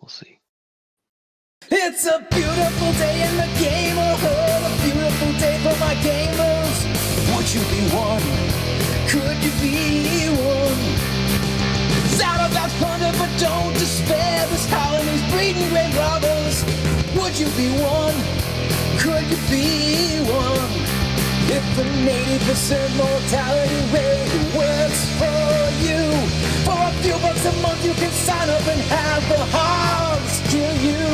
We'll see. It's a beautiful day in the Gamerhood, a beautiful day for my gamers. Would you be one? Could you be one? Shout about thunder, but don't despair. This colony's breeding great robbers. Would you be one? Could you be one? If the 80% mortality rate works for you, for a few bucks a month you can sign up and have the Hobbs kill you.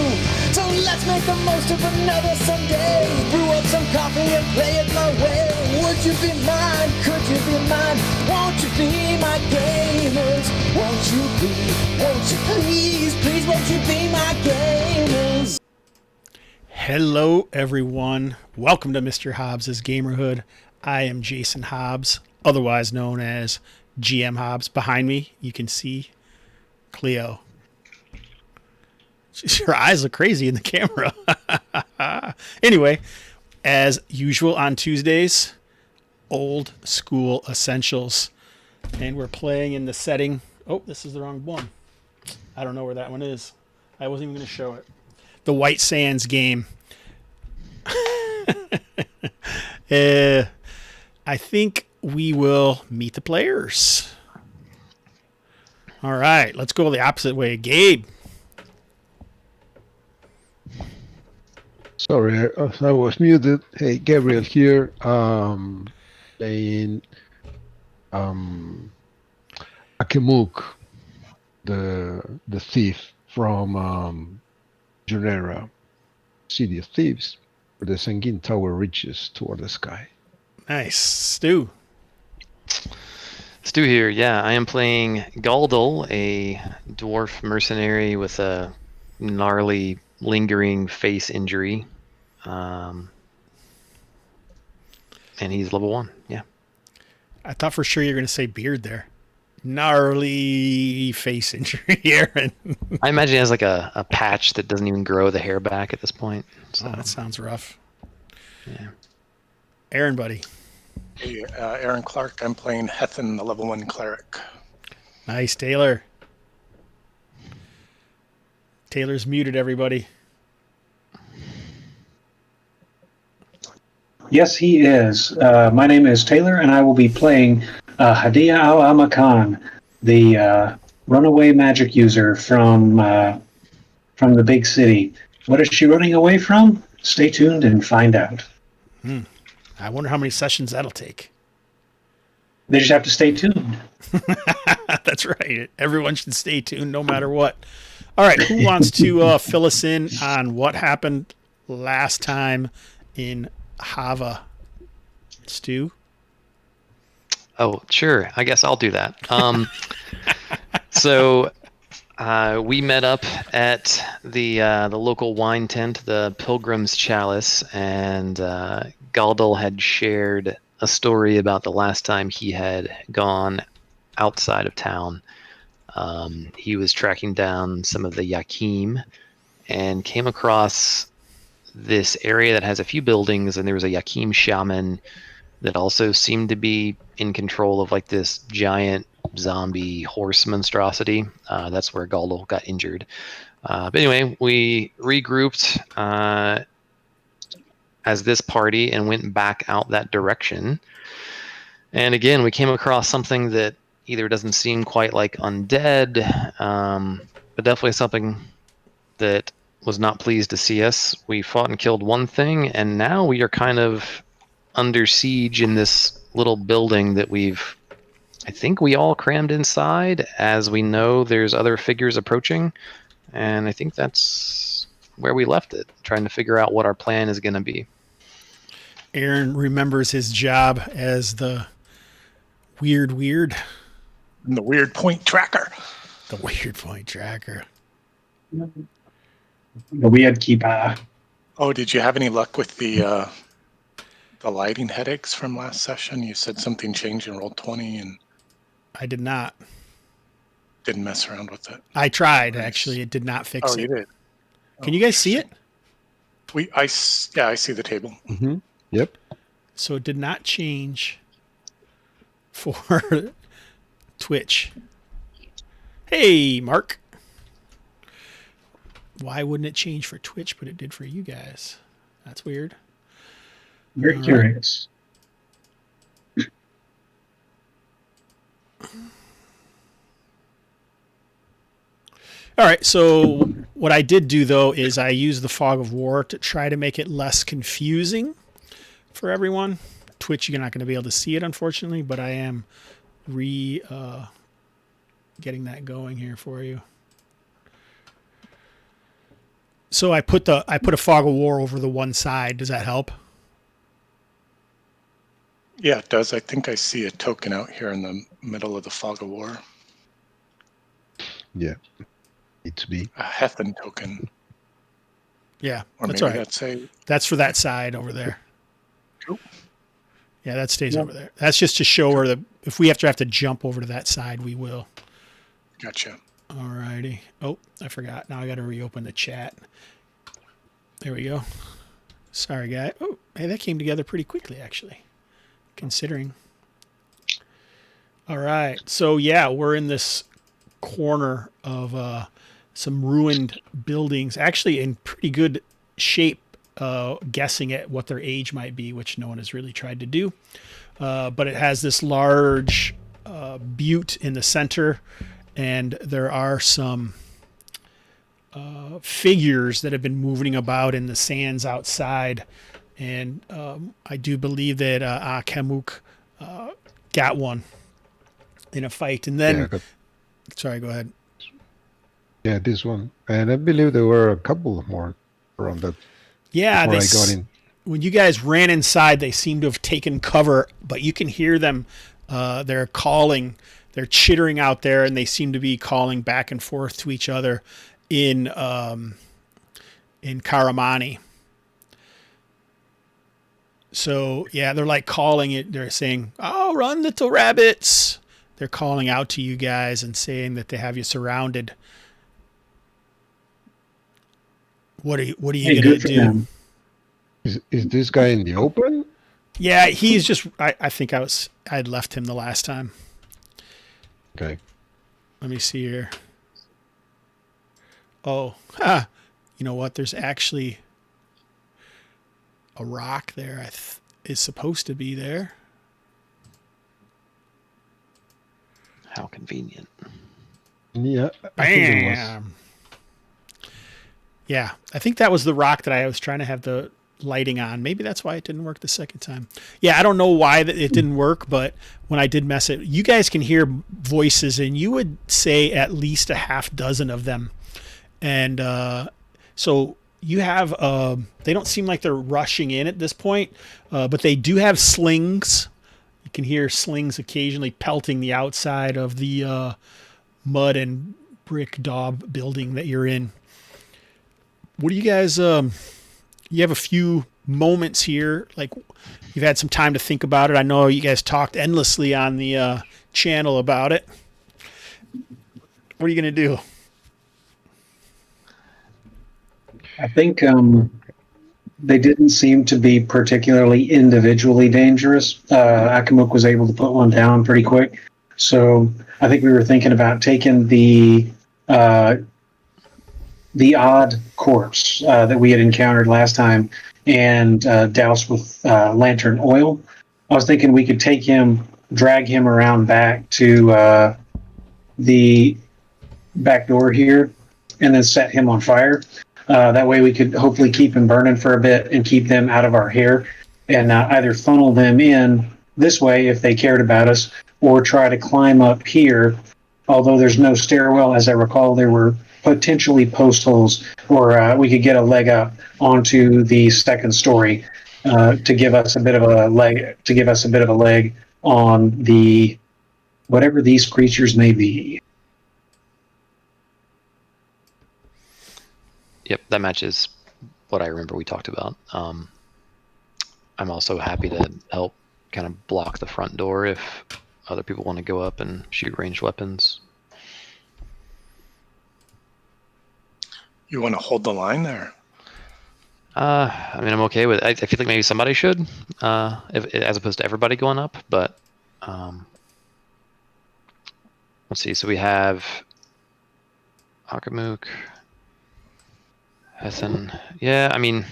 So let's make the most of another Sunday. Brew up some coffee and play it my way. Would you be mine? Could you be mine? Won't you be my gamers? Won't you please, please won't you be my gamers? Hello, everyone. Welcome to Mr. Hobbs' Gamerhood. I am Jason Hobbs, otherwise known as GM Hobbs. Behind me, you can see Cleo. Her eyes look crazy in the camera. Anyway, as usual on Tuesdays, old school essentials. And we're playing in the setting. Oh, this is the wrong one. I don't know where that one is. I wasn't even going to show it. The White Sands game. I think we will meet the players. All right, let's go the opposite way. Gabe. Sorry, I was muted. Hey, Gabriel here. Playing Akemuk, the thief from Junera, City of Thieves, where the Sangin Tower reaches toward the sky. Nice. Stu. Stu here. Yeah, I am playing Galdal, a dwarf mercenary with a gnarly, lingering face injury. And he's level 1. Yeah. I thought for sure you were going to say beard there. Gnarly face injury, Aaron. I imagine he has like a patch that doesn't even grow the hair back at this point. So, Oh, that sounds rough. yeah. Aaron, buddy. Hey, Aaron Clark. I'm playing Hethan, the level 1 cleric. Nice, Taylor. Taylor's muted, everybody. Yes, he is. My name is Taylor, and I will be playing Hadia Al-Amakan, the runaway magic user from the big city. What is she running away from? Stay tuned and find out. I wonder how many sessions that'll take. They just have to stay tuned. That's right. Everyone should stay tuned no matter what. All right, who wants to fill us in on what happened last time in Hava? Stu? Oh, sure. I guess I'll do that. So we met up at the local wine tent, the Pilgrim's Chalice, and Galdal had shared a story about the last time he had gone outside of town. He was tracking down some of the Yakim and came across this area that has a few buildings, and there was a Yakim shaman that also seemed to be in control of like this giant zombie horse monstrosity. That's where Galdal got injured. But anyway, we regrouped as this party and went back out that direction. And again, we came across something that either doesn't seem quite like undead, but definitely something that was not pleased to see us. We fought and killed one thing, and now we are kind of under siege in this little building that I think we all crammed inside, as we know there's other figures approaching, and I think that's where we left it, trying to figure out what our plan is going to be. Aaron remembers his job as the weird. And the weird point tracker. The weird point tracker. The weird keeper. Oh, did you have any luck with the lighting headaches from last session? You said something changed in Roll20 and I did not. didn't mess around with it. I tried, Nice. actually. It did not fix it. You did. Can you guys see it? I see the table. Mm-hmm. Yep. So it did not change for Twitch. Hey, Mark. Why wouldn't it change for Twitch, but it did for you guys? That's weird. Very All right. curious. All right, so what I did do, though, is I used the Fog of War to try to make it less confusing for everyone. Twitch, you're not going to be able to see it, unfortunately, but I am getting that going here for you. So I put a Fog of War over the one side. Does that help? Yeah, it does. I think I see a token out here in the middle of the Fog of War. Yeah. Need to be. A Hethan token. Yeah, Or that's maybe all right. that's a... That's for that side over there. Cool. Yeah, that stays over there. That's just to show her that if we have to jump over to that side, we will. Gotcha. All righty. Oh, I forgot. Now I got to reopen the chat. There we go. Sorry, guy. Oh, hey, that came together pretty quickly, actually, considering. All right. So, yeah, we're in this corner of some ruined buildings, actually in pretty good shape, guessing at what their age might be, which no one has really tried to do. But it has this large butte in the center, and there are some figures that have been moving about in the sands outside. And I do believe that Kamuk got one in a fight. And then, sorry, go ahead. Yeah, this one. And I believe there were a couple more around that. Yeah, before I got in. When you guys ran inside, they seem to have taken cover, but you can hear them. They're calling, they're chittering out there, and they seem to be calling back and forth to each other in Karamani. So yeah, they're like calling it. They're saying, "Oh, run, little rabbits!" They're calling out to you guys and saying that they have you surrounded. What are you gonna do? Them. Is this guy in the open? Yeah, he's just. I think I'd left him the last time. Okay. Let me see here. Oh, you know what? There's actually a rock there. Is supposed to be there. How convenient. Yeah. I think it was. Bam. Yeah, I think that was the rock that I was trying to have the lighting on. Maybe that's why it didn't work the second time. Yeah, I don't know why that it didn't work, but when I did mess it, you guys can hear voices, and you would say at least a half dozen of them. And so you have, they don't seem like they're rushing in at this point, but they do have slings. You can hear slings occasionally pelting the outside of the mud and brick daub building that you're in. What do you guys, you have a few moments here, like you've had some time to think about it. I know you guys talked endlessly on the channel about it. What are you going to do? I think they didn't seem to be particularly individually dangerous. Akamuk was able to put one down pretty quick. So I think we were thinking about taking the odd corpse that we had encountered last time and doused with lantern oil. I was thinking we could take him, drag him around back to the back door here, and then set him on fire. That way we could hopefully keep him burning for a bit and keep them out of our hair, and either funnel them in this way if they cared about us, or try to climb up here. Although there's no stairwell, as I recall, there were potentially post holes, or we could get a leg up onto the second story to give us a bit of a leg on the whatever these creatures may be. Yep, that matches what I remember we talked about. I'm also happy to help kind of block the front door if other people want to go up and shoot ranged weapons. You want to hold the line there? I mean, I'm okay with it. I feel like maybe somebody should, as opposed to everybody going up. But let's see. So we have Akamuk. Hessen. Yeah, I mean,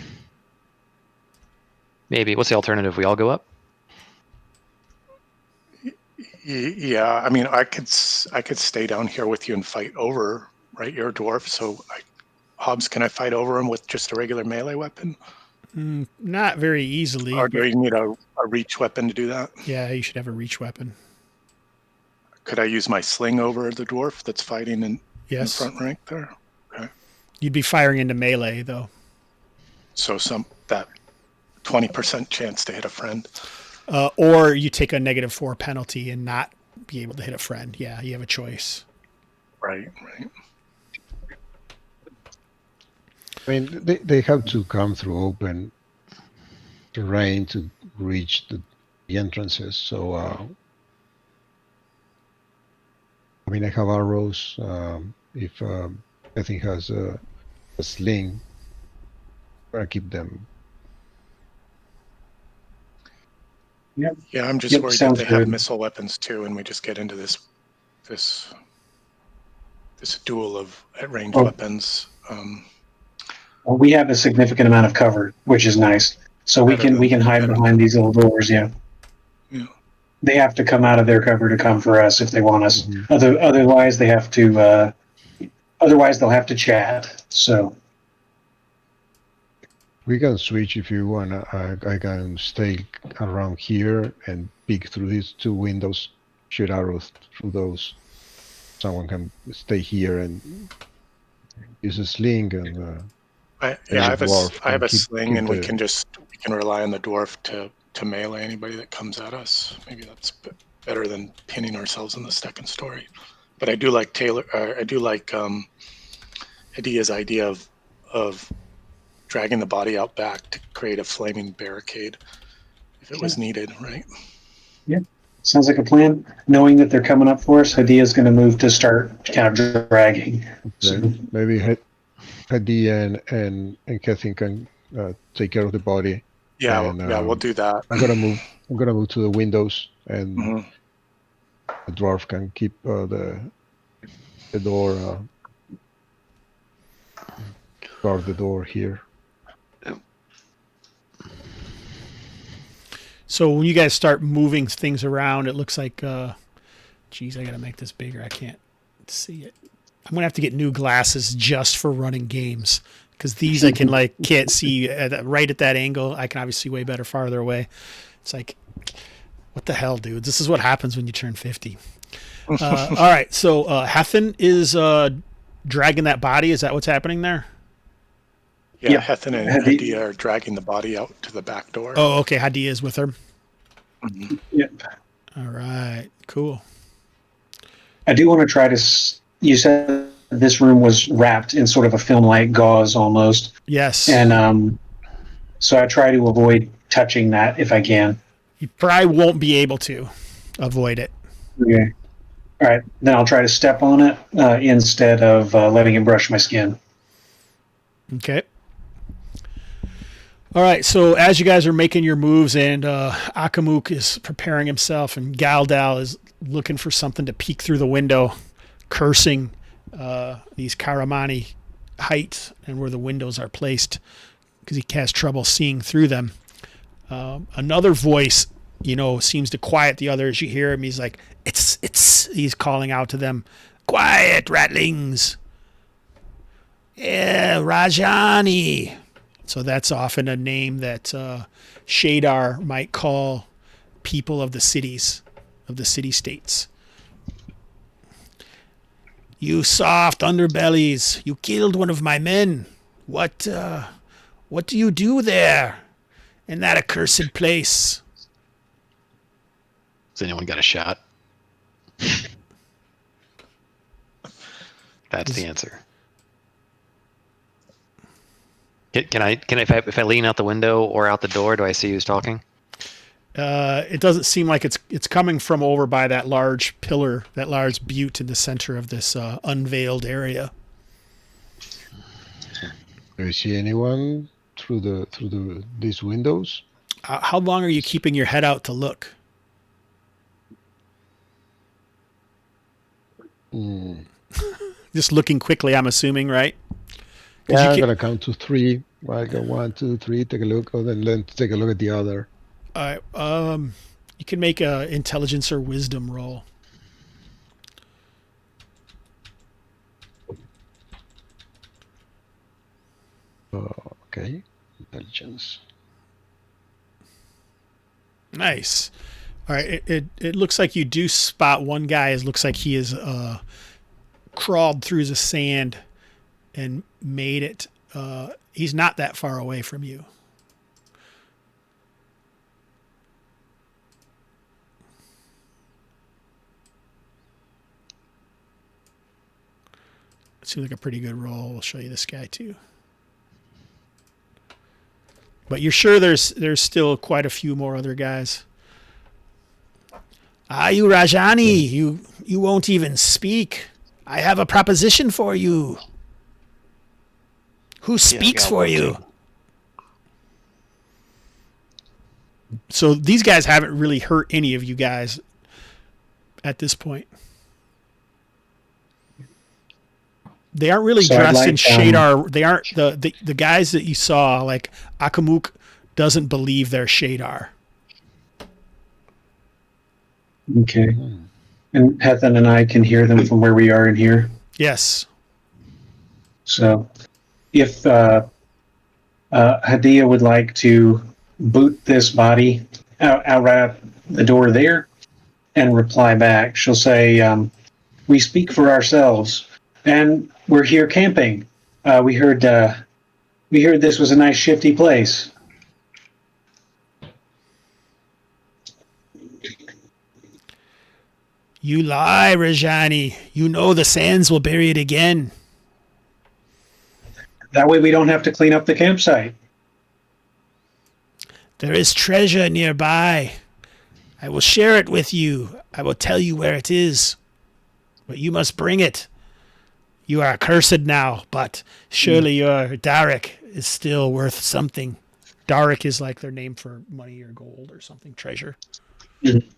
maybe. What's the alternative? We all go up? Yeah, I mean, I could stay down here with you and fight over, right? You're a dwarf, so Hobbs, can I fight over him with just a regular melee weapon? Not very easily. Or do But you need a reach weapon to do that? yeah, you should have a reach weapon. Could I use my sling over the dwarf that's fighting in the Yes. front rank there? Okay. You'd be firing into melee, though. So that 20% chance to hit a friend. Or you take a -4 penalty and not be able to hit a friend. Yeah, you have a choice. Right. I mean, they have to come through open terrain to reach the entrances. So, I mean, I have arrows. If I think has a sling, I keep them. Yep. Yeah, I'm just Yep, worried that sounds they have good. missile weapons too, and we just get into this duel of at-range weapons. Well, we have a significant amount of cover, which is nice. So we can hide behind these little doors. Yeah. Yeah. They have to come out of their cover to come for us if they want us. Mhm. Otherwise, they have to. Otherwise, they'll have to chat. So We can switch if you want. I can stay around here and peek through these two windows, shoot arrows through those. Someone can stay here and use a sling, and I the have dwarf I have a can sling, keep and we the- can rely on the dwarf to melee anybody that comes at us. Maybe that's better than pinning ourselves in the second story. But I do like Hadia's idea of dragging the body out back to create a flaming barricade if it was needed, right? sounds like a plan. Knowing that they're coming up for us, Hadia's going to move to start kind of dragging. So, then maybe Hadia and Kathy can take care of the body. Yeah, And, we'll do that. I'm gonna move to the windows, and Mhm. the dwarf can keep the door, guard the door here. So when you guys start moving things around, it looks like, geez, I got to make this bigger. I can't see it. I'm going to have to get new glasses just for running games, because these I can can't see right at that angle. I can obviously see way better farther away. It's like, what the hell, dude? This is what happens when you turn 50. All right. So Hethen is dragging that body. Is that what's happening there? Yeah, Yep. Hethen and Hadia- Hadia are dragging the body out to the back door. Oh, okay. Hadia is with her. Mhm. Yep. All right. Cool. I do want to try to. You said this room was wrapped in sort of a film-like gauze almost, Yes. and so I try to avoid touching that if I can. You probably won't be able to avoid it. Okay. All right. Then I'll try to step on it instead of letting it brush my skin. Okay. All right. So as you guys are making your moves, and Akamuk is preparing himself, and Galdal is looking for something to peek through the window, cursing these Karamani heights and where the windows are placed, because he has trouble seeing through them. Another voice, seems to quiet the others. You hear him. He's like, it's. He's calling out to them, quiet, ratlings. Yeah, Rajani. So that's often a name that Shadar might call people of the cities, of the city-states. You soft underbellies, you killed one of my men. What do you do there in that accursed place? Has anyone got a shot? That's the answer. Can I if I lean out the window or out the door, do I see who's talking? It doesn't seem like it's coming from over by that large pillar, that large butte in the center of this unveiled area. Do you see anyone through these windows? How long are you keeping your head out to look? Mm, Just looking quickly, I'm assuming, right? Yeah, I'm gonna count to 3. I go 1, 2, 3. Take a look, then take a look at the other. All right. You can make a intelligence or wisdom roll. Okay, intelligence. Nice. All right. It looks like you do spot one guy. It looks like he is crawled through the sand and made it. He's not that far away from you. Seems like a pretty good roll. We'll show you this guy too. But you're sure there's still quite a few more other guys. Ah, you Rajani, you won't even speak. I have a proposition for you. Who speaks for you? So these guys haven't really hurt any of you guys at this point. They aren't really dressed in Shadar. They aren't the guys that you saw. Like Akamuk doesn't believe they're Shadar. Okay. And Hethan and I can hear them from where we are in here. Yes. So if Hadia would like to boot this body out right the door there and reply back, she'll say, we speak for ourselves and we're here camping. We heard this was a nice shifty place. You lie, Rajani. You know the sands will bury it again. That way we don't have to clean up the campsite. There is treasure nearby. I will share it with you. I will tell you where it is. But you must bring it. You are accursed now, but surely your Darik is still worth something. Darik is like their name for money or gold or something, treasure. Mm-hmm.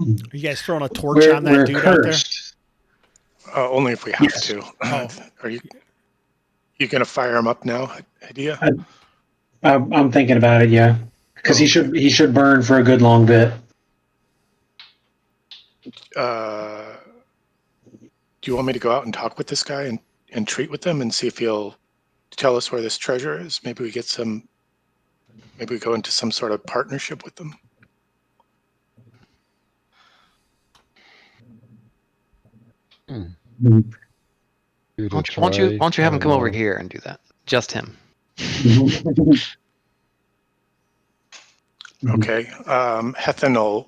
Are you guys throwing a torch on that dude cursed. Out there? Only if we have to. Oh. Are you gonna fire him up now, Idea? I'm thinking about it, yeah, because he should burn for a good long bit. Do you want me to go out and talk with this guy and treat with him and see if he'll tell us where this treasure is? Maybe we go into some sort of partnership with them. Why don't you have him come over here and do that? Just him. Okay. Hethan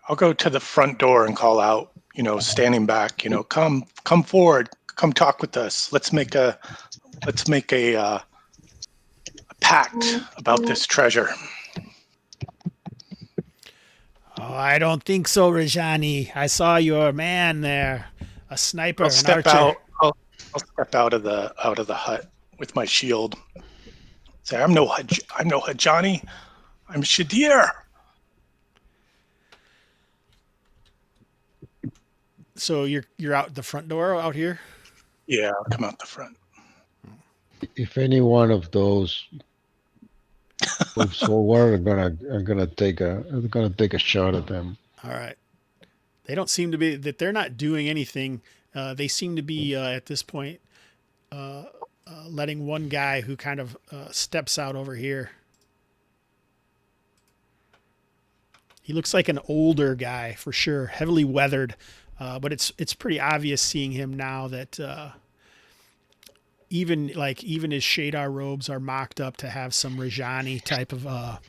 I'll go to the front door and call out, standing back, come forward, come talk with us. Let's make a pact about this treasure. Oh, I don't think so, Rajani. I saw your man there, a sniper, I'll an step archer. out. I'll step out of the hut with my shield. Say, I'm no Hajani. I'm Shadir. So you're out the front door out here? Yeah, I'll come out the front. If any one of those moves forward, I'm gonna take a shot at them. All right. They don't seem to be that they're not doing anything. They seem to be at this point letting one guy who kind of steps out over here. He looks like an older guy for sure, heavily weathered, but it's pretty obvious seeing him now that even his Shadar robes are mocked up to have some Rajani type of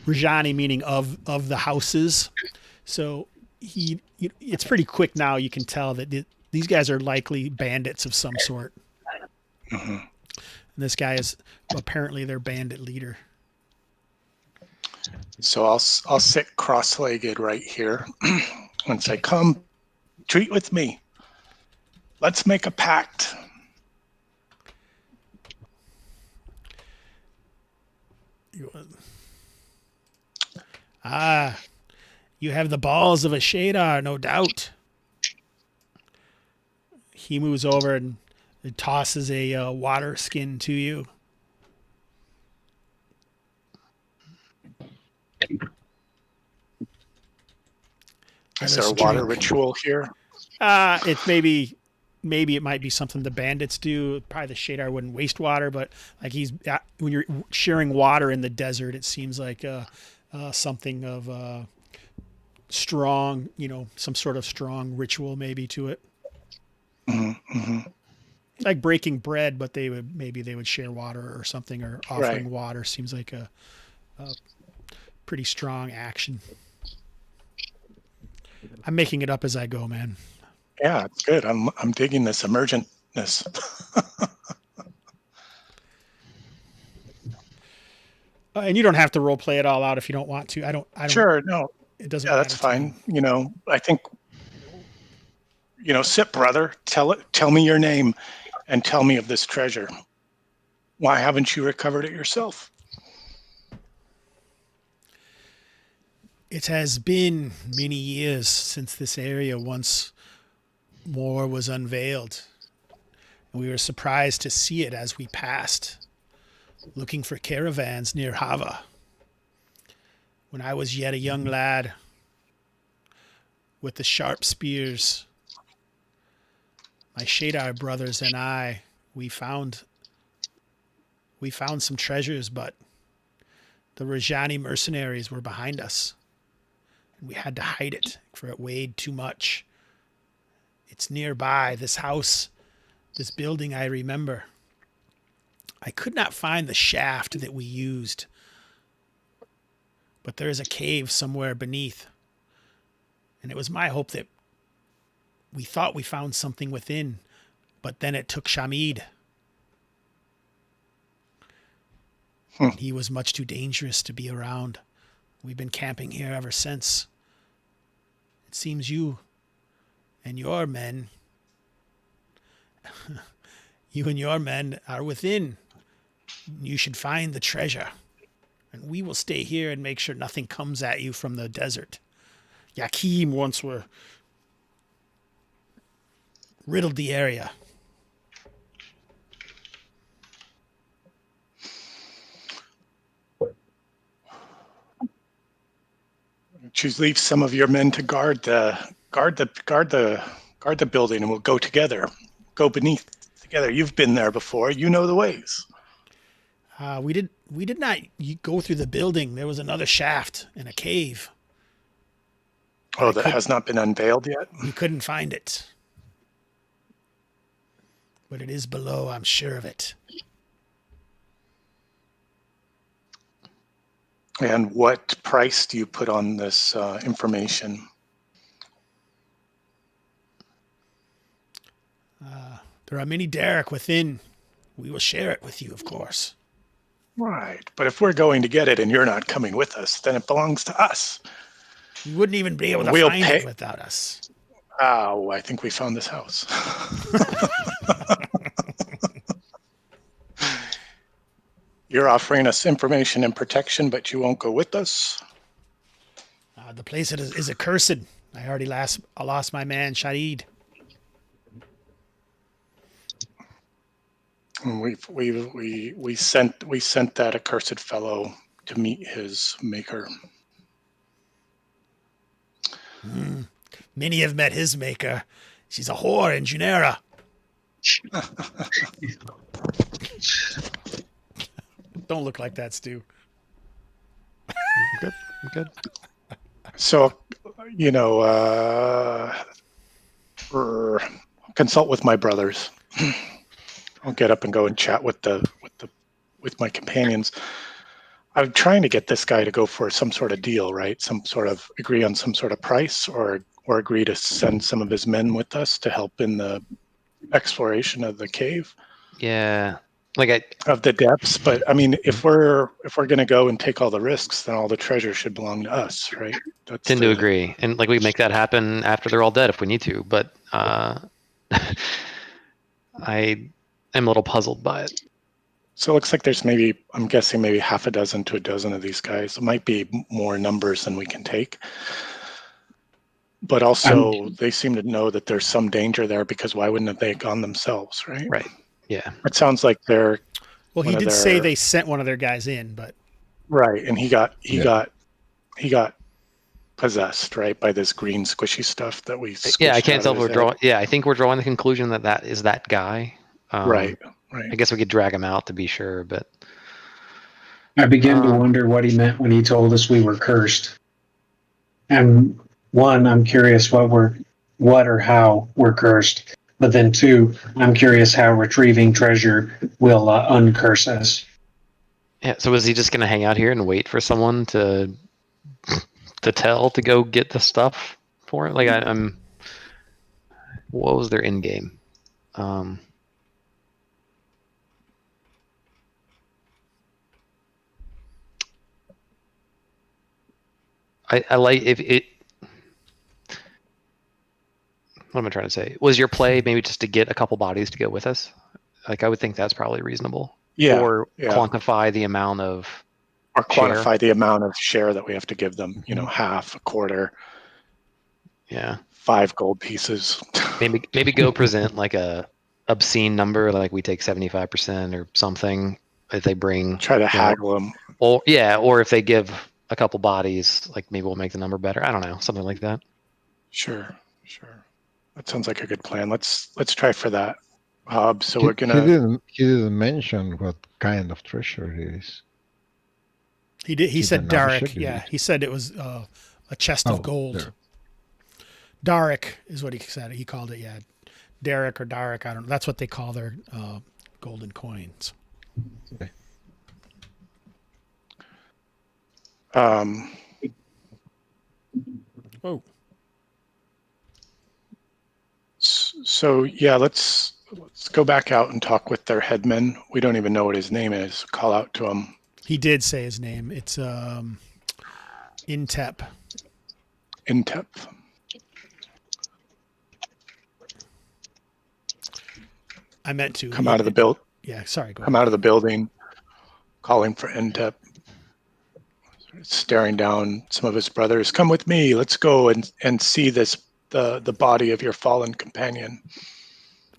Rajani meaning of the houses. So it's pretty quick now. You can tell that these guys are likely bandits of some sort. Mm-hmm. And this guy is apparently their bandit leader. So I'll sit cross-legged right here and say, "Come, treat with me. Let's make a pact." You have the balls of a Shadar, no doubt. he moves over and tosses a water skin to you. Is there a water ritual here? It's maybe it might be something the bandits do. Probably the Shadar wouldn't waste water, but like when you're sharing water in the desert, it seems like something of strong, some sort of strong ritual maybe to it. Mm-hmm. Like breaking bread, but they would share water or something, or offering water seems like a pretty strong action. I'm making it up as I go, man. Yeah, it's good. I'm digging this emergentness. And you don't have to role play it all out if you don't want to. I don't. Sure, no. It doesn't. Yeah, that's fine. I think. Sit, brother. Tell me your name, and tell me of this treasure. Why haven't you recovered it yourself? It has been many years since this area once more was unveiled. We were surprised to see it as we passed, looking for caravans near Hava. When I was yet a young lad, with the sharp spears, my Shadar brothers and I, we found some treasures, but the Rajani mercenaries were behind us. We had to hide it, for it weighed too much. It's nearby, this house, this building I remember. I could not find the shaft that we used, but there is a cave somewhere beneath. And it was my hope that we thought we found something within, but then it took Shamid. He was much too dangerous to be around. We've been camping here ever since. It seems you and your men are within. You should find the treasure, and we will stay here and make sure nothing comes at you from the desert. Yakim once were riddled the area. Choose leave some of your men to guard the building, and we'll go together. Go beneath together. You've been there before. You know the ways. We did not go through the building. There was another shaft in a cave. Oh, that has not been unveiled yet? We couldn't find it. But it is below, I'm sure of it. And what price do you put on this information? There are many Derek within. We will share it with you, of course. Right. But if we're going to get it and you're not coming with us, then it belongs to us. You wouldn't even be able to find it without us. Oh, I think we found this house. You're offering us information and protection, but you won't go with us? The place is accursed. I already lost my man, Shadid. We sent that accursed fellow to meet his maker. Many have met his maker. She's a whore in Junera. Don't look like that, Stu. I'm good. So, consult with my brothers. I'll get up and go and chat with my companions. I'm trying to get this guy to go for some sort of deal, right? Some sort of agree on some sort of price, or agree to send some of his men with us to help in the exploration of the cave. Yeah. Of the depths. But I mean, if we're going to go and take all the risks, then all the treasure should belong to us, right? Tend to agree. And we make that happen after they're all dead if we need to. But I am a little puzzled by it. So it looks like there's I'm guessing maybe half a dozen to a dozen of these guys. It might be more numbers than we can take. But also, they seem to know that there's some danger there, because why wouldn't they have gone themselves, right? Right. Yeah. It sounds like they're Well, he one of did say their- they sent one of their guys in, but right, and he got Yeah. possessed, right, by this green squishy stuff that we squished Yeah, I can't out tell of if we're his drawing. head. Yeah, I think we're drawing the conclusion that that is that guy. Right. I guess we could drag him out to be sure, but I begin to wonder what he meant when he told us we were cursed. And one, I'm curious what or how we're cursed. But then two, I'm curious how retrieving treasure will uncurse us. yeah. So was he just gonna hang out here and wait for someone to go get the stuff for it? Like I'm. What was their end game? I like if it. What am I trying to say? Was your play maybe just to get a couple bodies to go with us? Like I would think that's probably reasonable. Yeah. Or yeah. quantify the amount of. Or quantify share. the amount of share that we have to give them. Half, a quarter, Yeah. 5 gold pieces. Maybe go present like a obscene number, like we take 75% or something if they bring. Try to haggle them. Or if they give a couple bodies, like maybe we'll make the number better. I don't know, something like that. Sure. That sounds like a good plan. Let's try for that, Hobbs. So He we're gonna. He didn't mention what kind of treasure it is. he did. He He's said an Darek. official, Yeah, dude. he said it was a chest of gold. There. Darek is what he said. He called it. Yeah, Derek or Darek. I don't know. That's what they call their golden coins. Okay. Oh. So yeah, let's go back out and talk with their headman. We don't even know what his name is. Call out to him. He did say his name. It's Intep. Intep. I meant to Come out of the build. Yeah, sorry. Go Come ahead. out of the building, calling for Intep. Staring down some of his brothers. Come with me. Let's go and see the body of your fallen companion.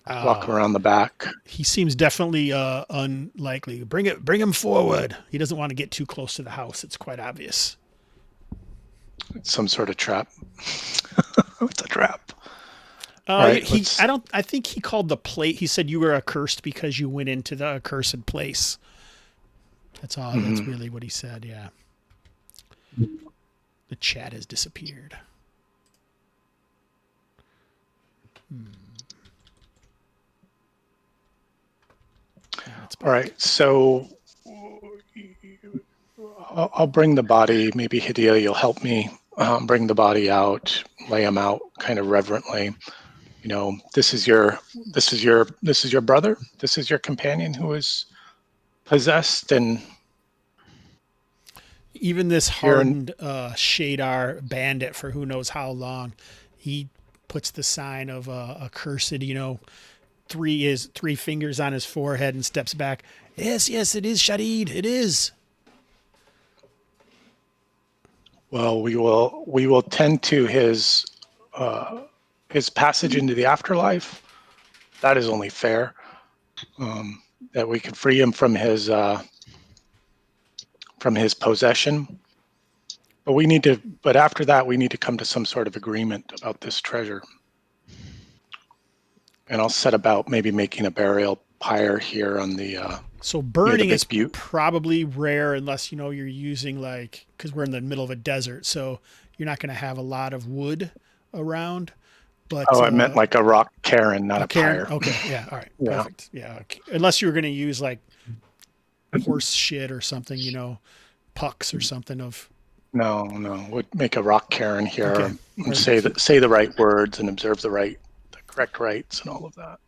Walk around the back. He seems definitely unlikely. Bring him forward. He doesn't want to get too close to the house. It's quite obvious. It's some sort of trap. It's a trap. I think he called the place. He said you were accursed because you went into the accursed place. That's all. That's really what he said. Yeah. The chat has disappeared. All right, so I'll bring the body. Maybe Hidea, you'll help me bring the body out, lay him out, kind of reverently. This is your brother. This is your companion who is possessed, and even this hardened Shadar bandit for who knows how long, he puts the sign of a cursed, three fingers on his forehead and steps back. Yes, it is Shadid. It is. Well, we will tend to his passage into the afterlife. That is only fair. That we can free him from his possession. But after that, we need to come to some sort of agreement about this treasure. And I'll set about maybe making a burial pyre here on the. So burning is butte. probably rare unless you're using because we're in the middle of a desert, so you're not going to have a lot of wood around. But I meant like a rock cairn, not a cairn. pyre. Okay, yeah, all right, Yeah. perfect. Yeah, okay. Unless you were going to use horse shit or something, pucks or something of. No, we'd make a rock cairn here Okay. and say the right words and observe the correct rites and all of that.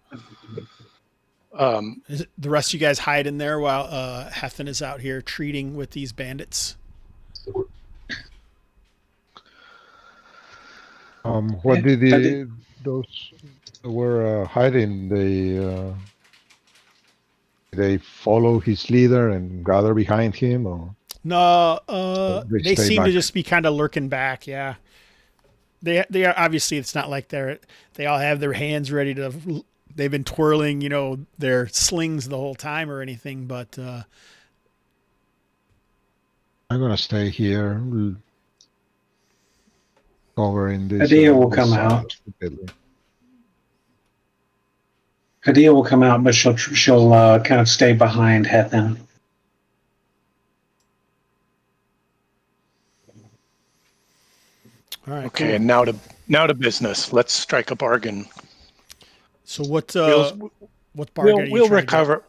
Is it, the rest of you guys hide in there while Hethan is out here treating with these bandits? What did those who were hiding? They follow his leader and gather behind him, or No, they they stay seem to back? just be kind of lurking back. Yeah. They are obviously. It's not like they all have their hands ready to. They've been twirling, their slings the whole time or anything. But I'm gonna stay here, covering this. Hadia will come out. Hadia will come out, but she'll kind of stay behind Hethan. all right. Okay, Cool. and now to business. Let's strike a bargain. So what bargain We'll, are you we'll trying to get? recover.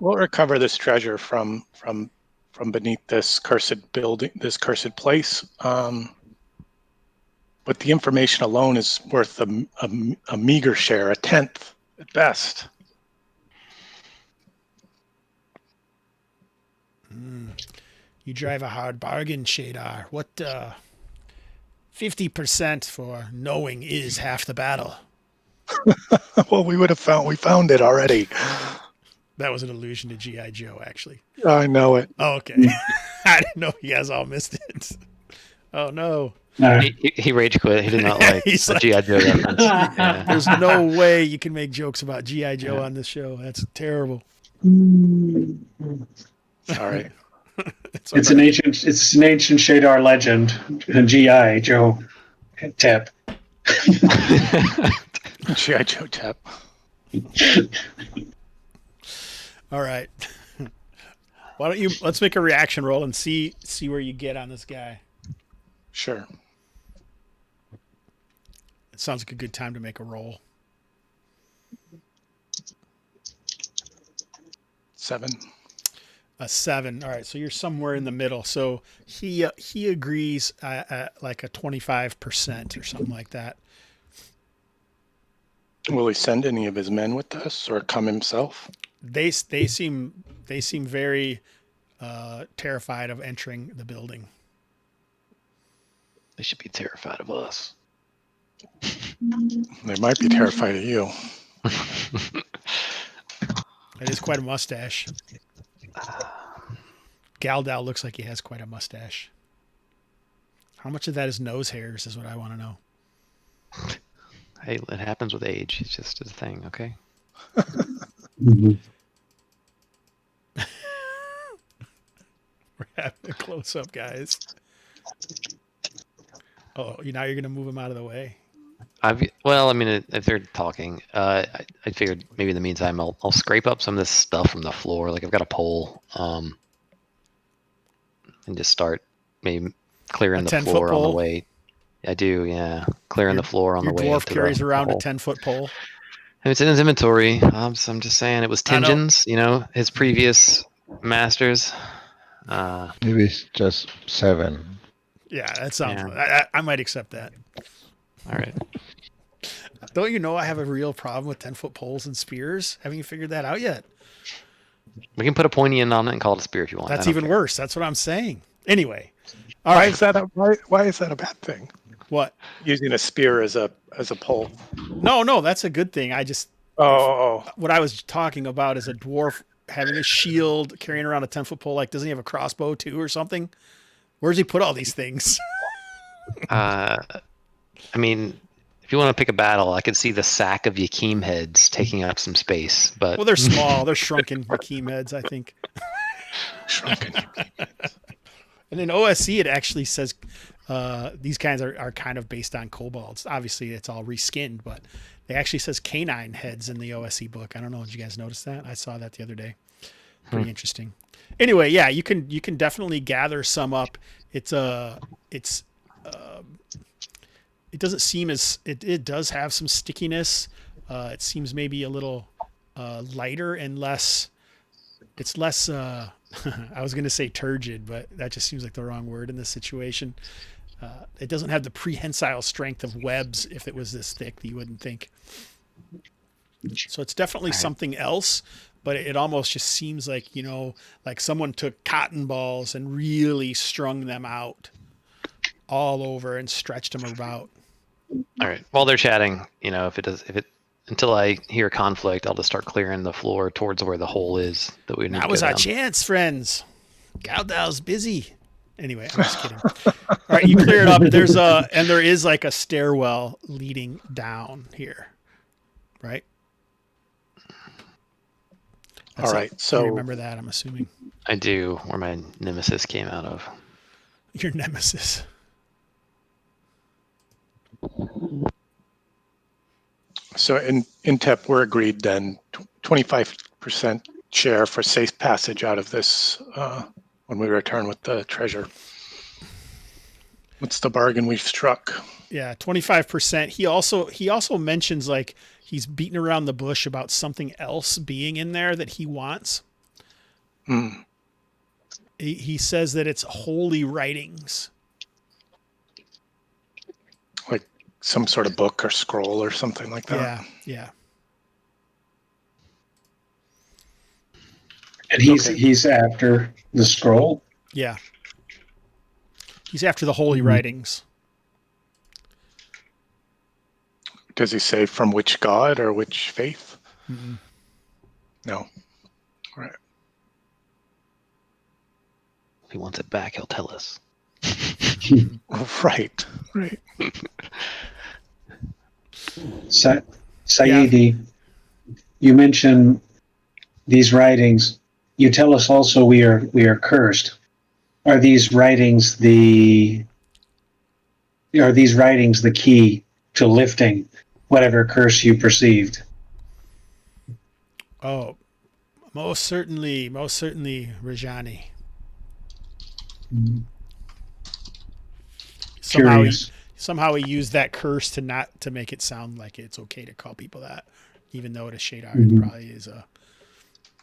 We'll recover this treasure from beneath this cursed building, this cursed place. But the information alone is worth a meager share, a tenth at best. You drive a hard bargain, Shadar. What 50% for knowing is half the battle. Well, we found it already. That was an allusion to G.I. Joe, actually. I know it. Oh, okay. I didn't know you guys all missed it. Oh, no. No. He rage quit. He did not like He's the like- G.I. Joe reference. Yeah. There's no way you can make jokes about G.I. Joe on this show. That's terrible. Sorry. It's an ancient Shadar legend. GI Joe tap. G.I. Joe tap. All right. Why don't you let's make a reaction roll and see where you get on this guy. Sure. It sounds like a good time to make a roll. 7. A 7. All right, so you're somewhere in the middle. So he agrees at like a 25% or something like that. Will he send any of his men with us, or come himself? They seem very terrified of entering the building. They should be terrified of us. They might be terrified of you. It is quite a mustache. Galdal looks like he has quite a mustache. How much of that is nose hairs is what I want to know. Hey, it happens with age. It's just a thing, okay? We're having a close up, guys. Oh, now you're gonna move him out of the way. Well, I mean, if they're talking, I figured maybe in the meantime I'll scrape up some of this stuff from the floor. Like I've got a pole, and just start maybe clearing the 10-foot floor on the pole? way. I do, yeah, clearing the floor on Your the way. dwarf to carries the around a hole. 10-foot pole. And it's in his inventory. So I'm just saying it was I know. Tingen's, his previous masters. Maybe it's just 7. Yeah, that sounds. Yeah. I might accept that. All right. Don't you know I have a real problem with 10-foot poles and spears? Haven't you figured that out yet? We can put a pointy end on it and call it a spear if you want. That's I don't even care. worse. That's what I'm saying. Anyway, all Why right. is that a bad thing? What? Using a spear as a pole. No, that's a good thing. I just Oh. what I was talking about is a dwarf having a shield, carrying around a 10-foot pole. Like, doesn't he have a crossbow too or something? Where's he put all these things? I mean, if you want to pick a battle, I could see the sack of Yakim heads taking up some space, but Well, they're small. They're shrunken Hakeem heads, I think. Shrunken. And in OSC, it actually says these kinds are kind of based on kobolds. Obviously, it's all reskinned, but it actually says canine heads in the OSC book. I don't know. Did you guys notice that? I saw that the other day. Pretty interesting. Anyway, yeah, you can definitely gather some up. It doesn't seem as it does have some stickiness. It seems maybe a little lighter and less. It's less. I was going to say turgid, but that just seems like the wrong word in this situation. It doesn't have the prehensile strength of webs. If it was this thick, you wouldn't think. So it's definitely something else, but it almost just seems like, like someone took cotton balls and really strung them out all over and stretched them about. all right. While they're chatting, until I hear conflict, I'll just start clearing the floor towards where the hole is that we need to That go was our down. chance, friends. Galdal's busy. Anyway, I'm just kidding. All right, you clear it up. There is like a stairwell leading down here, right? All right, You so remember that, I'm assuming. I do, where my nemesis came out of. Your nemesis. so in TEP, we're agreed then 25% share for safe passage out of this when we return with the treasure. What's the bargain we've struck? Yeah, 25%. He also mentions like he's beating around the bush about something else being in there that he wants. Hmm. He says that it's holy writings. Like some sort of book or scroll or something like that. Yeah. And he's after the scroll. Yeah. He's after the holy writings. Does he say from which god or which faith? Mm-mm. No. All right. If he wants it back, he'll tell us. Right. Right. Saidi, you mentioned these writings. You tell us also we are cursed. Are these writings the key to lifting whatever curse you perceived? Oh, most certainly, Rajani. Somehow he used that curse to make it sound like it's okay to call people that, even though to Shadar it probably is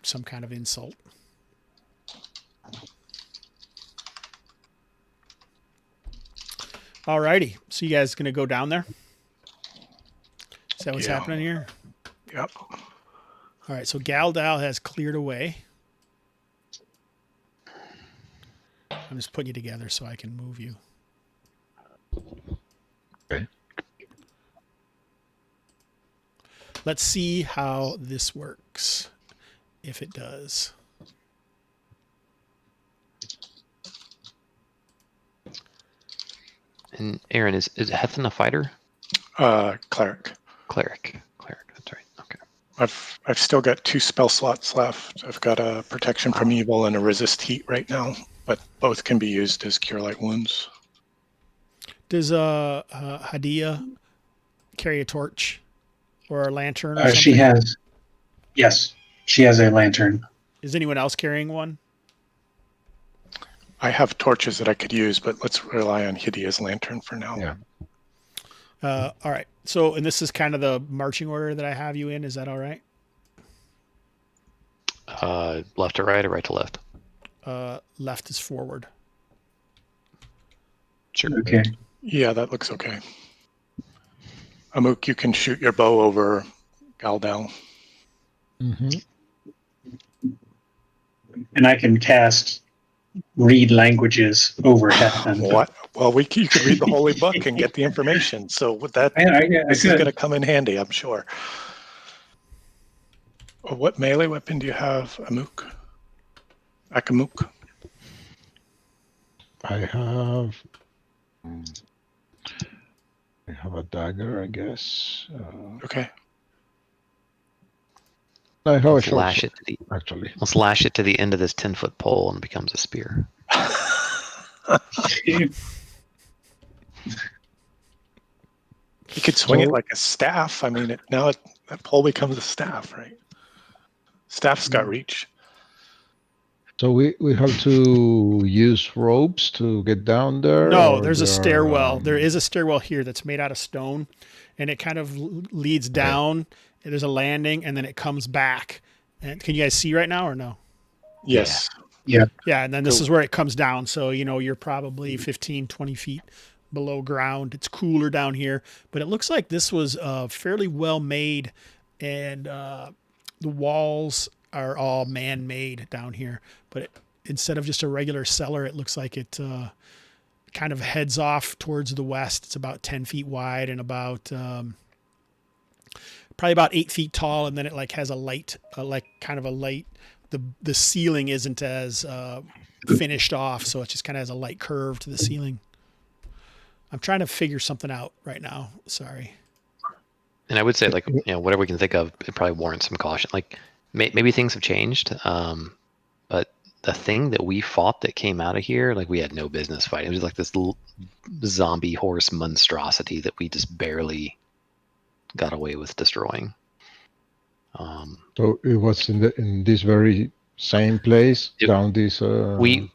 some kind of insult. Alrighty, so you guys gonna go down there? Is that what's happening here? Yep. All right, so Galdal has cleared away. I'm just putting you together so I can move you. Okay. Let's see how this works, if it does. And Aaron, is Hethan a fighter? Cleric. Cleric, that's right. Okay. I've still got 2 spell slots left. I've got a protection from evil and a resist heat right now, but both can be used as cure light wounds. Does Hadia carry a torch or a lantern or something? She has a lantern. Is anyone else carrying one? I have torches that I could use, but let's rely on Hidea's lantern for now. Yeah. All right. So, and this is kind of the marching order that I have you in. Is that all right? Left to right or right to left? Left is forward. Sure. Okay. Yeah, that looks okay. Amuk, you can shoot your bow over Galdal. Mm-hmm. And I can cast read languages over Hethan. What? Well, you could read the holy book and get the information. So with that, this is going to come in handy, I'm sure. What melee weapon do you have, Amuk? Akamuk? I have a dagger, I guess. Okay. I have a Let's short lash sword, it to the actually. Let's lash it to the end of this 10-foot pole and it becomes a spear. You could swing it like a staff. I mean, that pole becomes a staff, right? Staff's got reach. So we have to use ropes to get down there? No, or there's a there are, stairwell. There is a stairwell here that's made out of stone, and it kind of leads down. And there's a landing, and then it comes back. And can you guys see right now or no? Yes. Yeah. Yeah, and then this is where it comes down. So, you're probably 15, 20 feet below ground. It's cooler down here. But it looks like this was fairly well made, and the walls are all man-made down here. But instead of just a regular cellar, it looks like it kind of heads off towards the west. It's about 10 feet wide and about probably about 8 feet tall, and then it like has a light the ceiling isn't as finished off, so it just kind of has a light curve to the ceiling. I'm trying to figure something out right now. Sorry. And I would say, like, whatever we can think of, it probably warrants some caution. Like, maybe things have changed, but the thing that we fought that came out of here, like, we had no business fighting. It was like this zombie horse monstrosity that we just barely got away with destroying. So it was in this very same place down this. We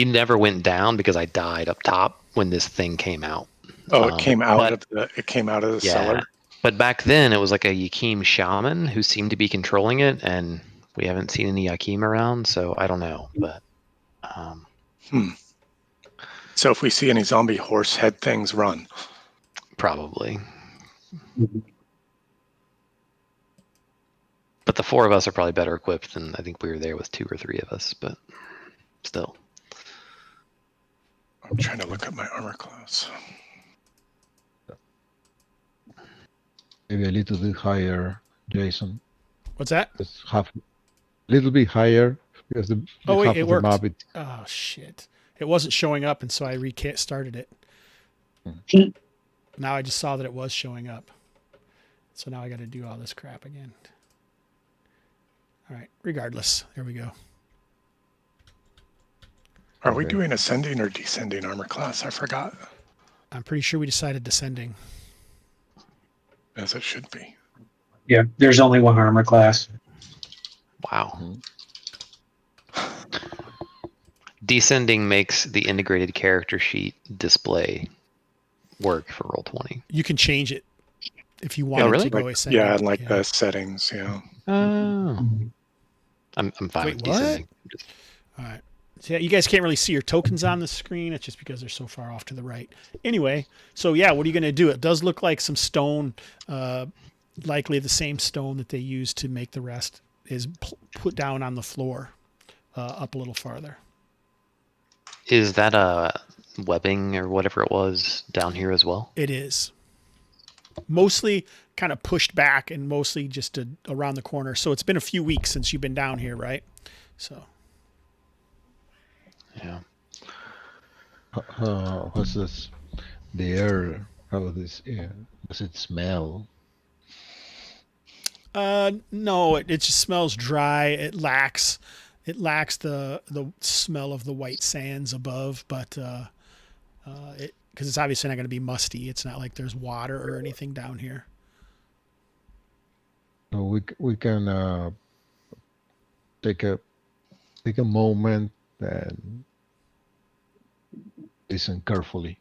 never went down because I died up top when this thing came out. Oh, it came out of the cellar. But back then it was like a Yakim shaman who seemed to be controlling it, and we haven't seen any Yakim around, so I don't know. But So if we see any zombie horse head things, run. Probably. But the four of us are probably better equipped than I think we were there with 2 or 3 of us, but still. I'm trying to look at my armor class. Maybe a little bit higher, Jason. What's that? Just half, a little bit higher because the half it of worked. the map. Oh shit! It wasn't showing up, and so I restarted it. Now I just saw that it was showing up, so now I got to do all this crap again. All right. Regardless, there we go. Are we doing ascending or descending armor class? I forgot. I'm pretty sure we decided descending. As it should be. Yeah, there's only one armor class. Wow. Descending makes the integrated character sheet display work for Roll20. You can change it if you want to go ascending. Yeah, like the settings. Yeah. Oh. I'm fine with descending. All right. So yeah, you guys can't really see your tokens on the screen. It's just because they're so far off to the right. Anyway, so yeah, what are you going to do? It does look like some stone, likely the same stone that they used to make the rest, is put down on the floor, up a little farther. Is that a webbing or whatever it was down here as well? It is. Mostly kind of pushed back and mostly just around the corner. So it's been a few weeks since you've been down here, right? So. Yeah. What's this? The air. How this? Yeah. Does it smell? No. It just smells dry. It lacks the smell of the white sands above, but because it's obviously not going to be musty. It's not like there's water or anything down here. So we can take a moment and listen carefully.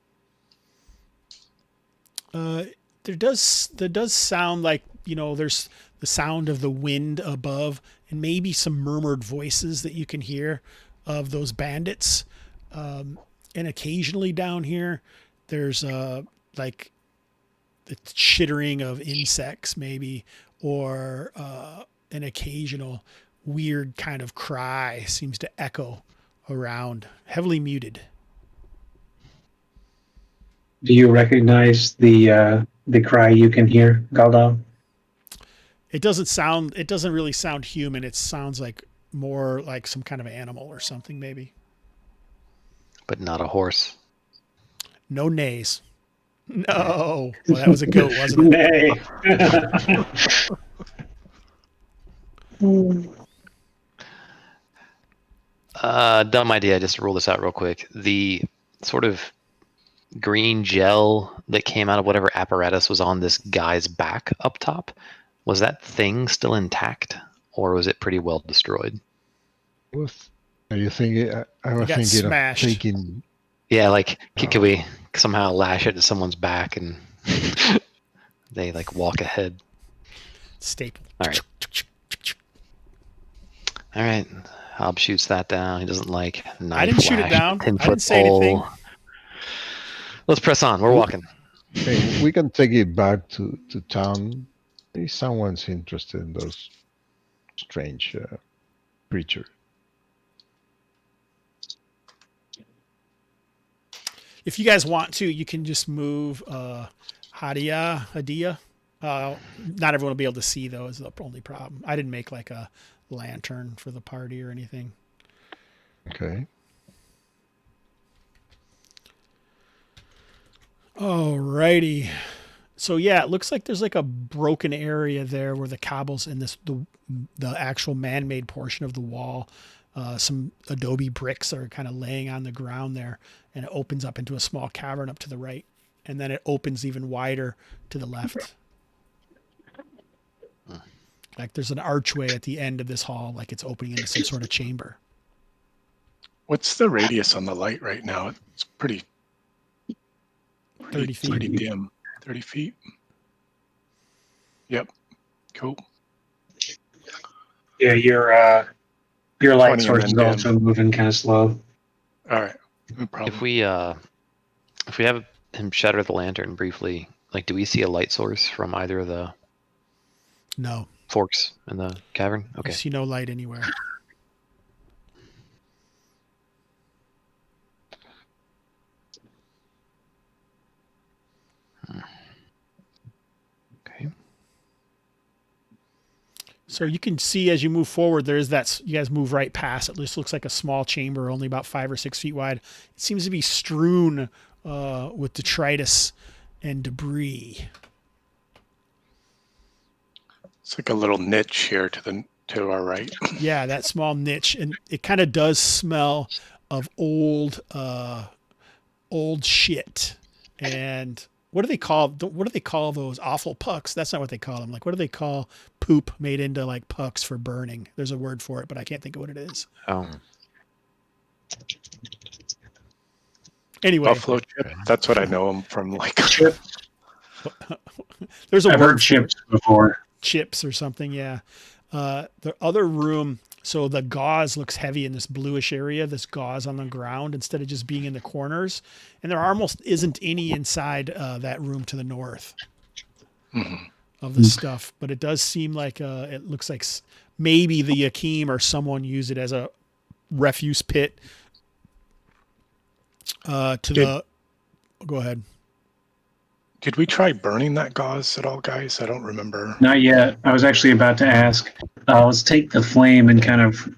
There does sound like, there's the sound of the wind above and maybe some murmured voices that you can hear of those bandits. And occasionally down here, there's like the chittering of insects maybe, or an occasional weird kind of cry seems to echo around, heavily muted. Do you recognize the cry you can hear, Galdal? It doesn't really sound human. It sounds like more like some kind of animal or something, maybe. But not a horse. No nays. No. Well, that was a goat, wasn't it? Nay. Dumb idea. Just to rule this out real quick. The sort of green gel that came out of whatever apparatus was on this guy's back up top, was that thing still intact, or was it pretty well destroyed? Are you thinking? I was thinking smashed. of taking. Yeah, like can we somehow lash it to someone's back and they like walk ahead? Staple. All right. Hobbs shoots that down. He doesn't like knife. I didn't shoot it down. I didn't say anything. Let's press on. We're walking. Hey, we can take it back to town. If someone's interested in those strange creatures. If you guys want to, you can just move Hadia Not everyone will be able to see, though, is the only problem. I didn't make like a lantern for the party or anything. Okay. Alrighty. So yeah, it looks like there's like a broken area there where the cobbles and the actual man-made portion of the wall, some Adobe bricks are kind of laying on the ground there, and it opens up into a small cavern up to the right, and then it opens even wider to the left. Like there's an archway at the end of this hall, like it's opening into some sort of chamber. What's the radius on the light right now? It's pretty 30 feet. Pretty dim. 30 feet. Yep. Cool. Yeah, your light 20 source and is then also moving kind of slow. All right. No problem. If we have him shatter the lantern briefly, like, do we see a light source from either of the No. forks in the cavern? Okay. You see no light anywhere. Okay. So you can see as you move forward, there's that, you guys move right past it. This looks like a small chamber, only about 5 or 6 feet wide. It seems to be strewn with detritus and debris. It's like a little niche here to our right. Yeah, that small niche, and it kind of does smell of old shit. And what do they call those awful pucks? That's not what they call them. Like, what do they call poop made into like pucks for burning? There's a word for it, but I can't think of what it is. Oh. Anyway, Buffalo chip. That's what I know them from. Like Chip. there's a I've word heard chips before. chips or something. Yeah. The other room. So the gauze looks heavy in this bluish area, this gauze on the ground, instead of just being in the corners. And there almost isn't any inside that room to the north of the stuff. But it does seem like it looks like maybe the Yakim or someone used it as a refuse pit Go ahead. Did we try burning that gauze at all, guys? I don't remember. Not yet. I was actually about to ask. Let's take the flame and kind of,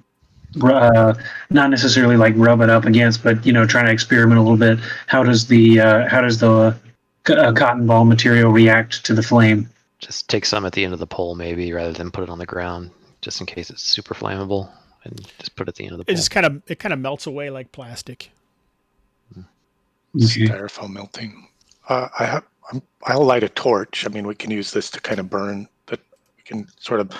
not necessarily like rub it up against, but trying to experiment a little bit. How does the cotton ball material react to the flame? Just take some at the end of the pole, maybe, rather than put it on the ground, just in case it's super flammable, and just put it at the end of the pole. It kind of melts away like plastic. Okay. Styrofoam melting. I'll light a torch. I mean, we can use this to kind of burn that. We can sort of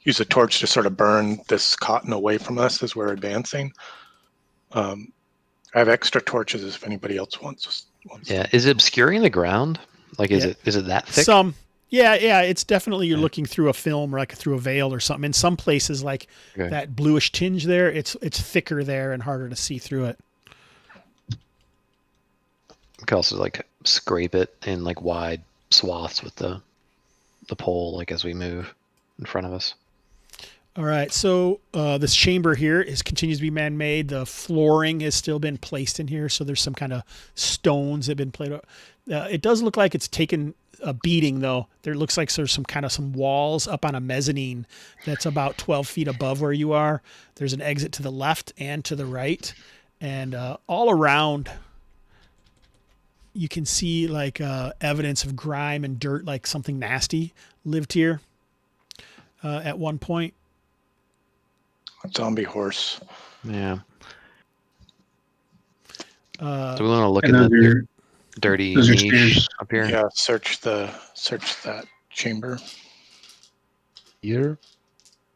use a torch to sort of burn this cotton away from us as we're advancing. I have extra torches if anybody else wants. Yeah, is it obscuring the ground? Like, is it that thick? Some. Yeah, it's definitely you're looking through a film or like through a veil or something. In some places, like that bluish tinge there, it's thicker there and harder to see through it. You could also like scrape it in like wide swaths with the pole, like as we move in front of us. All right, so this chamber here continues to be man-made. The flooring has still been placed in here, so there's some kind of stones that have been played. It does look like it's taken a beating, though. There looks like there's some walls up on a mezzanine that's about 12 feet above where you are. There's an exit to the left and to the right, and all around you can see like evidence of grime and dirt, like something nasty lived here at one point. A zombie horse. Yeah. Do we want to look at And the dirty those are niche spears. up here? Yeah, search that chamber. Here?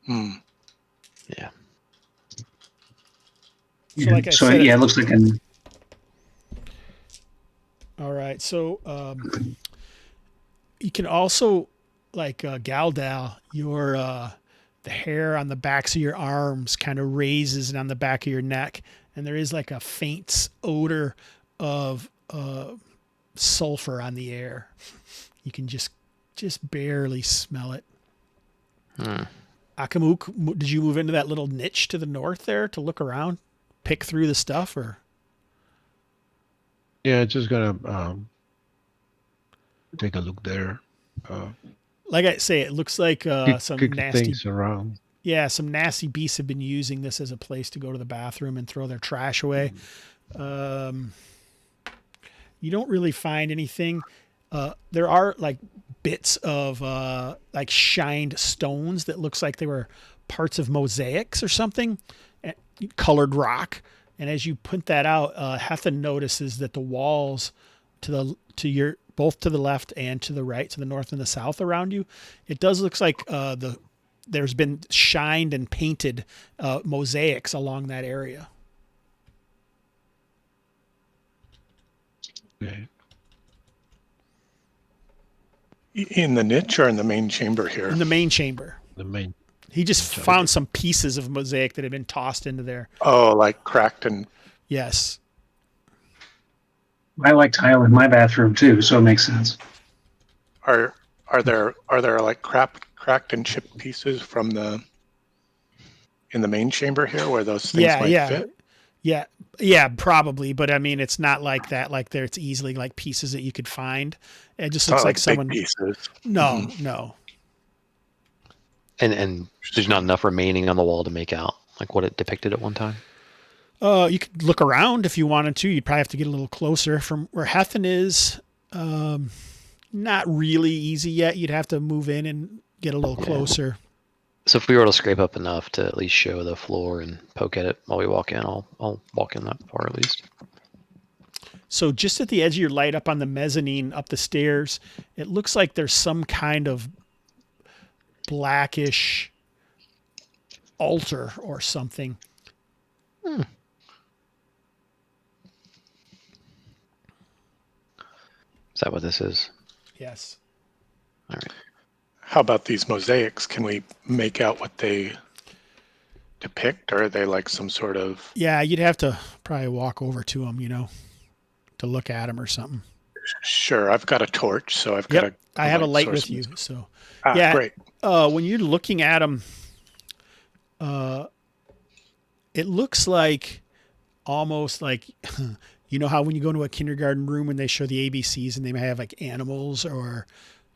Yeah. So like I said, it looks like an. All right, so you can also like Galdal, your the hair on the backs of your arms kind of raises and on the back of your neck, and there is like a faint odor of sulfur on the air. You can just barely smell it. Akamuk, did you move into that little niche to the north there to look around, pick through the stuff, or? Yeah, just gonna take a look there. like I say, it looks like some Kick nasty, things around. some nasty beasts have been using this as a place to go to the bathroom and throw their trash away. You don't really find anything. There are like bits of like shined stones that looks like they were parts of mosaics or something, colored rock. And as you point that out, Hethan notices that the walls both to the left and to the right, to the north and the south around you, it does look like there's been shined and painted mosaics along that area. Okay. In the niche or in the main chamber here? In the main chamber. The main. He just found some pieces of mosaic that had been tossed into there. Oh, like cracked and... Yes. I like tile in my bathroom too, so it makes sense. Are there like cracked and chipped pieces from in the main chamber here where those things might fit? Yeah, probably. But I mean, it's not like that. Like it's easily like pieces that you could find. It just looks like someone. Big pieces. No. And there's not enough remaining on the wall to make out like what it depicted at one time. You could look around if you wanted to. You'd probably have to get a little closer from where Hethan is. Not really easy yet. You'd have to move in and get a little closer. So if we were to scrape up enough to at least show the floor and poke at it while we walk in, I'll walk in that far at least. So just at the edge of your light up on the mezzanine, up the stairs, it looks like there's some kind of blackish altar or something. Is that what this is? Yes. All right. How about these mosaics? Can we make out what they depict? Or are they like some sort of... Yeah, you'd have to probably walk over to them, to look at them or something. Sure, I've got a torch, so I've got I have a light source. with you, so... Great. When you're looking at them, it looks like almost like... You know how when you go into a kindergarten room and they show the ABCs and they may have like animals or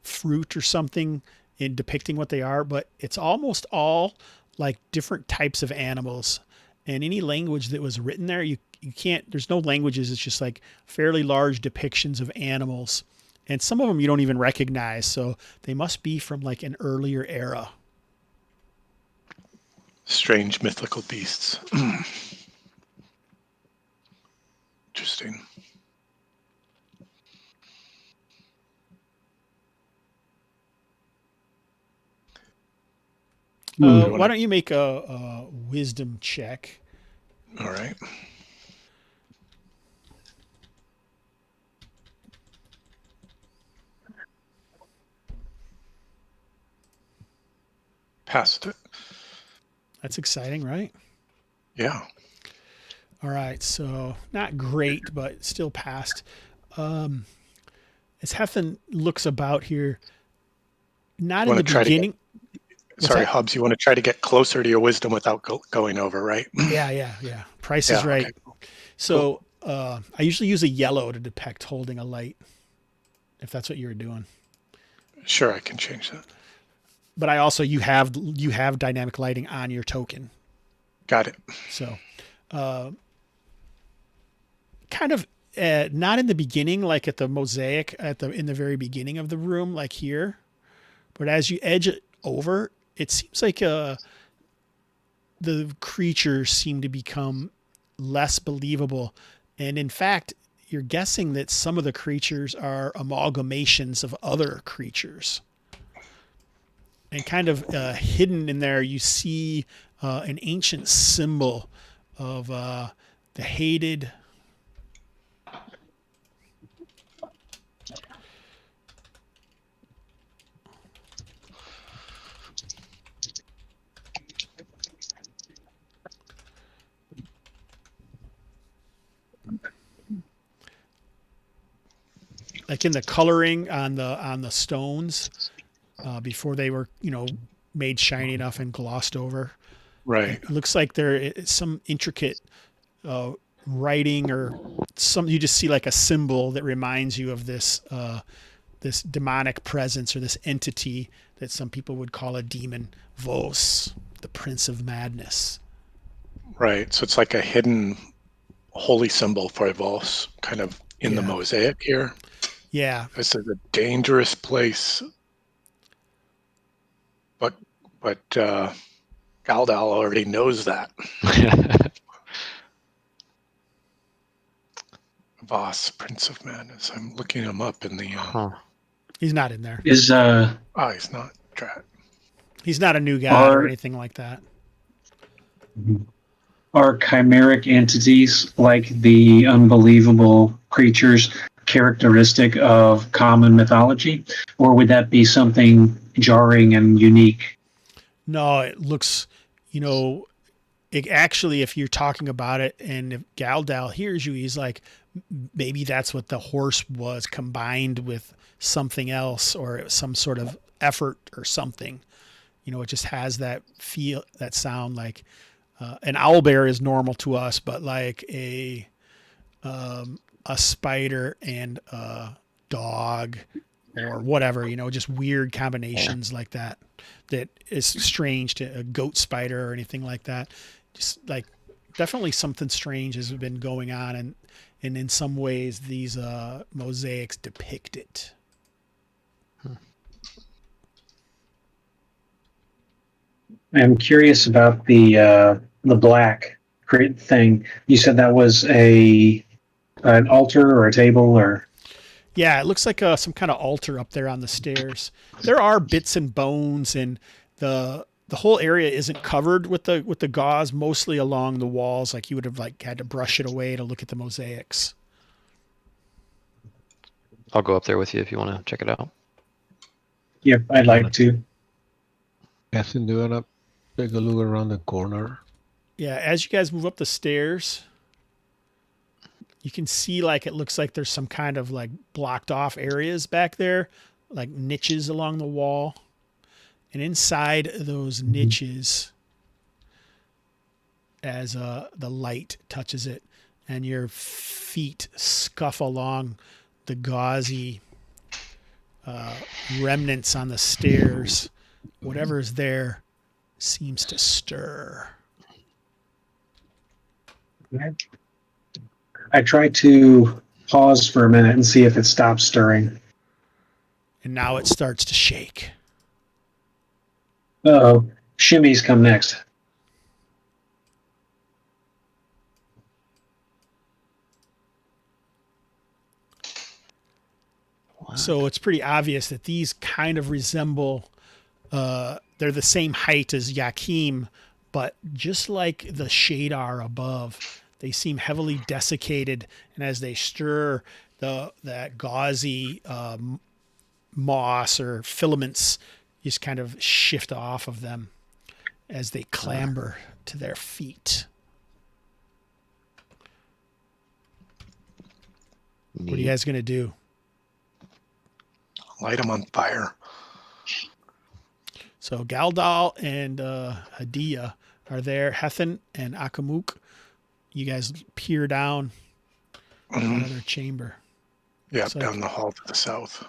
fruit or something in depicting what they are, but it's almost all like different types of animals. And any language that was written there, you can't, there's no languages. It's just like fairly large depictions of animals. And some of them you don't even recognize. So they must be from like an earlier era. Strange mythical beasts. Interesting. Why don't you make a wisdom check? All right. Passed it. That's exciting, right? Yeah. All right, so not great, but still passed. As Hethan looks about here, not in the beginning. Sorry, Hobbs, you want to try to get closer to your wisdom without going over, right? Yeah. Price is right. Okay. So I usually use a yellow to depict holding a light, if that's what you were doing. Sure, I can change that. But I also, you have dynamic lighting on your token. Got it. So kind of not in the beginning, like at the mosaic in the very beginning of the room, like here, but as you edge it over, it seems like the creatures seem to become less believable. And in fact, you're guessing that some of the creatures are amalgamations of other creatures. And kind of hidden in there, you see an ancient symbol of the hated... like in the coloring on the stones before they were, made shiny enough and glossed over. Right. It looks like there is some intricate writing or some, you just see like a symbol that reminds you of this this demonic presence or this entity that some people would call a demon, Vos, the Prince of Madness. Right. So it's like a hidden holy symbol for Vos, kind of in the Yeah. mosaic here. Yeah. This is a dangerous place. But Galdal already knows that. Voss, Prince of Madness. I'm looking him up in the. He's not in there. Is he's not. Drat. He's not a new god or anything like that. Are chimeric entities like the unbelievable creatures characteristic of common mythology, or would that be something jarring and unique? No, it looks, it actually, if you're talking about it and if Galdal hears you, he's like, maybe that's what the horse was combined with something else or some sort of effort or something. It just has that feel, that sound like an owlbear is normal to us, but like a spider and a dog or whatever, just weird combinations like that is strange to a goat spider or anything like that. Just like definitely something strange has been going on, and in some ways these mosaics depict it. I'm curious about the black thing. You said that was an altar or a table or. Yeah, it looks like some kind of altar up there on the stairs. There are bits and bones, and the whole area isn't covered with the gauze. Mostly along the walls, like you would have had to brush it away to look at the mosaics. I'll go up there with you if you want to check it out. Yep, I'd like to. Nothing doing up. Take a look around the corner. Yeah, as you guys move up the stairs, you can see it looks like there's some kind of blocked off areas back there, like niches along the wall. And inside those niches, as the light touches it and your feet scuff along the gauzy remnants on the stairs, whatever's there seems to stir. I try to pause for a minute and see if it stops stirring. And now it starts to shake. Uh-oh. Shimmies come next. So it's pretty obvious that these kind of resemble, they're the same height as Yakim, but just like the Shadar above, they seem heavily desiccated. And as they stir, that gauzy moss or filaments just kind of shift off of them as they clamber to their feet. What are you guys going to do? Light them on fire. So Galdal and Hadia are there. Hethan and Akamuk, you guys peer down another chamber. Yeah, down the hall to the south.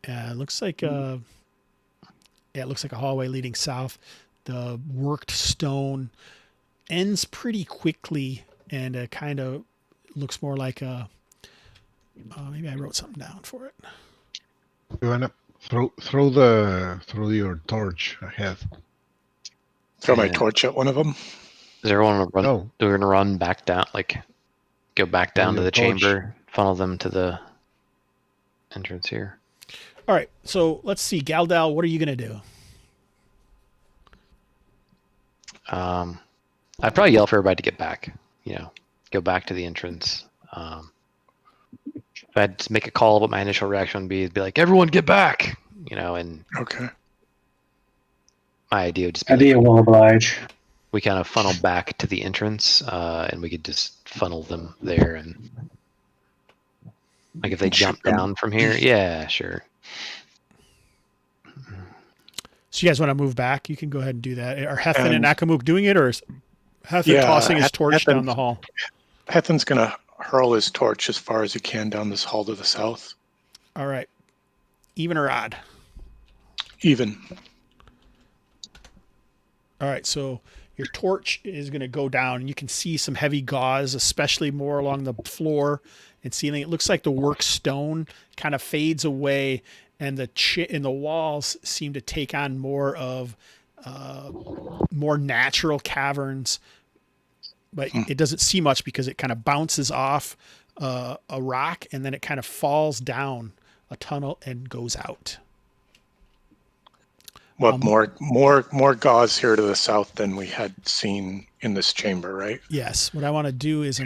Yeah, it looks like it looks like a hallway leading south. The worked stone ends pretty quickly, and it kind of looks more like a. Maybe I wrote something down for it. You wanna throw your torch ahead. Throw my torch at one of them. Does everyone run? No. They're gonna run back down, go back down to the torch. chamber, funnel them to the entrance here. All right, so let's see, Galdal, what are you gonna do? I'd probably yell for everybody to get back. Go back to the entrance. If I had to make a call, what my initial reaction would be like, "Everyone, get back!" And Okay. my idea would just be Hadia will oblige. we kind of funnel back to the entrance, and we could just funnel them there, and if they jump down from here, yeah, sure. So you guys want to move back? You can go ahead and do that. Are Hethan and Akamuk doing it, or is Hethan tossing his torch down the hall? Hethan's going to hurl his torch as far as he can down this hall to the south. All right. Even or odd? Even. All right, so your torch is going to go down, and you can see some heavy gauze, especially more along the floor and ceiling. It looks like the work stone kind of fades away, and the walls seem to take on more of more natural caverns, but it doesn't see much because it kind of bounces off a rock, and then it kind of falls down a tunnel and goes out. What more gauze here to the south than we had seen in this chamber, right? Yes. What I want to do is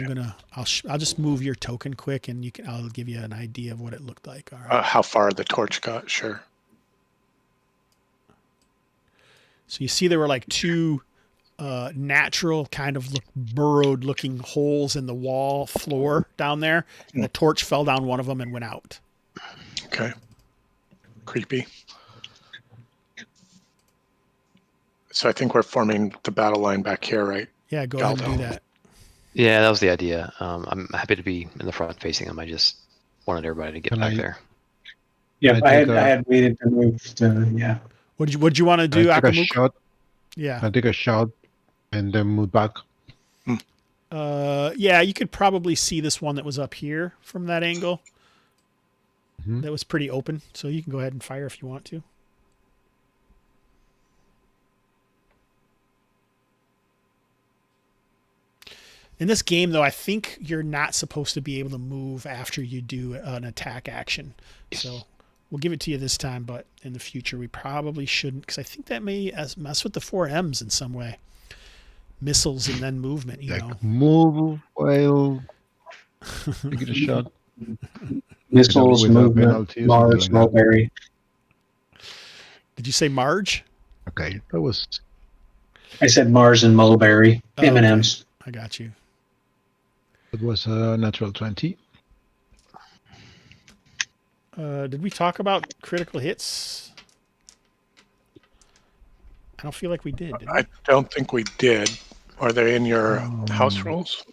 I'll just move your token quick, and I'll give you an idea of what it looked like. All right. How far the torch got? Sure. So you see there were like two natural kind of burrowed looking holes in the wall floor down there, and the torch fell down one of them and went out. Okay. Creepy. So I think we're forming the battle line back here, right? Yeah, go ahead and do that. Yeah, that was the idea. I'm happy to be in the front facing them. I just wanted everybody to get back there. Yeah, I had waited to move to, yeah. What'd you want to do, I take a Akamuk? shot. Yeah. I take a shot and then move back. Yeah, you could probably see this one that was up here from that angle. Mm-hmm. That was pretty open, so you can go ahead and fire if you want to. In this game, though, I think you're not supposed to be able to move after you do an attack action. So we'll give it to you this time, but in the future we probably shouldn't, because I think that may mess with the 4Ms in some way. Missiles and then movement, you know. Move while taking a shot. Missiles, movement, Mars, Mulberry. Did you say Marge? Okay, that was... I said Mars and Mulberry. M&Ms. Okay. I got you. It was a natural 20. Did we talk about critical hits? I don't feel like we did. I don't think we did. Are they in your house rules?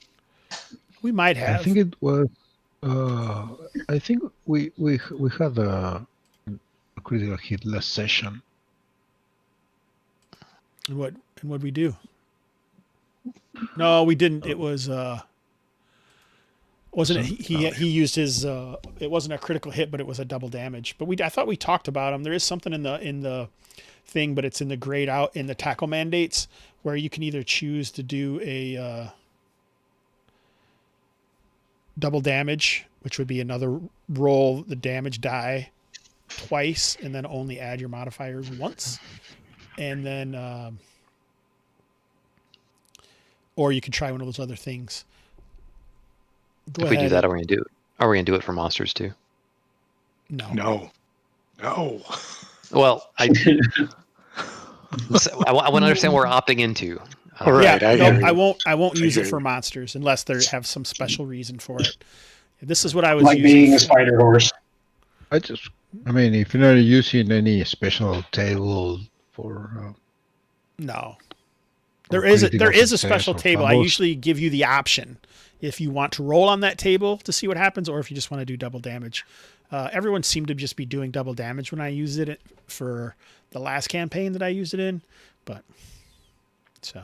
We might have. I think it was. I think we had a critical hit last session. And what'd we do? No, we didn't. It was wasn't it? He used his. It wasn't a critical hit, but it was a double damage. But I thought we talked about him. There is something in the thing, but it's in the grayed out in the tackle mandates where you can either choose to do a double damage, which would be another roll the damage die twice, and then only add your modifiers once, and then or you can try one of those other things. If we do that, are we gonna do it for monsters too? No. Well, I want to understand what we're opting into. Right, I won't use it for monsters unless they have some special reason for it. This is what I was like using being a spider horse. I mean, if you're not using any special table for no, there is a special table. I combos. usually give you the option if you want to roll on that table to see what happens, or if you just want to do double damage. Everyone seemed to just be doing double damage when I used it for the last campaign that I used it in, but so.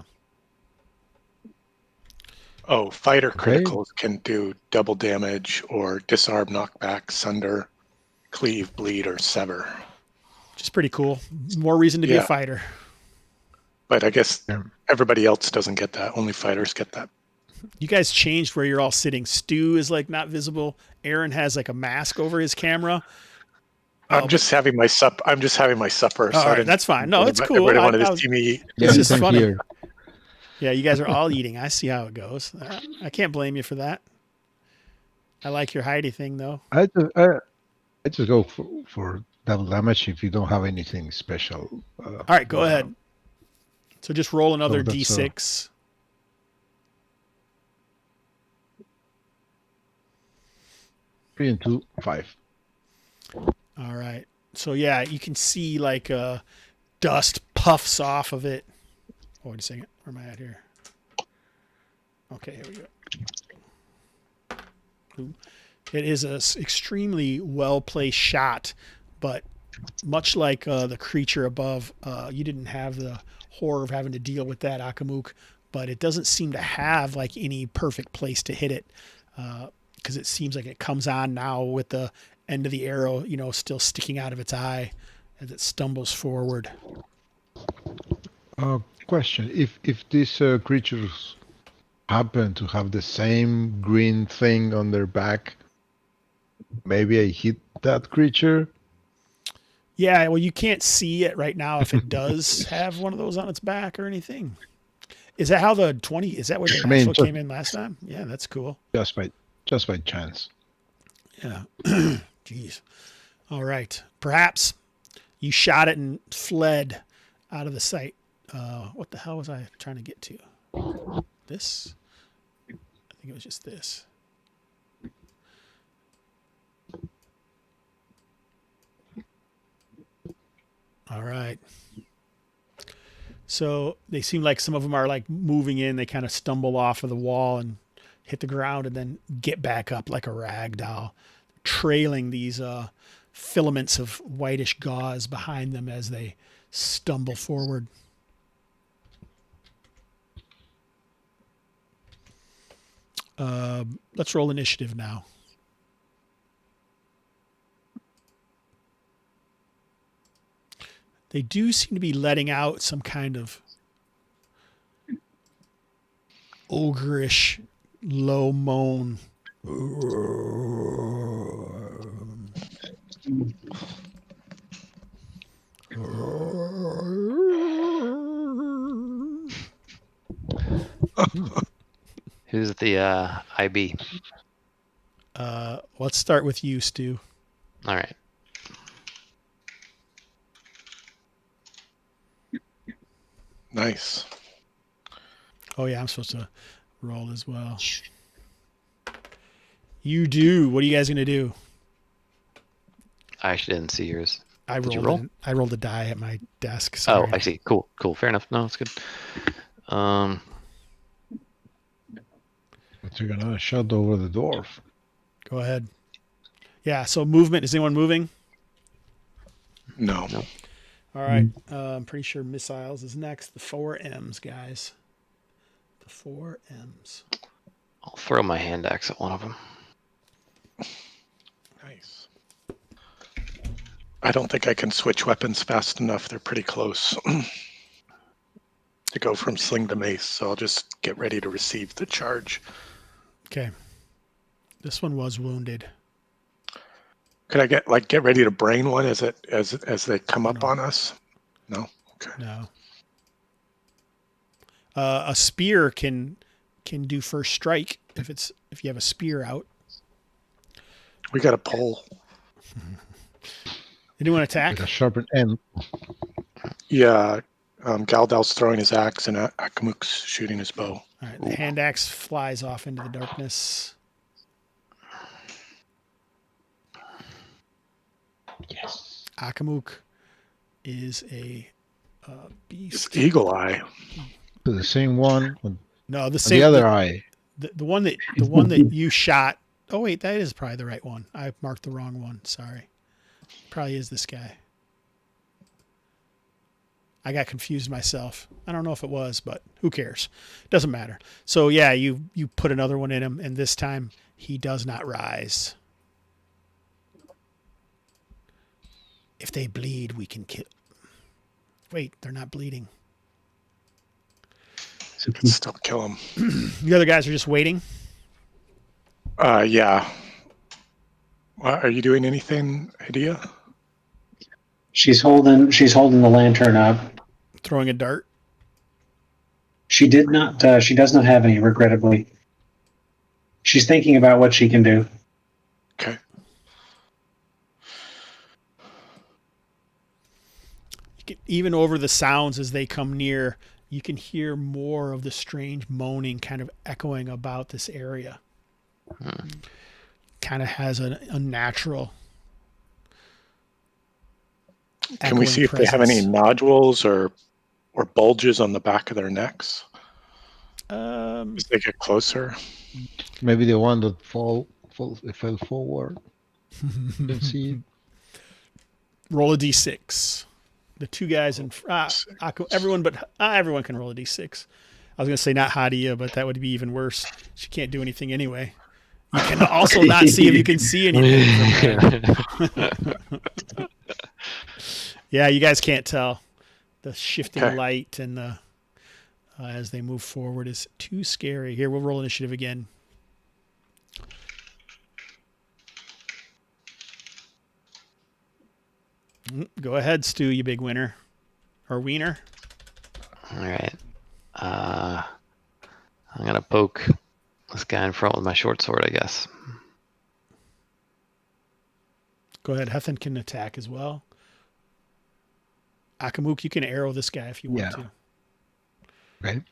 Oh, fighter criticals can do double damage or disarm, knockback, sunder, cleave, bleed, or sever. Which is pretty cool. More reason to be a fighter. But I guess everybody else doesn't get that. Only fighters get that. You guys changed where you're all sitting. Stu is like not visible. Aaron has like a mask over his camera. I'm just having my supper. All right, that's fine. No, it's cool. Everybody wanted to see me eat. This is funny. Here. Yeah, you guys are all eating. I see how it goes. I can't blame you for that. I like your Heidi thing, though. I just go for double damage if you don't have anything special. All right, go ahead. So just roll another that's, D6. $3 and 2, 5. All right. So yeah, you can see like dust puffs off of it. Oh, wait a second. Where am I at here? Okay, here we go. It is a extremely well-placed shot but much like the creature above, you didn't have the horror of having to deal with that, Akamuk, but it doesn't seem to have like any perfect place to hit it, because it seems like it comes on now with the end of the arrow, still sticking out of its eye as it stumbles forward. Question: If these creatures happen to have the same green thing on their back, maybe I hit that creature. Yeah, well, you can't see it right now if it does have one of those on its back or anything. Is that how the 20? Is that where the natural came in last time? Yeah, that's cool. Just by chance. Yeah. Jeez. All right. Perhaps you shot it and fled out of the sight. What the hell was I trying to get to? This? I think it was just this. All right. So they seem like some of them are like moving in. They kind of stumble off of the wall and hit the ground and then get back up like a rag doll, trailing these filaments of whitish gauze behind them as they stumble forward. Let's roll initiative now. They do seem to be letting out some kind of ogreish low moan. Who's the IB? Let's start with you, Stu. All right. Nice. Oh yeah, I'm supposed to roll as well. You do. What are you guys gonna do? I actually didn't see yours. Did you roll? I rolled a die at my desk. Sorry. Oh, I see. Cool. Fair enough. No, it's good. But you're gonna shut over the dwarf. Go ahead. Yeah. So movement. Is anyone moving? No. All right. I'm pretty sure missiles is next. The 4 M's, guys. The 4 M's. I'll throw my hand axe at one of them. Nice. I don't think I can switch weapons fast enough. They're pretty close to go from sling to mace, so I'll just get ready to receive the charge. Okay. This one was wounded. Could I get ready to brain one as they come up on us? No. Okay. No. A spear can do first strike if you have a spear out. We got a pole. Anyone attack? With a sharpened end. Yeah. Galdal's throwing his axe and Akamuk's shooting his bow. All right. The hand axe flies off into the darkness. Yes. Akamuk is a beast. It's Eagle Eye. The same one. No, the same. The other eye. The one that you shot. Oh wait, that is probably the right one. I marked the wrong one. Sorry. Probably is this guy. I got confused myself. I don't know if it was, but who cares? Doesn't matter. So yeah, you put another one in him, and this time he does not rise. If they bleed, we can kill. Wait, they're not bleeding. Still kill him. The other guys are just waiting. Yeah. Are you doing anything, Hadia? She's holding the lantern up. Throwing a dart. She did not. She does not have any, regrettably. She's thinking about what she can do. Okay. Even over the sounds as they come near, you can hear more of the strange moaning kind of echoing about this area. Kind of has an unnatural. Can we see if they have any nodules or bulges on the back of their necks? As they get closer. Maybe the one that fell forward. Didn't see it. Roll a d6. The two guys in everyone can roll a d6. I was gonna say not Hadia, but that would be even worse. She can't do anything anyway. You can also not see if you can see anything from there. Yeah, you guys can't tell. The shifting light and the as they move forward is too scary. Here, we'll roll initiative again. Go ahead, Stu, you big winner. Or wiener. All right. I'm going to poke this guy in front with my short sword, I guess. Go ahead. Hethan can attack as well. Akamuk, you can arrow this guy if you want to. Okay.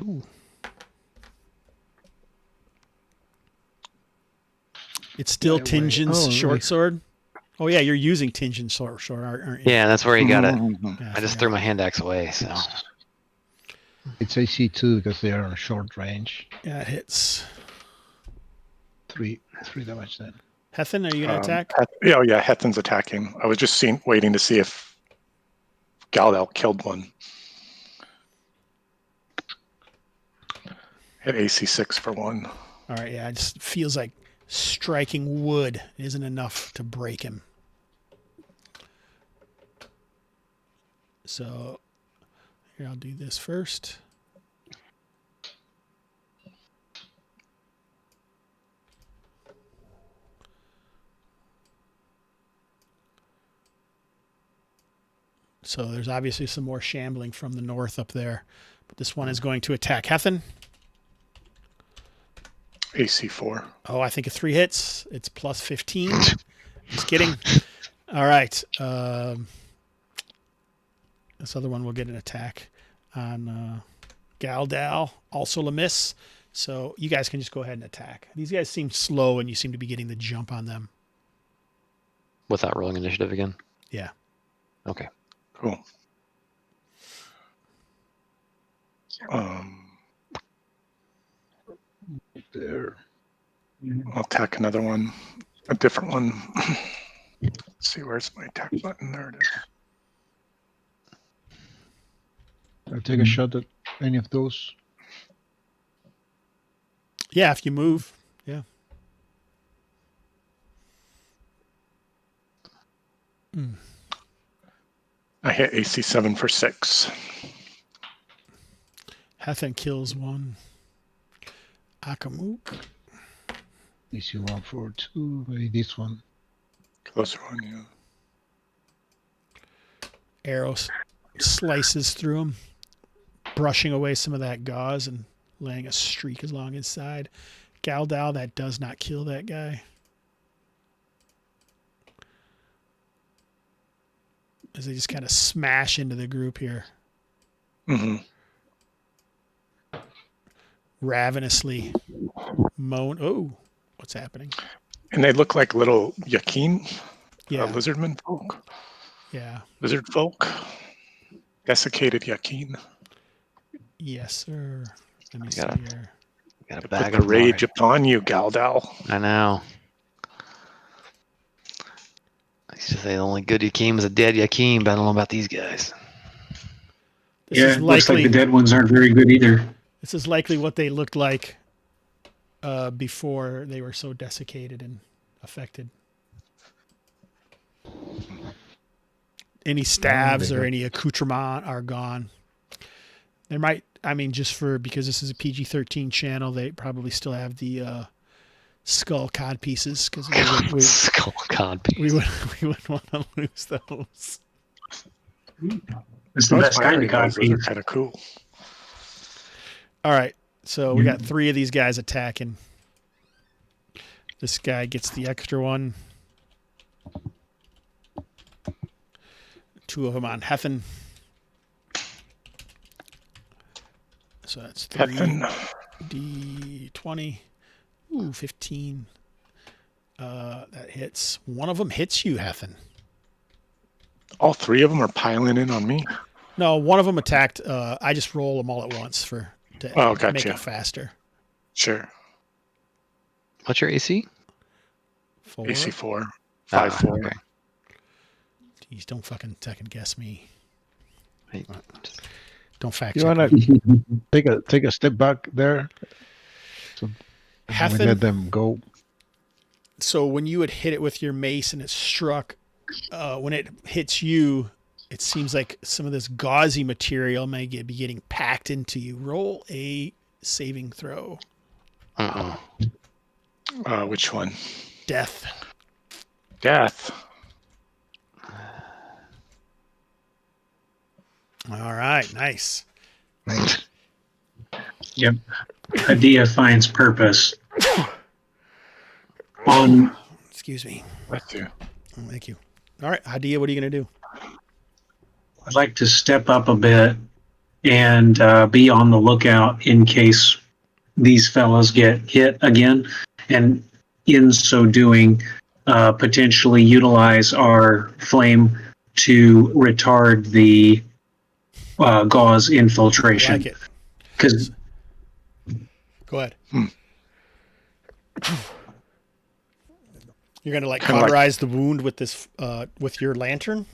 Ooh. It's still Tinjin's short sword. Oh, yeah, you're using Tinjin's short sword, aren't you? Yeah, that's where you got it. Yeah, I just threw my hand axe away, so. It's AC 2 because they are on short range. Yeah, it hits. 3 damage then. Hethan, are you going to attack? Yeah, Hethan's attacking. I was just waiting to see if Galdal killed one. Hit AC 6 for 1. All right, yeah, it just feels like striking wood isn't enough to break him. So here, I'll do this first. So there's obviously some more shambling from the north up there. But this one is going to attack Hethan. AC 4. Oh, I think 3 hits. It's plus 15. Just kidding. All right. This other one will get an attack on Galdal. Also a miss. So you guys can just go ahead and attack. These guys seem slow, and you seem to be getting the jump on them. Without rolling initiative again? Yeah. Okay. Cool. There. I'll attack another one. A different one. Let's see, where's my attack button? There it is. I'll take a shot at any of those. Yeah, if you move. Yeah. I hit AC 7 for 6. Hethan kills one. Akamuk. AC 1 for 2. Maybe this one. Closer one, yeah. Arrow slices through him, brushing away some of that gauze and laying a streak along his side. Galdal, that does not kill that guy. As they just kind of smash into the group here. Mm-hmm. Ravenously moan. Oh, what's happening? And they look like little Yakin, Yeah. lizardmen folk. Yeah. Lizard folk. Desiccated Yakin. Yes, sir. Let me see Got it. here. Got a Put bag the of rage mark. upon you, Galdal. I know. I used to say the only good Yakim is a dead Yakim, but I don't know about these guys. This Yeah, is it looks like likely. the dead ones aren't very good either. This is likely what they looked like before they were so desiccated and affected. Any stabs or any accoutrement are gone. There might, because this is a PG-13 channel, they probably still have the skull cod pieces because Skull cod piece. we wouldn't want to lose those. It's the best kind of Those copy. are kind of cool. All right, so we got 3 of these guys attacking. This guy gets the extra one. 2 of them on Hethan. So that's 3 Hethan. D20. Ooh, 15. That hits. One of them hits you, Hethan. All 3 of them are piling in on me. No, one of them attacked. I just roll them all at once to Oh, make gotcha. it faster. Sure. What's your AC? 4. AC 4. 5, 4. Okay. Jeez, don't fucking second guess me. Right. Don't fact You check wanna me. take a step back there? So we Hethan, let them go. so when you would hit it with your mace and it struck, when it hits you, it seems like some of this gauzy material may be getting packed into you. Roll a saving throw. Which one? Death. Death. All right, nice. Yep. Hadia finds purpose on. Excuse me. Let's do. Oh, thank you. All right, Hadia, what are you going to do? I'd like to step up a bit and be on the lookout in case these fellows get hit again, and in so doing, potentially utilize our flame to retard the gauze I infiltration. like it. Because Go ahead. You're going to like Kinda like- cauterize the wound with this, with your lantern?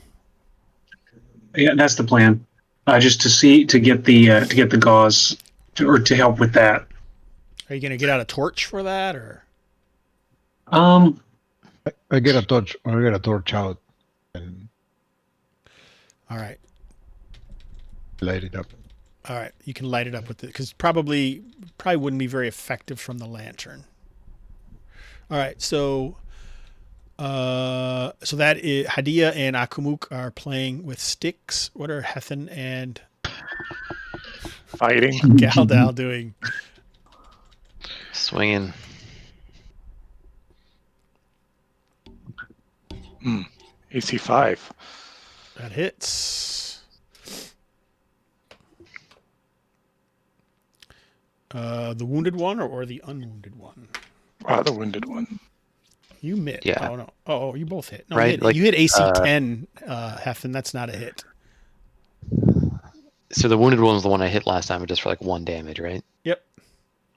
yeah, that's the plan. Just to get the gauze to help with that. Are you going to get out a torch for that, or? I get a torch out and All right. light it up. All right, you can light it up with it because probably wouldn't be very effective from the lantern. All right, so that is Hadia and Akamuk are playing with sticks. What are Hethan and Fighting. Galdal doing? Swinging. AC 5. That hits. The wounded one or the unwounded one? The wounded one. You hit. Yeah. Oh no. Oh, you both hit. No, Right, you hit, like, you hit AC 10, Hethan. That's not a hit. So the wounded one was the one I hit last time, just for like 1 damage, right? Yep.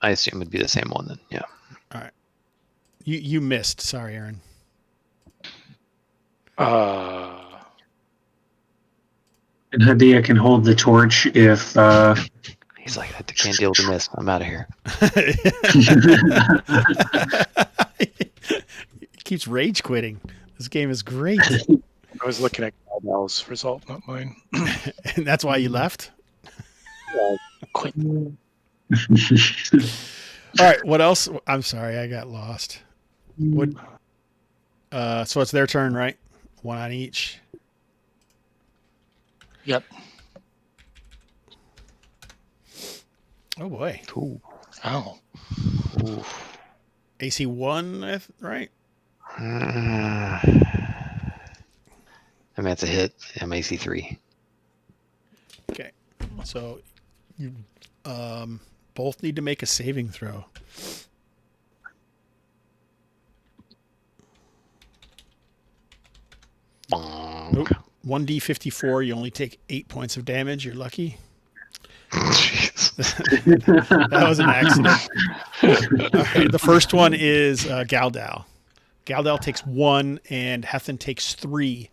I assume it'd be the same one then. Yeah. All right. You missed. Sorry, Aaron. And Hadia can hold the torch if. He's like, I can't deal with the miss. I'm out of here. He keeps rage quitting. This game is great. I was looking at Galdal's result, not mine. And that's why you left? Quit. All right, what else? I'm sorry, I got lost. What? So it's their turn, right? One on each. Yep. Oh boy. Ooh. Oh. Ooh. AC 1, right? I mean, that's a hit. I'm AC 3. Okay. So you both need to make a saving throw. Bonk. Nope. 1d54, you only take 8 points of damage. You're lucky. Jeez. That was an accident. All right, the first one is Galdal. Galdal takes 1 and Hethan takes 3.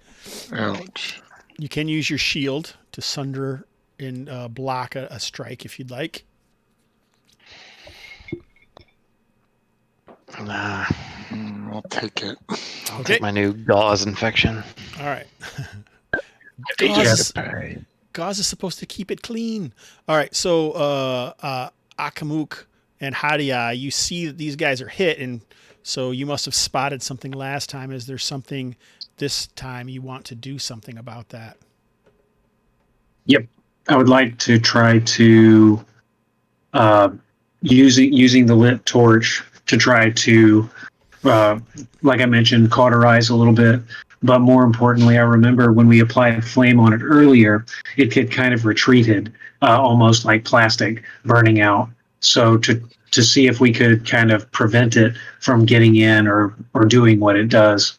Ouch. You can use your shield to sunder and block a strike if you'd like. Nah, I'll take it. I'll Okay. take my new gauze infection. All right. Yes. Gauze is supposed to keep it clean. All right, so Akamuk and Hadia, you see that these guys are hit, and so you must have spotted something last time. Is there something this time you want to do something about that? Yep, I would like to try to using the lit torch to try to, like I mentioned, cauterize a little bit. But more importantly, I remember when we applied flame on it earlier, it had kind of retreated, almost like plastic burning out. So to see if we could kind of prevent it from getting in or doing what it does,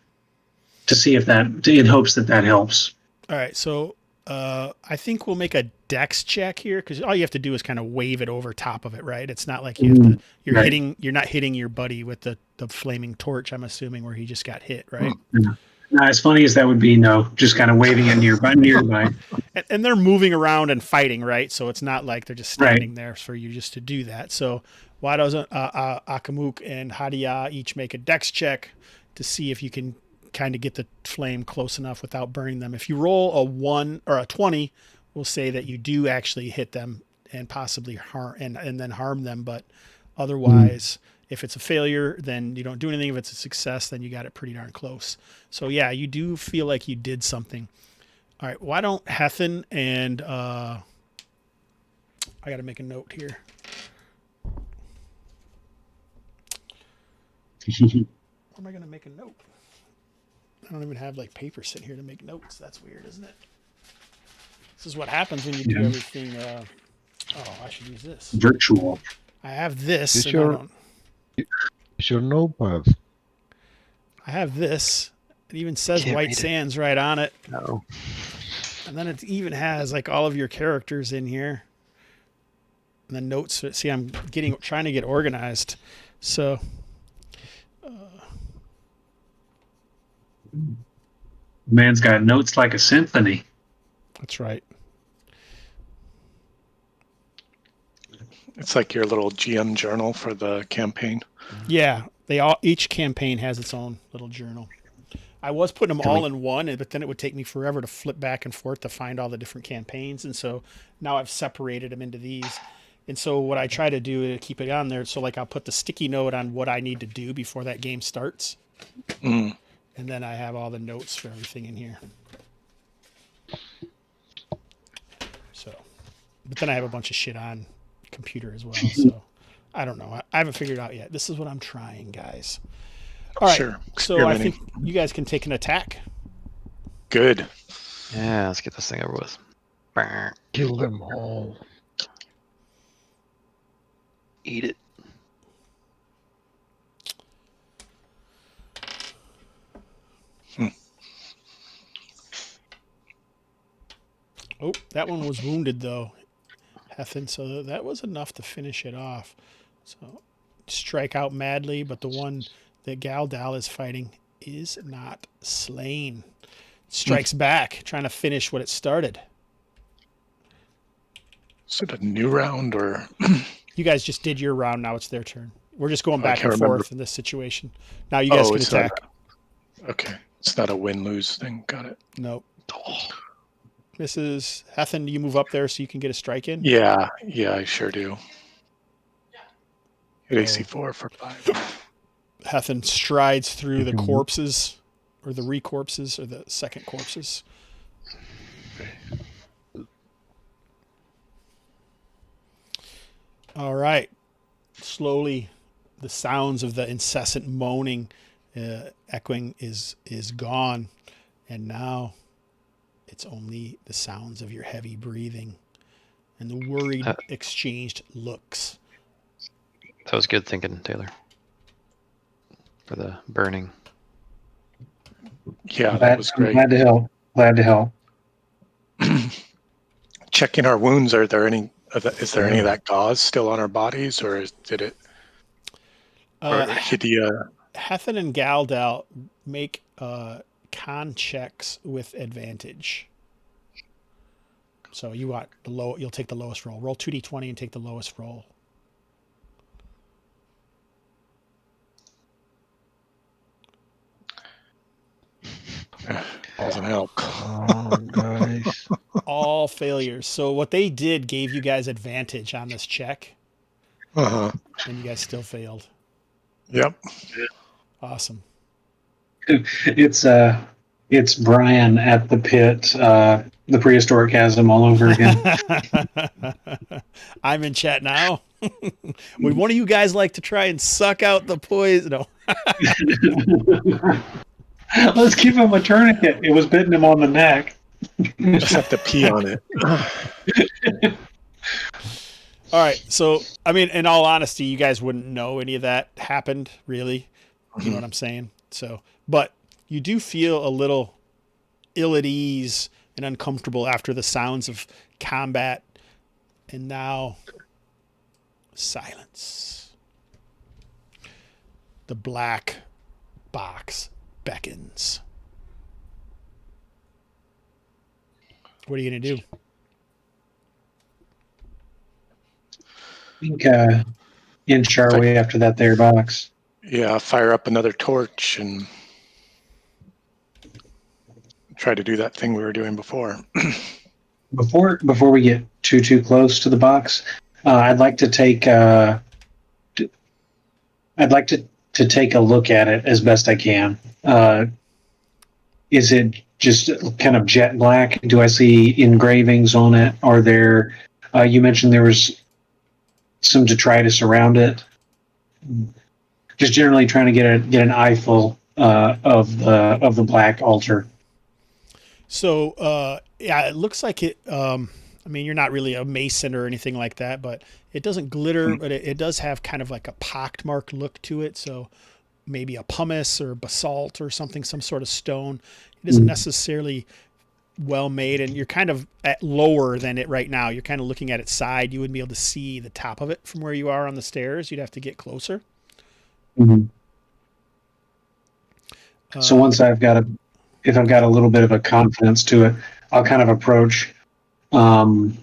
to see if that, in hopes that helps. All right, so I think we'll make a dex check here because all you have to do is kind of wave it over top of it, right? It's not like you have to, you're not hitting your buddy with the flaming torch. I'm assuming where he just got hit, right? as funny as that would be, no, just kind of waving in nearby. And they're moving around and fighting, right? So it's not like they're just standing there for you just to do that. So why doesn't Akamuk and Hadia each make a dex check to see if you can kind of get the flame close enough without burning them? If you roll a 1 or a 20, we'll say that you do actually hit them and possibly harm and then harm them. But otherwise, if it's a failure, then you don't do anything. If it's a success, then you got it pretty darn close. So yeah, you do feel like you did something. All right, why don't Hethan and I got to make a note here. Where am I going to make a note? I don't even have like paper sitting here to make notes. That's weird, isn't it? This is what happens when you do everything. I should use this. Virtual. I have this. Is And your notepad? I have this. It even says Can't White read it. Sands right on it. No. And then it even has like all of your characters in here. And the notes. See, I'm trying to get organized. So Man's got notes like a symphony. that's right. It's like your little GM journal for the campaign. Yeah, each campaign has its own little journal. I was putting them all in one, but then it would take me forever to flip back and forth to find all the different campaigns. And so now I've separated them into these. And so what I try to do is keep it on there. So like I'll put the sticky note on what I need to do before that game starts. Mm. And then I have all the notes for everything in here. So, but then I have a bunch of shit on computer as well. So I don't know. I haven't figured it out yet. This is what I'm trying, guys. All right. Sure. So I think you guys can take an attack. Good. Yeah, let's get this thing over with. Brr. Kill them all. Eat it. Oh, that one was wounded though, Hethan. So that was enough to finish it off. So strike out madly, but the one that Galdal is fighting is not slain. Strikes back, trying to finish what it started. Is it a new round or? You guys just did your round. Now it's their turn. We're just going back can't and remember. forth in this situation. Now you guys can it's not attack. okay. It's not a win-lose thing. Got it. Nope. Mrs. Hethan, do you move up there so you can get a strike in? Yeah, I sure do. Hit AC4 for 5. Hethan strides through the corpses, or the re-corpses, or the second corpses. All right. Slowly, the sounds of the incessant moaning, echoing is gone. And now it's only the sounds of your heavy breathing and the worried exchanged looks. That was good thinking, Taylor. For the burning. Yeah, that was great. Glad to help. Checking our wounds. Is there any of that gauze still on our bodies, or did it? Or Hidia? Hethan and Galdal make con checks with advantage. So you want you'll take the lowest roll. Roll 2d20 and take the lowest roll. Doesn't help. Oh, guys. All failures. So what they did gave you guys advantage on this check, Uh-huh. and you guys still failed. Yep. Awesome. It's Brian at the pit, the prehistoric chasm all over again. I'm in chat now. Would one of you guys like to try and suck out the poison? No. Let's give him a tourniquet. It was biting him on the neck. Just have to pee on it. All right. So, I mean, in all honesty, you guys wouldn't know any of that happened, really. You know what I'm saying? So, but you do feel a little ill at ease and uncomfortable after the sounds of combat. And now, silence. The black box beckons. What are you going to do? I think inch our way after that there box. Yeah, fire up another torch and try to do that thing we were doing before. Before we get too close to the box, I'd like to take take a look at it as best I can. Is it just kind of jet black? Do I see engravings on it? Are there? You mentioned there was some detritus around it. Just generally trying to get an eyeful of the black altar. So, yeah, it looks like it. I mean, you're not really a mason or anything like that, but it doesn't glitter, but it does have kind of like a pockmarked look to it. So maybe a pumice or basalt or something, some sort of stone. It isn't necessarily well made, and you're kind of at lower than it right now. You're kind of looking at its side. You wouldn't be able to see the top of it from where you are on the stairs. You'd have to get closer. Mm-hmm. So once if I've got a little bit of a confidence to it, I'll kind of approach. Does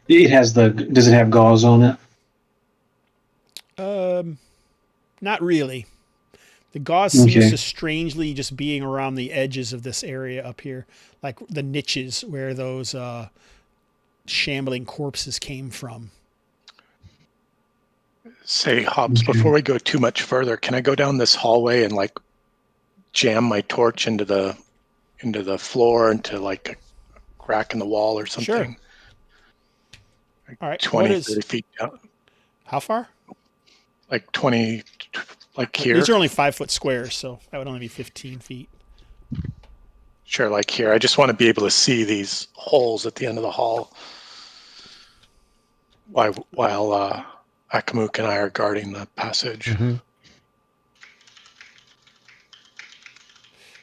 it have gauze on it? Not really. The gauze seems to strangely just being around the edges of this area up here, like the niches where those shambling corpses came from. Say, Hobbs, before we go too much further, can I go down this hallway and like jam my torch into the floor, into like a crack in the wall or something? Sure. All right. 20, 30 feet down. How far? Like 20, like here. These are only 5-foot squares, so that would only be 15 feet. Sure, like here. I just want to be able to see these holes at the end of the hall while Akamuk and I are guarding the passage. Mm-hmm.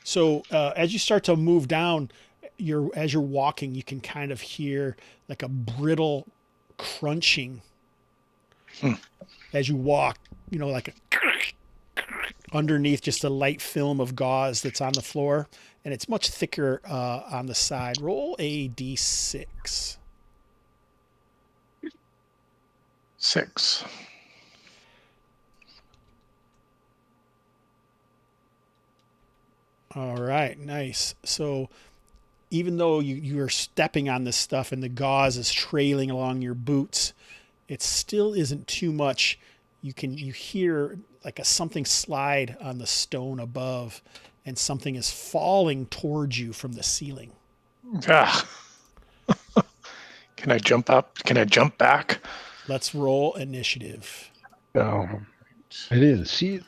So as you start to move down, as you're walking, you can kind of hear like a brittle crunching as you walk, like a underneath just a light film of gauze that's on the floor, and it's much thicker on the side. Roll a d6. 6. All right, nice. So even though you are stepping on this stuff and the gauze is trailing along your boots, it still isn't too much. You hear like something slide on the stone above, and something is falling towards you from the ceiling. Ah. Can I jump up? Can I jump back? Let's roll initiative. Oh, I didn't see it.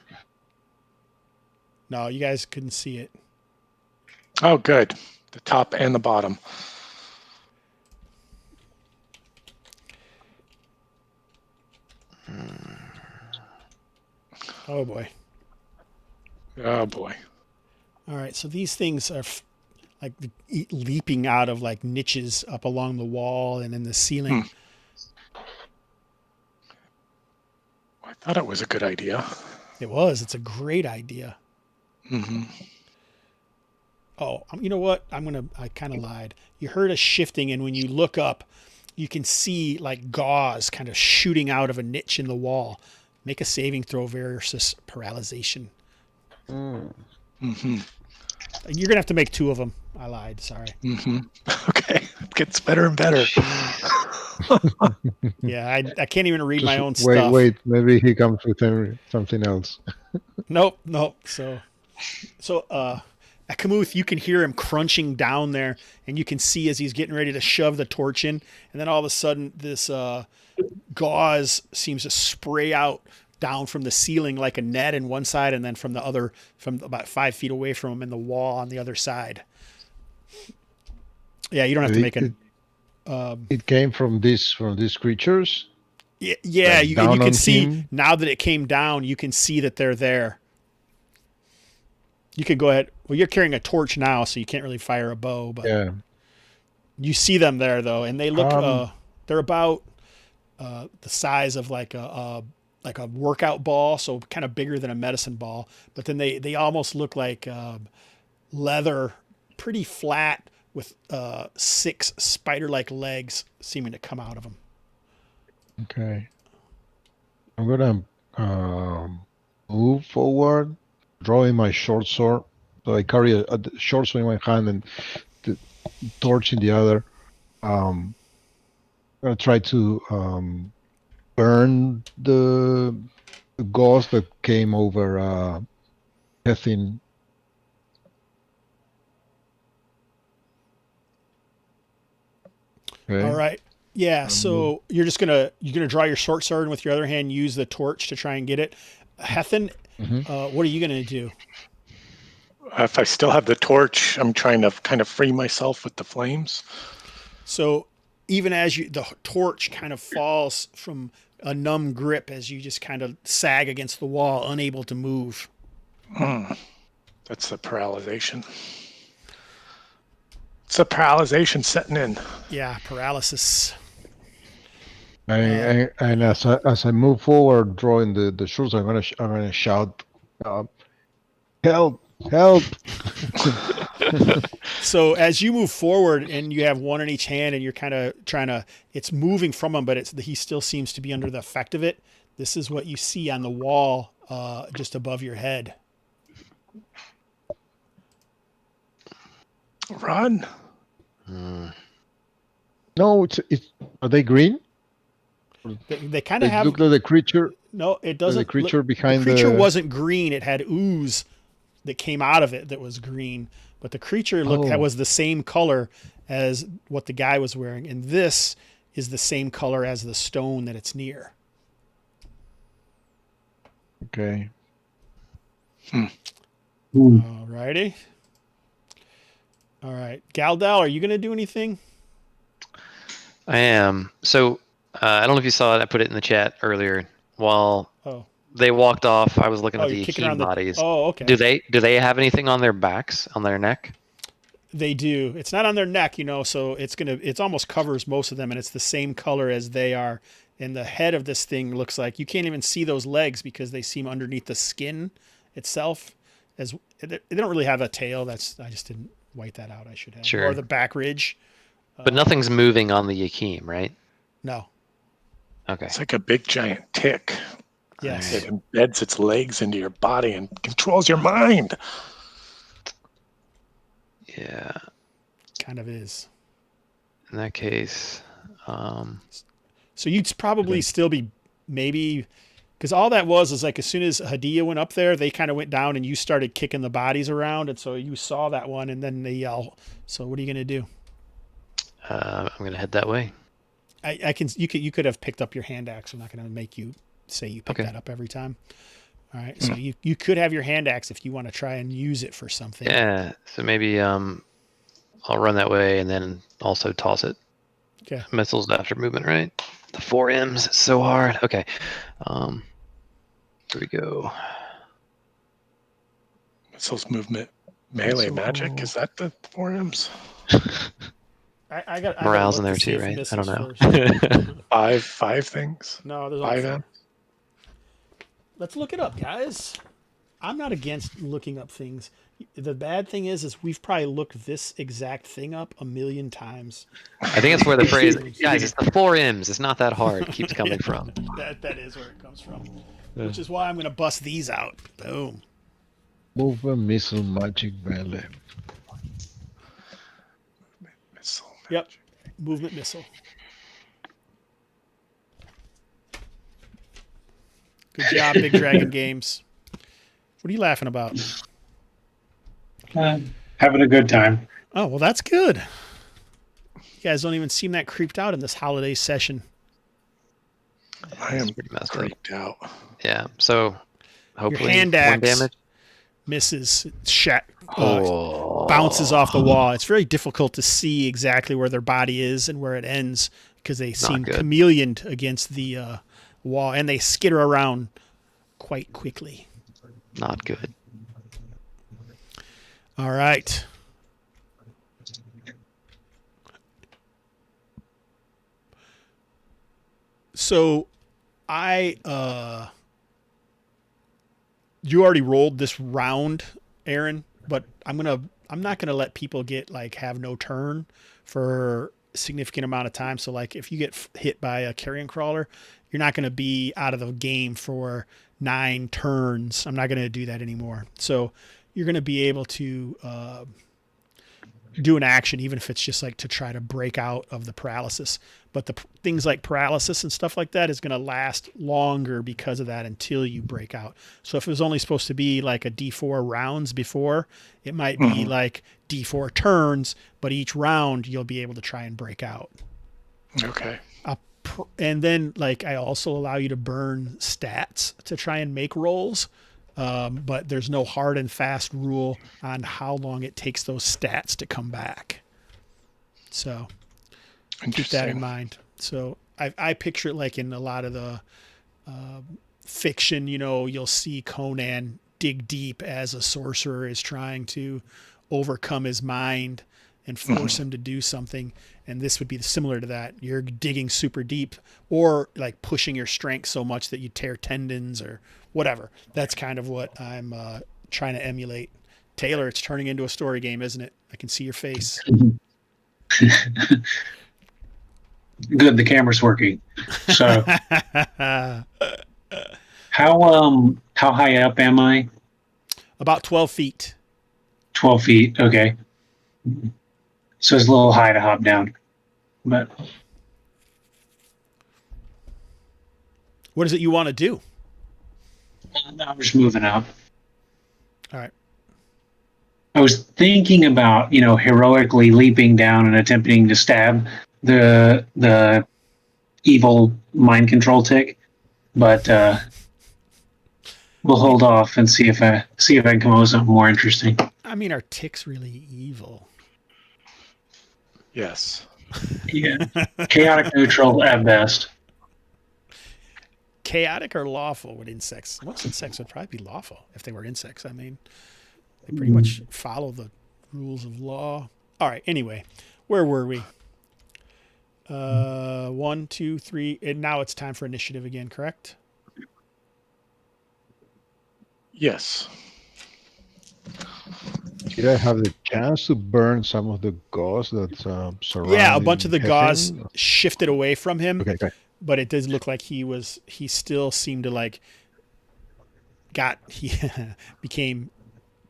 No, you guys couldn't see it. Oh, good. The top and the bottom. Oh boy. Oh boy. All right, so these things are like leaping out of like niches up along the wall and in the ceiling. I thought it was a good idea. It was. It's a great idea. Mm-hmm. Oh, you know what? I kind of lied. You heard a shifting, and when you look up, you can see like gauze kind of shooting out of a niche in the wall. Make a saving throw versus paralyzation. Mm-hmm. You're going to have to make 2 of them. I lied. Sorry. Mm-hmm. Okay. It gets better and better. Yeah, I can't even read my own wait, stuff. Wait, maybe he comes with something else. Nope. So at Kamuth, you can hear him crunching down there, and you can see as he's getting ready to shove the torch in, and then all of a sudden this gauze seems to spray out down from the ceiling like a net in one side, and then from about 5 feet away from him in the wall on the other side. Yeah, you don't have to make it. It came from these creatures. Yeah, like you can see him. now that it came down. You can see that they're there. You can go ahead. Well, you're carrying a torch now, so you can't really fire a bow. But Yeah. you see them there though, and they look. They're about the size of like a workout ball, so kind of bigger than a medicine ball. But then they almost look like leather, pretty flat, with 6 spider-like legs seeming to come out of him. Okay. I'm gonna move forward, drawing my short sword. So I carry a short sword in one hand and the torch in the other. I'm gonna try to burn the ghost that came over Hethin. Okay. All right. Yeah, so you're gonna draw your short sword and with your other hand use the torch to try and get it. Hethin, what are you gonna do? If I still have the torch, I'm trying to kind of free myself with the flames. So even as the torch kind of falls from a numb grip as you just kind of sag against the wall, unable to move. That's the paralyzation. It's the paralyzation setting in. Yeah, paralysis. And as I move forward, drawing the short, I'm gonna shout, "Help! Help!" So as you move forward and you have one in each hand and you're kind of trying to, it's moving from him, but he still seems to be under the effect of it. This is what you see on the wall just above your head. Run. No, it's. Are they green? They kind of They have. look like the creature. No, it doesn't. The creature behind the creature wasn't green. It had ooze that came out of it that was green, but the creature was the same color as what the guy was wearing, and this is the same color as the stone that it's near. Okay. All righty. All right, Galdal, are you going to do anything? I am. So I don't know if you saw it. I put it in the chat earlier. While they walked off, I was looking at the Akeem bodies. Okay. Do they have anything on their backs, on their neck? They do. It's not on their neck, so it's almost covers most of them, and it's the same color as they are. And the head of this thing looks like you can't even see those legs because they seem underneath the skin itself. As they don't really have a tail. I just didn't white that out. I should have. Sure. Or the back ridge. But nothing's moving on the Akeem, right? No. Okay. It's like a big giant tick. Yes. It embeds its legs into your body and controls your mind. Yeah. Kind of is. In that case, so you'd probably still be maybe because all that was like as soon as Hadia went up there, they kind of went down and you started kicking the bodies around, and so you saw that one, and then they yell. So what are you gonna do? I'm gonna head that way. You could have picked up your hand axe. I'm not gonna make you say you pick that up every time. All right, so you could have your hand axe if you want to try and use it for something. Yeah, so maybe I'll run that way and then also toss it. Okay. Missiles after movement, right? The 4 M's, it's so hard. Okay. Here we go. Missiles movement, melee magic. Is that the 4 M's? I got morale's in there too, right? I don't know. five things. No, there's 5 only 4. M's. Let's look it up, guys. I'm not against looking up things. The bad thing is we've probably looked this exact thing up a million times. I think that's where the phrase, guys, it's the 4 M's, it's not that hard, keeps coming from. That is where it comes from. Which is why I'm going to bust these out. Boom. Movement, missile, magic, melee. Missile. Yep. Movement missile. Good job, Big Dragon Games. What are you laughing about? Having a good time. Oh, well, that's good. You guys don't even seem that creeped out in this holiday session. I am pretty messed freaked out. Yeah, so hopefully Your hand 1 axe damage. misses, bounces off the wall. It's very difficult to see exactly where their body is and where it ends because they seem chameleoned against the wall, and they skitter around quite quickly. Not good. All right. So you already rolled this round, Aaron, but I'm I'm not going to let people get like have no turn for a significant amount of time. So like if you get hit by a carrion crawler, you're not going to be out of the game for 9 turns. I'm not going to do that anymore. So you're going to be able to do an action, even if it's just like to try to break out of the paralysis. But the things like paralysis and stuff like that is going to last longer because of that until you break out. So if it was only supposed to be like a D4 rounds before, it might be like D4 turns, but each round you'll be able to try and break out. Okay. And then like I also allow you to burn stats to try and make rolls. But there's no hard and fast rule on how long it takes those stats to come back. So keep that in mind. So I picture it like in a lot of the fiction, you'll see Conan dig deep as a sorcerer is trying to overcome his mind and force him to do something. And this would be similar to that. You're digging super deep or like pushing your strength so much that you tear tendons or whatever. That's kind of what I'm trying to emulate. Taylor, it's turning into a story game, isn't it? I can see your face. Good, the camera's working. So how high up am I? About 12 feet. 12 feet, okay. So it's a little high to hop down. But what is it you want to do? I'm just moving out. All right. I was thinking about, heroically leaping down and attempting to stab the evil mind control tick, but we'll hold off and see if I can come up with something more interesting. I mean, are ticks really evil? Yes. Yeah. Chaotic neutral at best. Chaotic or lawful with insects? Most insects would probably be lawful if they were insects. I mean, they pretty much follow the rules of law. All right. Anyway, where were we? 1, 2, 3. And now it's time for initiative again, correct? Yes. Did I have the chance to burn some of the gauze that's surrounding? Yeah, a bunch of the Hefin? gauze shifted away from him. Okay. But it does look like he still seemed to like he became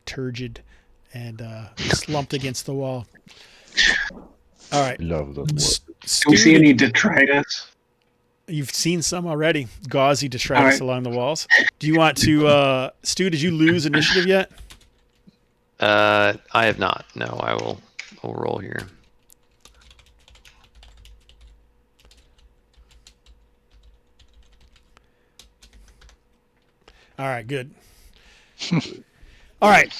turgid and slumped against the wall. All right. Love that word. Do we see any detritus? You've seen some already. Gauzy detritus along the walls. Do you want to, Stu, did you lose initiative yet? I have not. No, I'll roll here. All right, good. All right.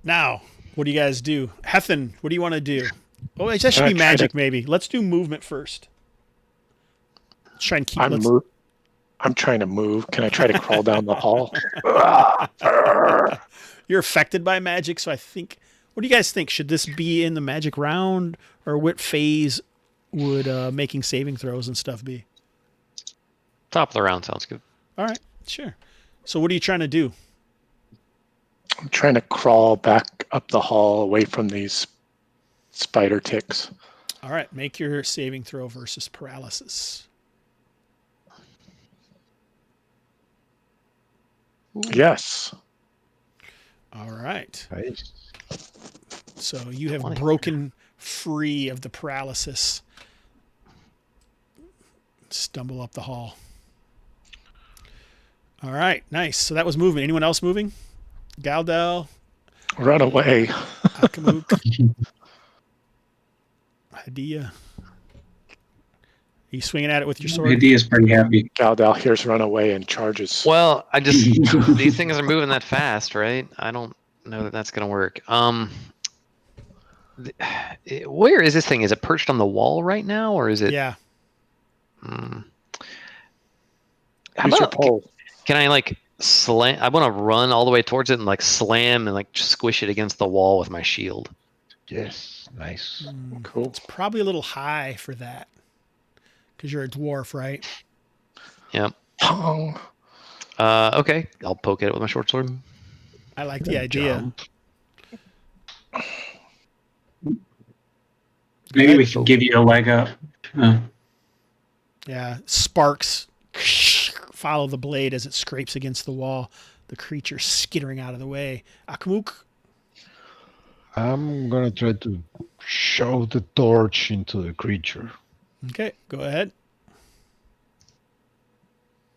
Now, what do you guys do? Hethan, what do you want to do? Oh, that should be magic, maybe. Let's do movement first. Let's try and keep. I'm trying to move. Can I try to crawl down the hall? You're affected by magic, so I think. What do you guys think? Should this be in the magic round, or what phase would making saving throws and stuff be? Top of the round sounds good. All right, sure. So, what are you trying to do? I'm trying to crawl back up the hall away from these spider ticks. All right, make your saving throw versus paralysis. Yes. All right. Nice. So you have broken free of the paralysis. Stumble up the hall. All right, nice. So that was moving. Anyone else moving? Galdel? Run away. Akamuk? Hadia? Are you swinging at it with your sword? Hadia's pretty happy. Galdal hears run away and charges. Well, these things are moving that fast, right? I don't know that that's going to work. Where is this thing? Is it perched on the wall right now, or is it? Yeah. How Use your about, pole. can I like slam? I want to run all the way towards it and like slam and like squish it against the wall with my shield. Yes. Nice. Cool. It's probably a little high for that. Because you're a dwarf, right? Yep. Pong. Okay, I'll poke at it with my short sword. I like the idea. Maybe we should give you a leg up. Yeah, sparks follow the blade as it scrapes against the wall. The creature skittering out of the way. Akamuk. I'm gonna try to shove the torch into the creature. Okay, go ahead.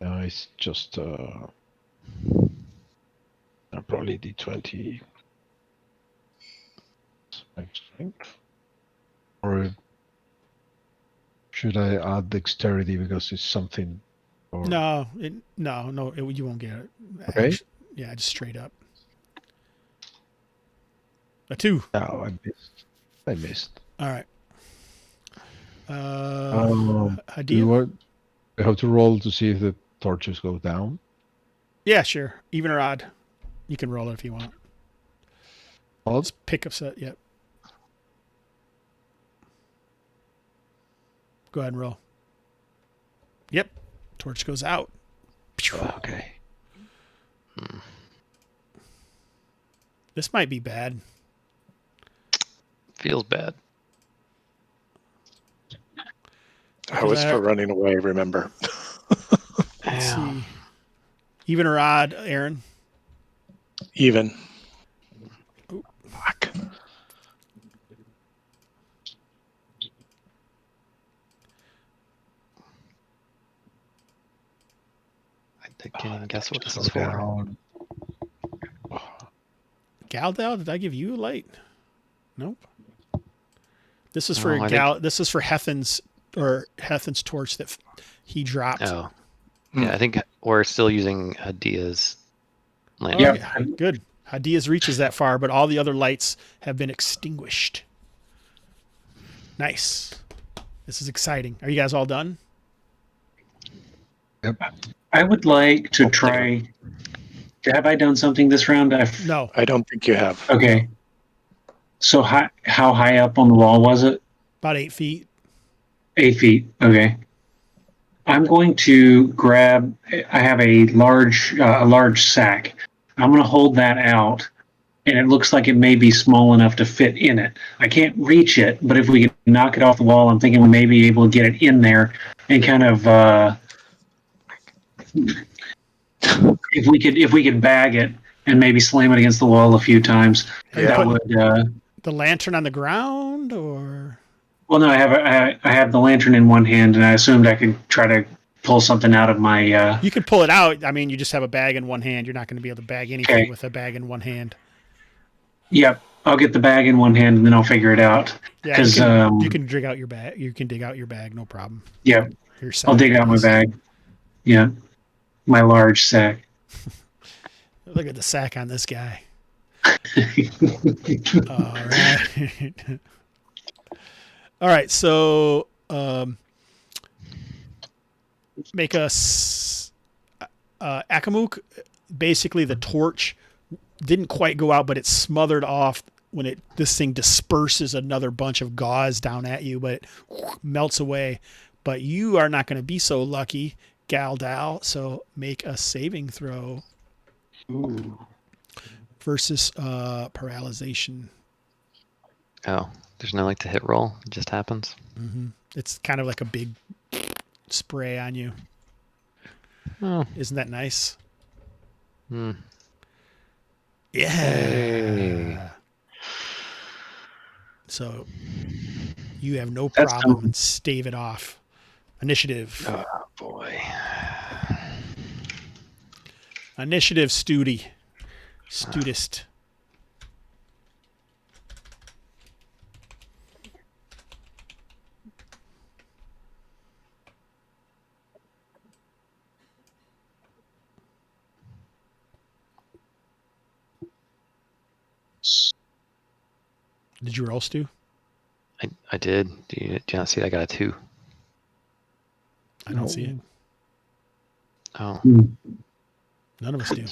It's just probably D20 strength. Or should I add dexterity because it's something? Or... No, you won't get it. Okay. Yeah, just straight up. A 2. No, I missed. All right. Do Hadia? I have to roll to see if the torches go down? Yeah, sure. Even or odd. You can roll it if you want. Odd? Let's pick up set. Yep. Go ahead and roll. Yep. Torch goes out. Okay. This might be bad. Feels bad. I was for running away, remember? Let's see. Even or odd, Aaron? Even. Ooh. Fuck. I can't even guess what this is for. Galdal, did I give you a light? Nope. This is for This is for Hethan's torch that he dropped. Oh, yeah. I think we're still using Hadia's lamp. Yeah, good. Hadia's reaches that far, but all the other lights have been extinguished. Nice. This is exciting. Are you guys all done? Yep. I would like to try. Have I done something this round? No. I don't think you have. Okay. So how high up on the wall was it? About 8 feet. 8 feet. Okay. I'm going to grab. I have a large sack. I'm going to hold that out, and it looks like it may be small enough to fit in it. I can't reach it, but if we can knock it off the wall, I'm thinking we may be able to get it in there and kind of. If we could bag it and maybe slam it against the wall a few times, that would. The lantern on the ground, or? Well, no, I have the lantern in one hand, and I assumed I could try to pull something out of my. You could pull it out. I mean, you just have a bag in one hand. You're not going to be able to bag anything with a bag in one hand. Yep, I'll get the bag in one hand, and then I'll figure it out. Yeah, you can dig out your bag. You can dig out your bag, no problem. Yeah, I'll dig out my bag. Yeah, my large sack. Look at the sack on this guy. All right. All right. So make us Akamuk. Basically, the torch didn't quite go out, but it smothered off when this thing disperses another bunch of gauze down at you, but it melts away. But you are not going to be so lucky, Galdal. So make a saving throw. Ooh. Versus paralyzation. Oh, there's no to hit roll. It just happens. Mm-hmm. It's kind of like a big spray on you. Oh, isn't that nice? Hmm. Yeah. Hey. So you have no problem and stave it off. Initiative. Oh boy. Initiative, Studi. Studist. Did you roll, Stu? I did. Do you not see? I got a 2. I don't see it. Oh. None of us do.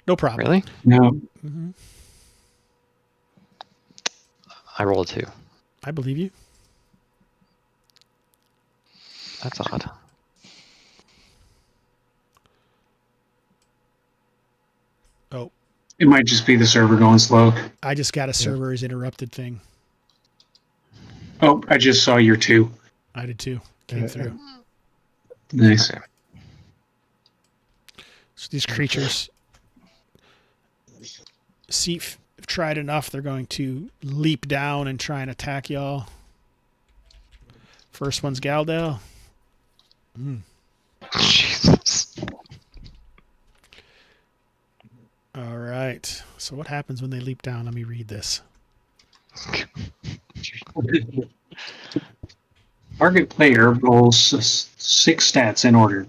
No problem. Really? No. Mm-hmm. I rolled a 2. I believe you. That's odd. Oh. It might just be the server going slow. I just got a server is interrupted thing. Oh, I just saw your 2. I did too. Came through. Nice. Okay. So these creatures see if tried enough, they're going to leap down and try and attack y'all. First one's Galdel. Jesus. All right. So what happens when they leap down? Let me read this. Target player rolls 6 stats in order.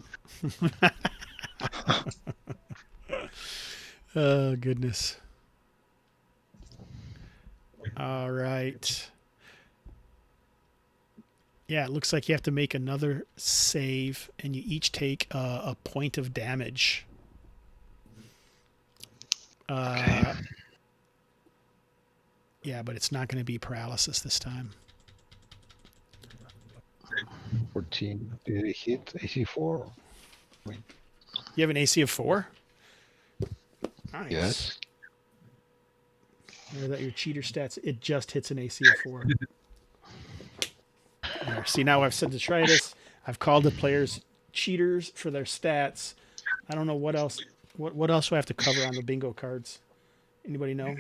Oh, goodness. All right. Yeah, it looks like you have to make another save, and you each take a point of damage. Okay. Yeah, but it's not going to be paralysis this time. 14. Did it hit AC 4? You have an AC of 4? Nice. Yes. Or that your cheater stats, it just hits an AC of 4. There. See, now I've said detritus. I've called the players cheaters for their stats. I don't know what else. What else do I have to cover on the bingo cards? Anybody know?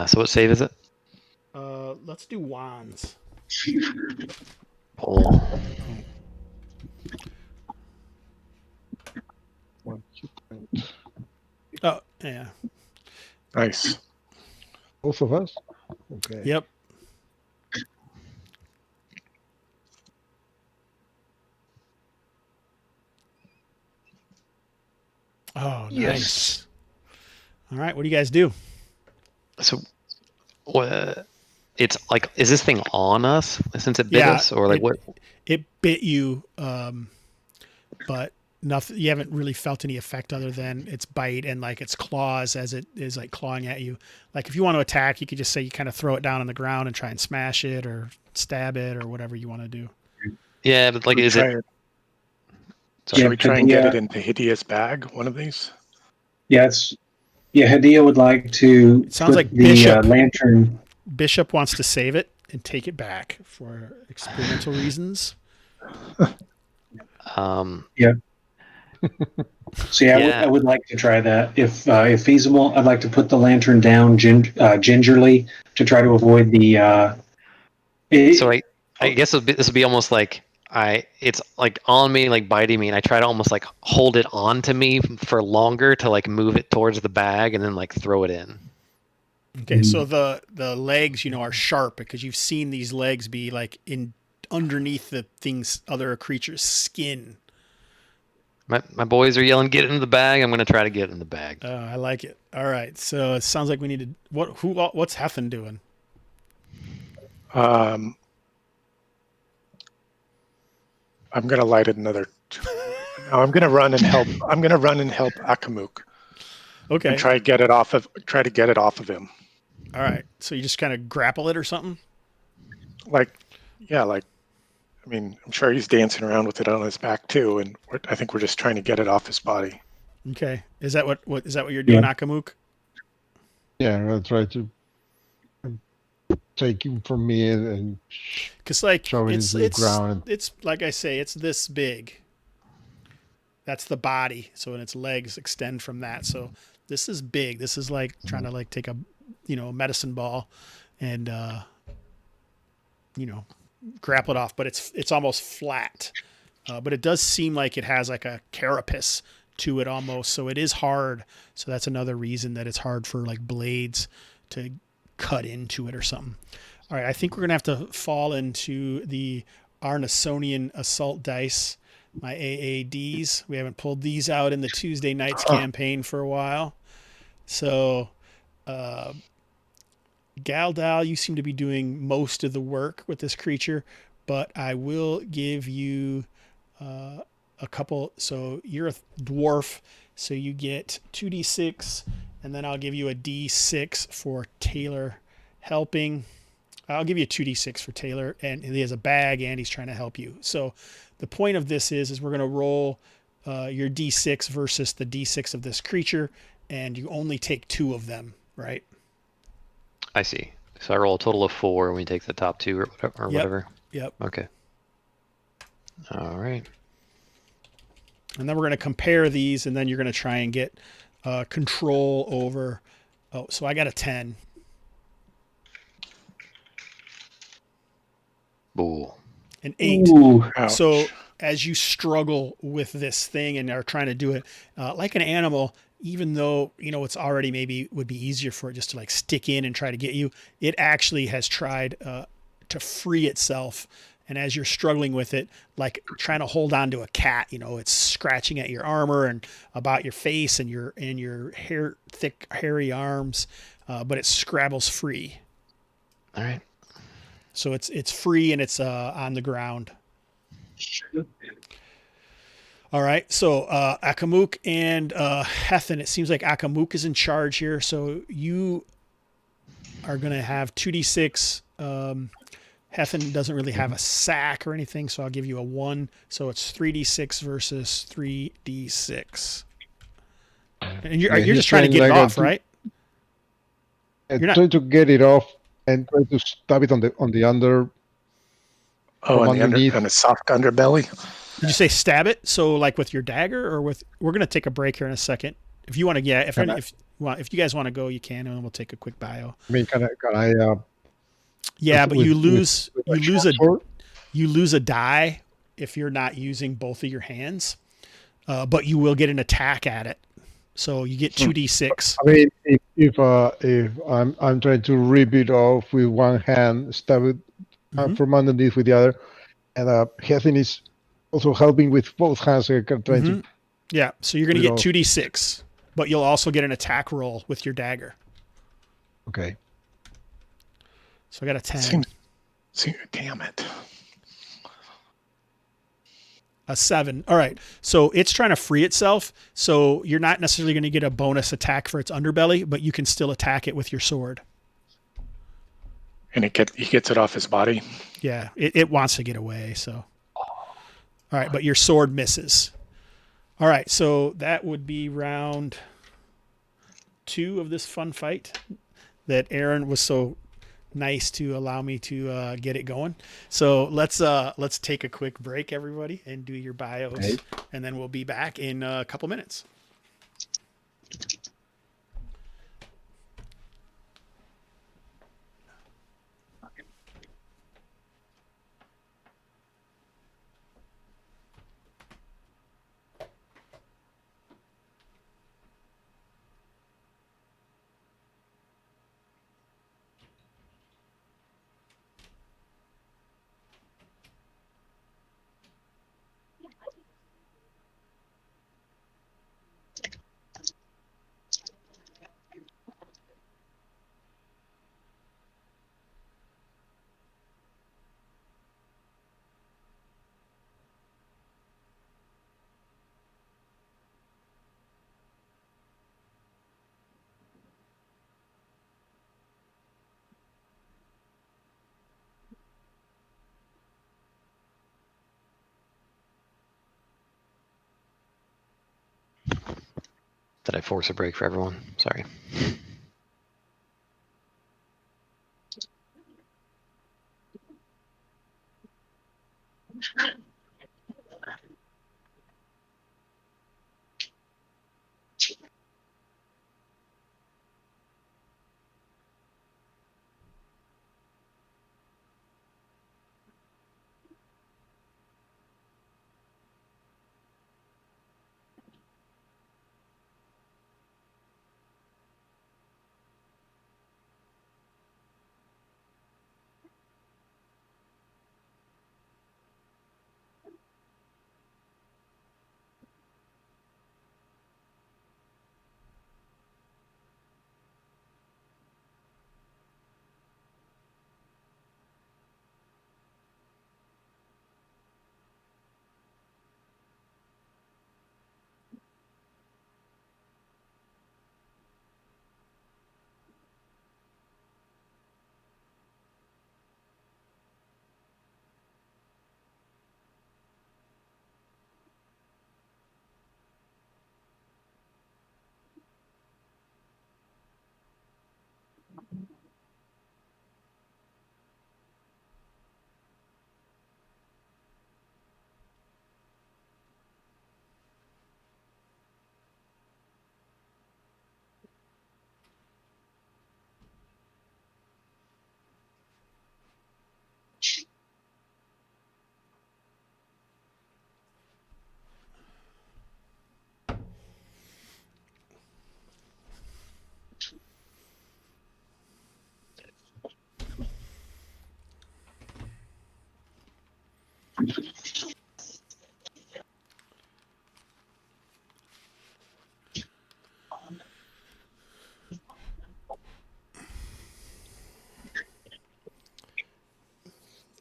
So what save is it? Let's do wands. Pull. 1 hit point. Oh, yeah. Nice. Both of us? Okay. Yep. Oh, nice. Yes. All right, what do you guys do? So, what? It's like, is this thing on us since it bit us, or like what? It bit you, but nothing. You haven't really felt any effect other than its bite and like its claws as it is like clawing at you. Like if you want to attack, you could just say you kind of throw it down on the ground and try and smash it or stab it or whatever you want to do. Yeah, but like, is it? Should we try and get it into Hideous bag? One of these? Yeah, Hadia would like to. It sounds like the Bishop. lantern. Bishop wants to save it and take it back for experimental reasons. Yeah. So yeah, Yeah. I would like to try that. If feasible, I'd like to put the lantern down gingerly to try to avoid the. So I guess this would be almost like it's like on me, like biting me, and I try to almost like hold it on to me for longer to like move it towards the bag and then like throw it in. Okay, so the legs, are sharp because you've seen these legs be like in underneath the other creature's skin. My boys are yelling, "Get it in the bag!" I'm gonna try to get it in the bag. I like it. All right, so it sounds like we need to. What's Heffen doing? I'm gonna light another. No, I'm gonna run and help. I'm gonna run and help Akamuk. Okay. And try to get it off of him. All right. So you just kind of grapple it or something? I mean, I'm sure he's dancing around with it on his back too, and I think we're just trying to get it off his body. Okay. Is that what you're doing, Yeah. Akamuk? Yeah, I'll try to take him from me and Because like shove it into the ground. it's like I say, it's this big. That's the body. So when its legs extend from that. So this is big. This is like trying to like take a medicine ball and grapple it off, but it's almost flat. But it does seem like it has like a carapace to it almost. So it is hard. So that's another reason that it's hard for like blades to cut into it or something. All right. I think we're going to have to fall into the Arnesonian assault dice, my AADs. We haven't pulled these out in the Tuesday nights campaign for a while. So, Galdal, you seem to be doing most of the work with this creature, but I will give you a couple. So you're a dwarf, so you get 2d6, and then I'll give you a d6 for Taylor helping. I'll give you a 2d6 for Taylor, and he has a bag, and he's trying to help you. So the point of this is we're going to roll your d6 versus the d6 of this creature, and you only take 2 of them, right? I see. So I roll a total of 4, and we take the top 2 or Yep. whatever. Yep. Okay. All right. And then we're going to compare these, and then you're going to try and get control over. Oh, so I got a 10. Ooh. An 8. Ooh. Ouch. So as you struggle with this thing and are trying to do it like an animal, even though it's already maybe would be easier for it just to like stick in and try to get you, it actually has tried to free itself. And as you're struggling with it, like trying to hold on to a cat, it's scratching at your armor and about your face and your thick hairy arms, but it scrabbles free. All right. So it's free and it's on the ground. All right. So Akamuk and Hethan, it seems like Akamuk is in charge here. So you are going to have 2d6. Hethan doesn't really have a sack or anything, so I'll give you a 1. So it's 3d6 versus 3d6. And you're just trying to get it off, right? And You're not- try to get it off and try to stab it on the under. Oh, from on the underneath. on the soft underbelly. Did you say stab it? So like with your dagger or with? We're gonna take a break here in a second. If you want to, if you guys want to go, you can, and we'll take a quick bio. I mean, can I? Yeah, but you lose with a sword? you lose a die if you're not using both of your hands, but you will get an attack at it. So you get 2d6. I mean, if I'm trying to rip it off with one hand, stab it from underneath with the other, and Hethan is also helping with both hands. So trying to. Yeah, so you're going to get 2d6, but you'll also get an attack roll with your dagger. Okay. So I got a 10. Damn it. A 7. All right. So it's trying to free itself. So you're not necessarily going to get a bonus attack for its underbelly, but you can still attack it with your sword. And he gets it off his body. Yeah, it wants to get away. So, all right, but your sword misses. All right, so that would be round 2 of this fun fight that Aaron was so nice to allow me to get it going. So let's take a quick break, everybody, and do your bios, and then we'll be back in a couple minutes. Did I force a break for everyone? Sorry.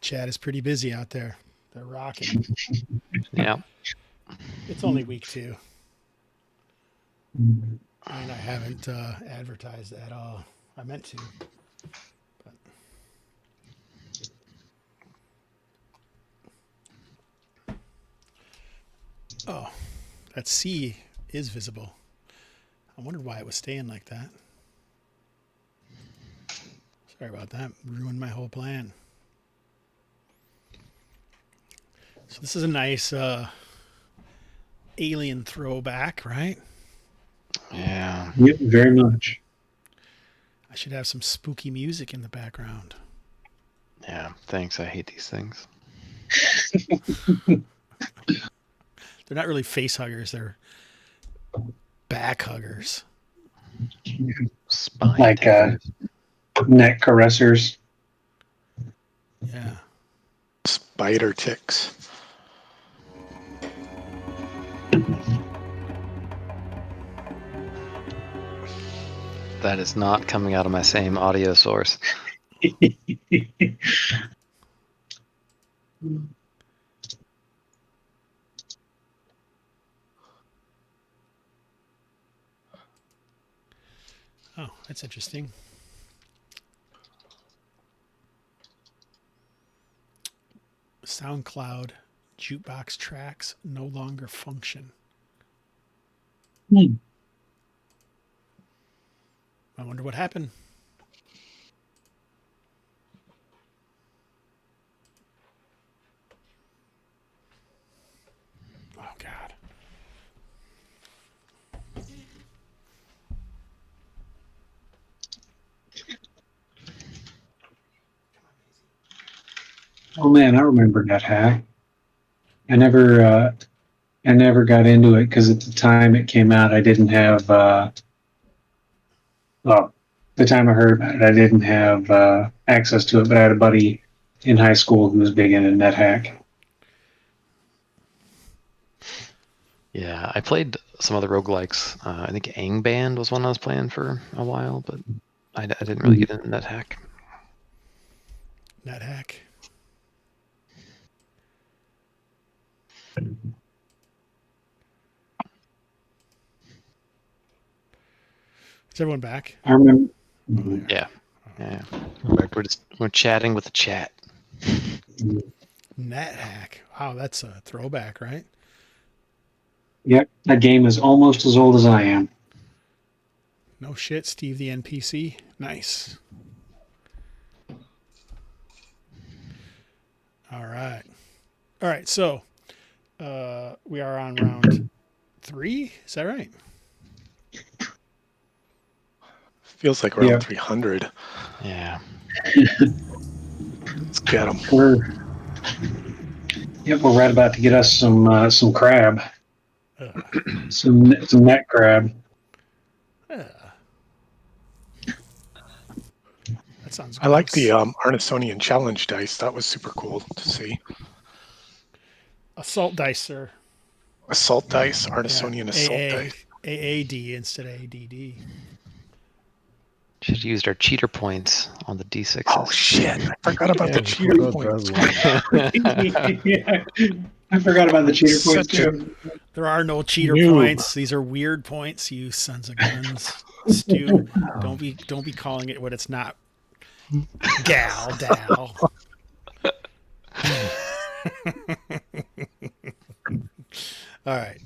Chad is pretty busy out there. They're rocking. Yeah. It's only week 2. And I haven't advertised at all. I meant to. But. Oh, that sea is visible. I wondered why it was staying like that. Sorry about that. Ruined my whole plan. So this is a nice alien throwback, right? Yeah. Yep, very much. I should have some spooky music in the background. Yeah. Thanks. I hate these things. They're not really face huggers. They're back huggers. Spine Like tingers. neck caressers. Yeah. Spider ticks. That is not coming out of my same audio source. Oh, that's interesting. SoundCloud jukebox tracks no longer function. Hmm. I wonder what happened. Oh, God. Oh man, I remember that hack. I never got into it because at the time it came out, I didn't have. Well, the time I heard about it, I didn't have access to it, but I had a buddy in high school who was big into NetHack. Yeah, I played some other roguelikes. I think Angband was one I was playing for a while, but I didn't really get into NetHack. NetHack. Is everyone back? I remember. Yeah. We're chatting with the chat. NetHack. Wow, that's a throwback, right? Yep, that game is almost as old as I am. No shit, Steve the NPC. Nice. All right. All right, so we are on round 3. Is that right? Feels like around Yeah. 300. Yeah. Let's get them. We're right about to get us some crab, some net crab. That sounds I like the gross. Arnisonian challenge dice. That was super cool to see. Assault dice, sir. Assault dice, Arnisonian assault dice. AAD instead of ADD. Should have used our cheater points on the D6s. Oh shit! I forgot about Yeah, the we cheater forgot points. that Yeah. I forgot about the cheater points Such a- too. There are no cheater Noob. points. These are weird points, you sons of guns. Stu, don't be calling it what it's not. Dal. All right.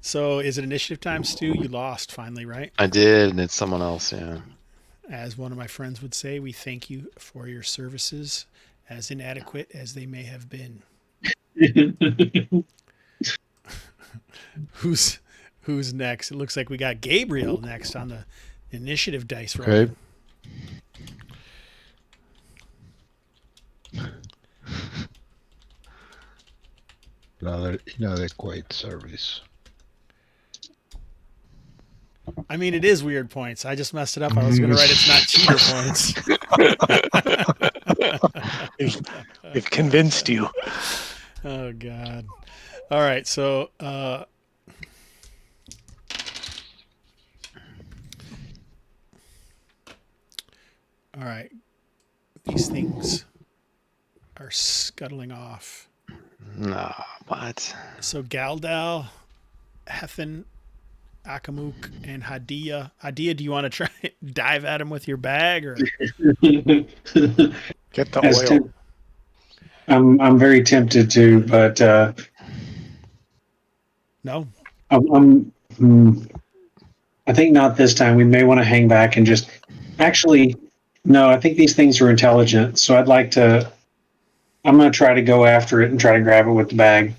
So is it initiative time, Stu? You lost finally, right? I did, and it's someone else, yeah. As one of my friends would say, we thank you for your services, as inadequate as they may have been. Who's next? It looks like we got Gabriel next on the initiative dice roll. Okay. Another inadequate service. I mean, it is weird points. I just messed it up. I was going to write it's not cheater points. They've convinced you. Oh God. All right, so all right. These things are scuttling off. No, what? So Galdal, Hethan, Akamuk, and Hadia. Hadia, do you want to try dive at him with your bag or? Get the oil. I'm very tempted to, but No. I think not this time. We may want to hang back and just. Actually, no. I think these things are intelligent, so I'd like to. I'm going to try to go after it and try to grab it with the bag.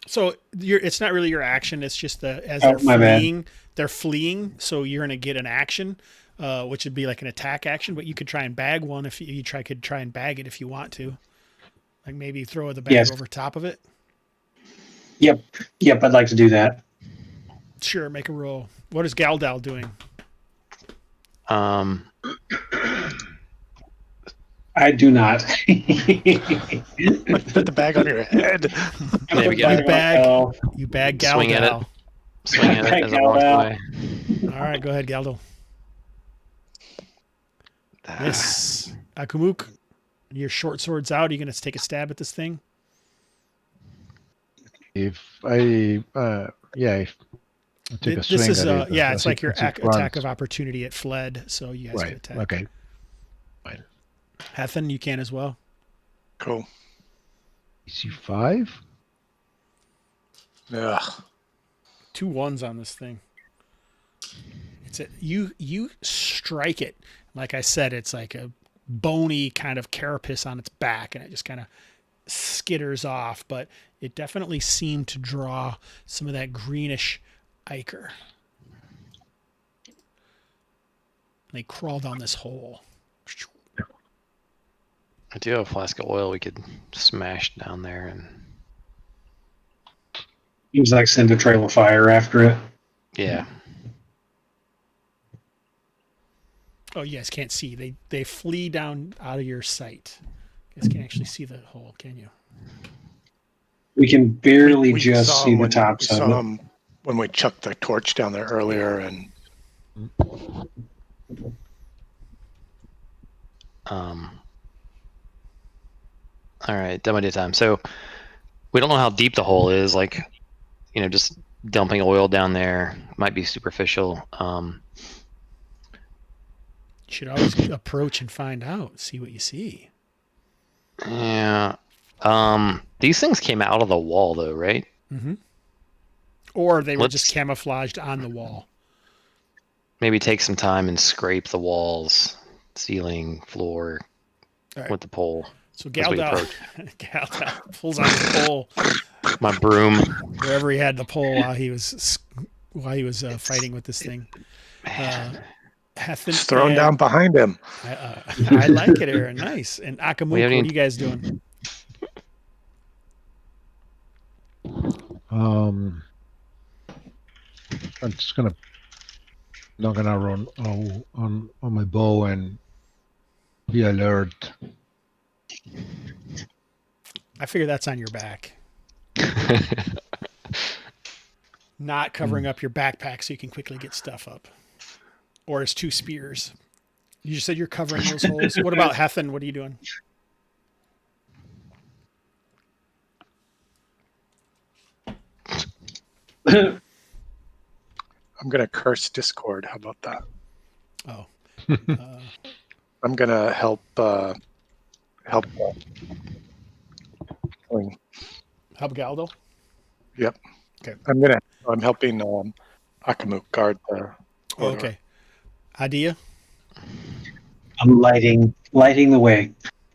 So it's not really your action. It's just as Oh, they're my bad. fleeing. They're fleeing, so you're going to get an action, which would be like an attack action. But you could try and bag one if you could try and bag it if you want to, like maybe throw the bag Yes. over top of it. Yep. I'd like to do that. Sure, make a roll. What is Galdal doing? I do not. Put the bag on your head. Maybe get You bag Galdal. Swing at it. Swing at it as it walks Galdal. away. All right, go ahead, Galdal. Miss Akumuk, your short sword's out. Are you going to take a stab at this thing? If I take a swing This is at it, it's like your as it attack runs. of opportunity. It fled, so you guys can Right. attack. Okay. Hethan, you can as well. Cool. EC5. Ugh. 2 1s on this thing. You strike it. Like I said, it's like a bony kind of carapace on its back, and it just kind of skitters off. But it definitely seemed to draw some of that greenish ichor. They crawl down this hole. I do have a flask of oil we could smash down there and Seems like send a trail of fire after it. yeah. Oh, you guys can't see. They flee down out of your sight. You guys can't actually see the hole, can you? We can barely We just saw see him the when- tops we of saw it. him when we chucked the torch down there earlier, and All right, demo day time. So we don't know how deep the hole is. Like, just dumping oil down there might be superficial. You should always approach and find out. See what you see. Yeah. These things came out of the wall, though, right? Mm-hmm. Or they were Let's- just camouflaged on the wall. Maybe take some time and scrape the walls, ceiling, floor All right. with the pole. So as we Galdal pulls on his pole My broom. wherever he had the pole while he was fighting with this thing. Hethan, it's thrown down behind him. I like it, Aaron. Nice. And Akamuk, what are haven't you guys doing? I'm just gonna knock an arrow on my bow and be alert. I figure that's on your back. Not covering up your backpack so you can quickly get stuff up. Or it's 2 spears. You just said you're covering those holes. What about Hethan? What are you doing? I'm gonna curse Discord. How about that? Oh. I'm gonna help. Help. Help Galdo? Yep. Okay. I'm helping Akamuk guard the. Oh, okay. Hadia? I'm lighting the way.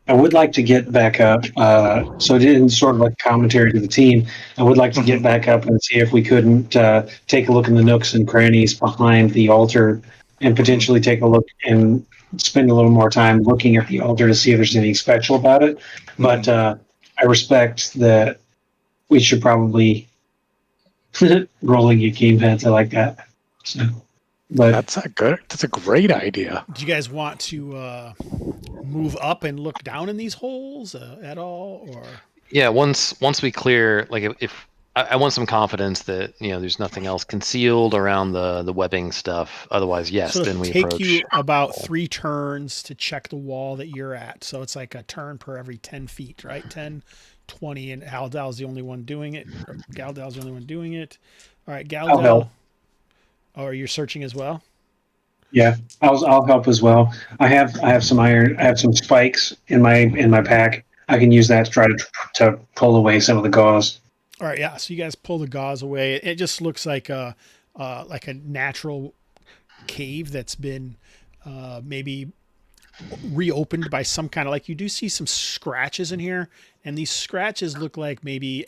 I would like to get back up. So it is sort of like commentary to the team. I would like to get back up and see if we couldn't take a look in the nooks and crannies behind the altar and potentially take a look and spend a little more time looking at the altar to see if there's anything special about it. But I respect that we should probably rolling your game heads. I like that. So But That's a great idea. Do you guys want to move up and look down in these holes at all, or? Yeah, once we clear, like if I want some confidence that there's nothing else concealed around the webbing stuff. Otherwise, yes, So then it'll we take approach. you about 3 turns to check the wall that you're at. So it's like a turn per every 10 feet, right? 10, 20, and Haldal's the only one doing it. Galdal's the only one doing it. All right, I'll help. Galdal. Oh, you're searching as well? Yeah, I'll help as well. I have some iron. I have some spikes in my pack. I can use that to try to pull away some of the gauze. All right, yeah. So you guys pull the gauze away. It just looks like a natural cave that's been maybe reopened by some kind of, like, you do see some scratches in here, and these scratches look like maybe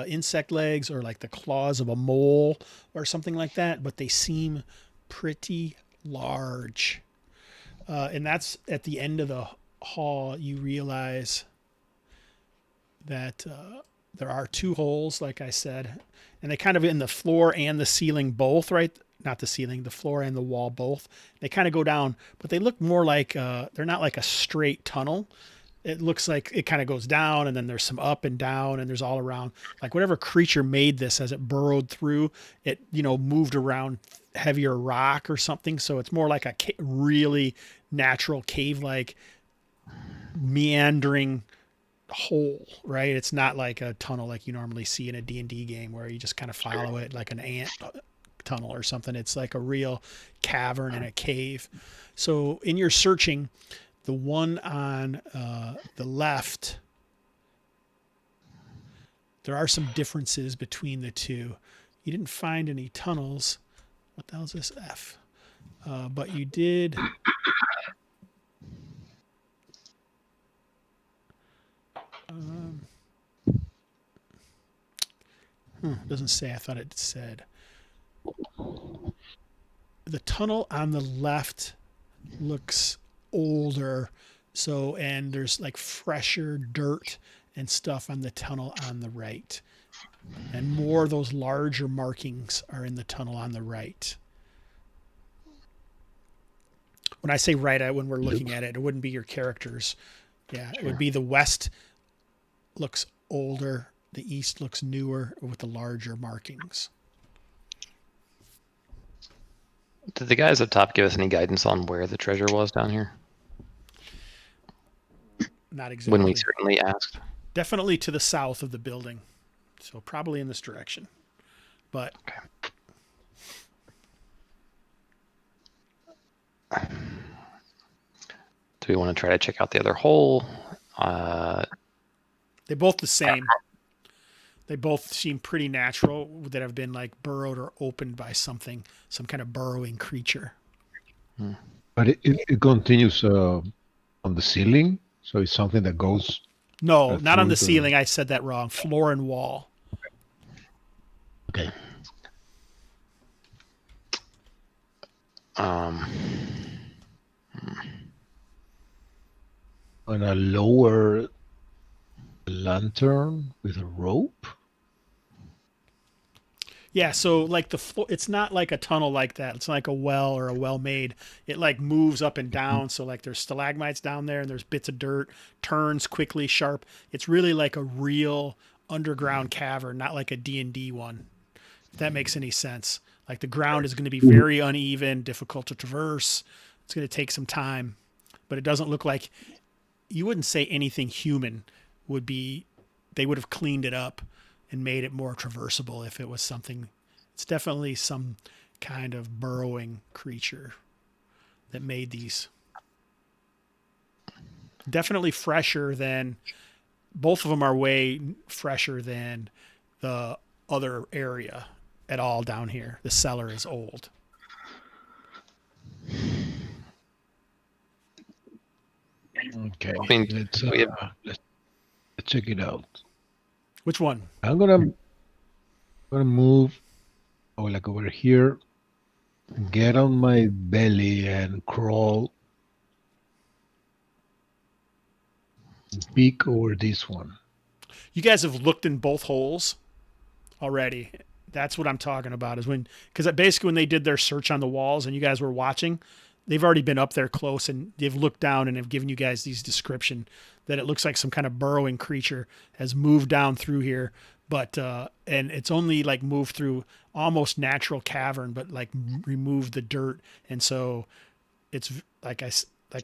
insect legs or like the claws of a mole or something like that, but they seem pretty large. And that's at the end of the hall. You realize that there are 2 holes, like I said, and they kind of in the floor and the ceiling both, right? Not the ceiling, the floor and the wall both. They kind of go down, but they look more like they're not like a straight tunnel. It looks like it kind of goes down, and then there's some up and down, and there's all around. Like whatever creature made this, as it burrowed through, it moved around heavier rock or something. So it's more like a really natural cave-like meandering hole, right? It's not like a tunnel like you normally see in a D&D game where you just kind of follow it like an ant tunnel or something. It's like a real cavern and a cave. So in your searching, the one on the left, there are some differences between the two. You didn't find any tunnels. What the hell is this F? But you did. Doesn't say. I thought it said. The tunnel on the left looks older, and there's like fresher dirt and stuff on the tunnel on the right, and more of those larger markings are in the tunnel on the right. When I say right, when we're looking at it, it wouldn't be your characters. Yeah, it would be the west looks older, the east looks newer with the larger markings. Did the guys up top give us any guidance on where the treasure was down here? Not exactly. When we certainly asked. Definitely to the south of the building. So probably in this direction. But okay. Do we want to try to check out the other hole? They're both the same. They both seem pretty natural, that have been like burrowed or opened by something, some kind of burrowing creature. But it continues on the ceiling, so it's something that goes. No, not on the ceiling. I said that wrong. Floor and wall. Okay. On a lower lantern with a rope. Yeah, so like the floor, it's not like a tunnel like that. It's like a well or a well made. It like moves up and down. So like there's stalagmites down there, and there's bits of dirt, turns quickly, sharp. It's really like a real underground cavern, not like a D&D one. If that makes any sense. Like the ground is going to be very uneven, difficult to traverse. It's going to take some time, but it doesn't look like, you wouldn't say anything human would be, they would have cleaned it up and made it more traversable if it was something. It's definitely some kind of burrowing creature that made these. Definitely fresher than, both of them are way fresher than the other area at all down here. The cellar is old. Okay, I mean, let's check it out. Which one? I'm gonna move like over here, get on my belly and crawl, peek over this one. You guys have looked in both holes already. That's what I'm talking about. Is because basically when they did their search on the walls and you guys were watching, they've already been up there close and they've looked down and have given you guys these description that it looks like some kind of burrowing creature has moved down through here, but and it's only like moved through almost natural cavern, but like removed the dirt, and so it's like I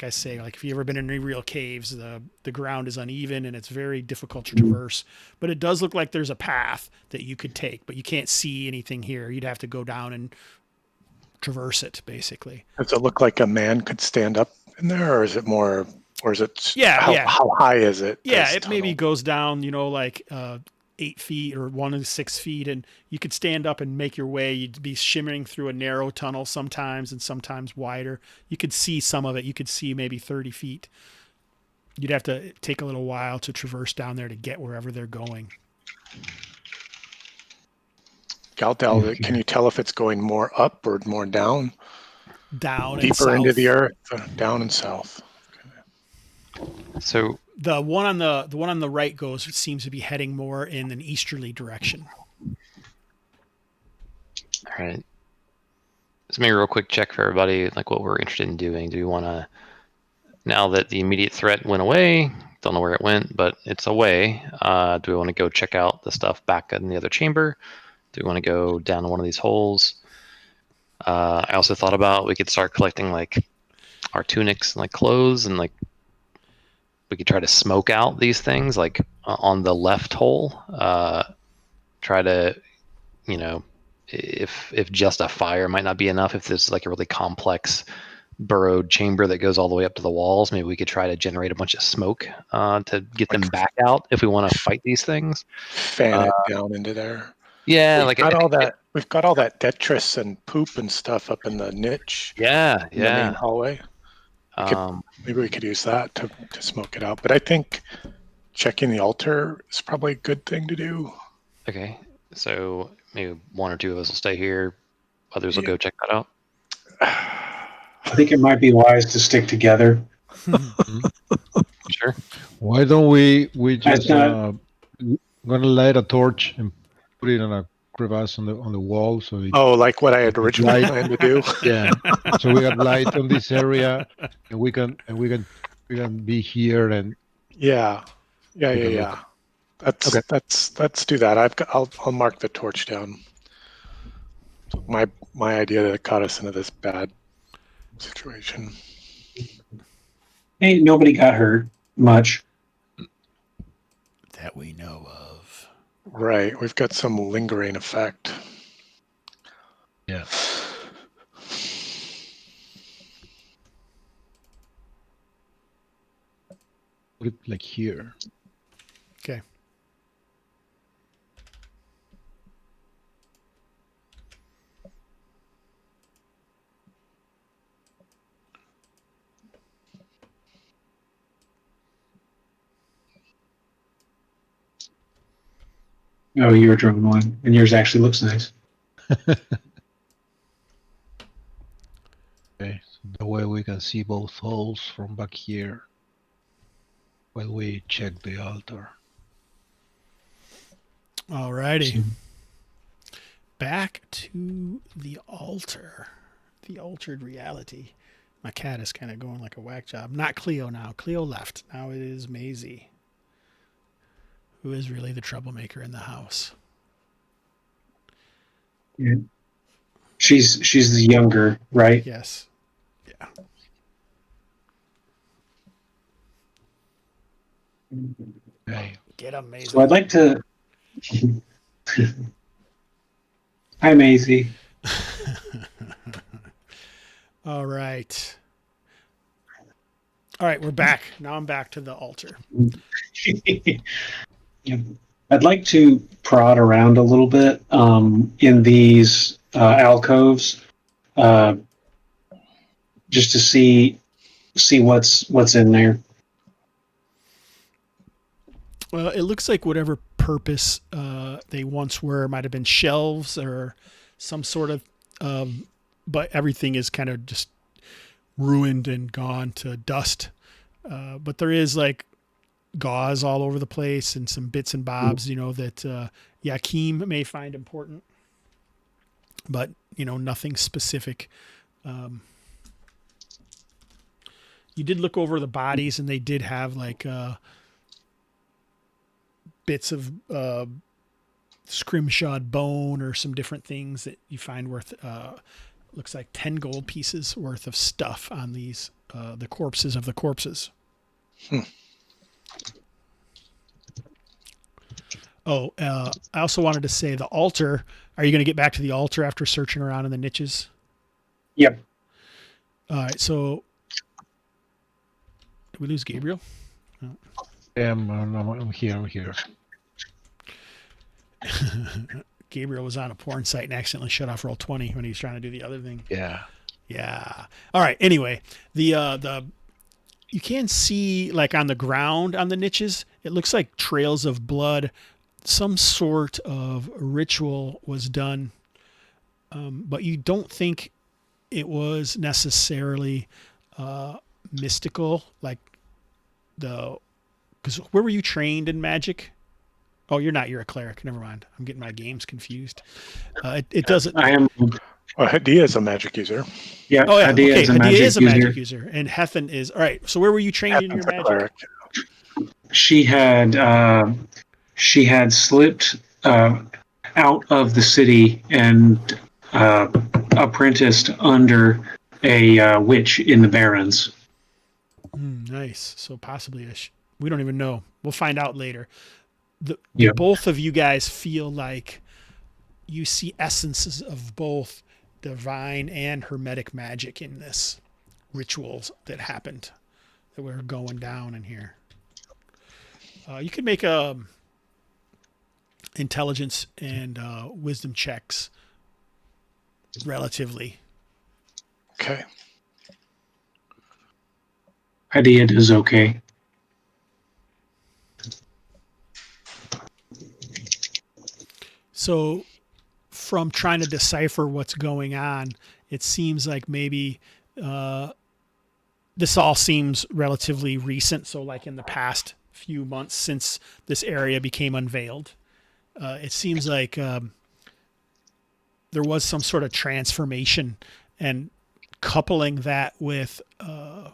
say, like if you've ever been in any real caves, the ground is uneven and it's very difficult to traverse. But it does look like there's a path that you could take, but you can't see anything here. You'd have to go down and traverse it, basically. Does it look like a man could stand up in there, or is it more, or is it? Yeah, how high is it? Yeah, this it maybe tunnel? goes down, like 8 feet or 1 to 6 feet, and you could stand up and make your way. You'd be shimmering through a narrow tunnel sometimes and sometimes wider. You could see some of it. You could see maybe 30 feet. You'd have to take a little while to traverse down there to get wherever they're going. Galdel, can you tell if it's going more up or more down? Down and Deeper into south. the earth, down and south. So The one on the right seems to be heading more in an easterly direction. all right. So maybe a real quick check for everybody, like what we're interested in doing. Do we want to, now that the immediate threat went away, don't know where it went, but it's away. Do we want to go check out the stuff back in the other chamber? Do we want to go down one of these holes? I also thought about we could start collecting like our tunics and like clothes, and like we could try to smoke out these things like on the left hole. Try to, if just a fire might not be enough, if there's like a really complex burrowed chamber that goes all the way up to the walls, maybe we could try to generate a bunch of smoke to get them back out if we want to fight these things. Fan it down into there. Yeah, We've got all that detritus and poop and stuff up in the niche. Yeah, in the main hallway. Maybe we could use that to smoke it out. But I think checking the altar is probably a good thing to do. Okay, so maybe one or two of us will stay here. Others will go check that out. I think it might be wise to stick together. Sure. Why don't we just not- gonna light a torch and put it on a crevice on the wall so it, Like what I had originally Light. planned to do. yeah, so we got light on this area and we can be here and Yeah. Okay. Let's do that. I'll mark the torch down. My idea that got us into this bad situation. Hey, nobody got hurt much. That we know of. Right. We've got some lingering effect. yeah. Put it like here. Okay. Oh, you're drawing one, and yours actually looks nice. Okay, so the way we can see both holes from back here while we check the altar. Alrighty. Back to the altar. The altered reality. My cat is kind of going like a whack job. Not Cleo now. Cleo left. Now it is Maisie, who is really the troublemaker in the house. Yeah. She's the younger, right? Yes. Yeah. Okay. Get him, Maisie. So I'd like to. Hi, Maisie. All right. All right, we're back. Now I'm back to the altar. Yeah. I'd like to prod around a little bit in these alcoves, just to see what's in there. Well, it looks like whatever purpose they once were might have been shelves or some sort of, but everything is kind of just ruined and gone to dust. But there is like gauze all over the place and some bits and bobs, that Yakim may find important. but nothing specific. You did look over the bodies, and they did have like bits of scrimshawed bone or some different things that you find worth looks like 10 gold pieces worth of stuff on these the corpses of the corpses. Oh, I also wanted to say the altar. Are you going to get back to the altar after searching around in the niches? Yep. All right, so did we lose Gabriel? No. I'm here. Gabriel was on a porn site and accidentally shut off Roll20 when he was trying to do the other thing. Yeah. All right. Anyway, the you can see like on the ground on the niches, it looks like trails of blood. Some sort of ritual was done, but you don't think it was necessarily mystical, like because where were you trained in magic? Oh, you're not. You're a cleric. Never mind. I'm getting my games confused. It doesn't. I am. Well, Hadia is a magic user. Yeah. Oh yeah. Hadia Okay. is a Hadia magic is a user. magic user, and Hethan is. All right. So where were you trained in your Hethan's a magic? cleric. She had slipped out of the city and apprenticed under a witch in the Barrens. Nice. So possibly we don't even know. We'll find out later. Yeah. Both of you guys feel like you see essences of both divine and hermetic magic in this rituals that happened that were going down in here. You could make intelligence and wisdom checks relatively. Okay. Hadia is okay. So from trying to decipher what's going on, it seems like maybe this all seems relatively recent. So like in the past few months since this area became unveiled, it seems like there was some sort of transformation, and coupling that with the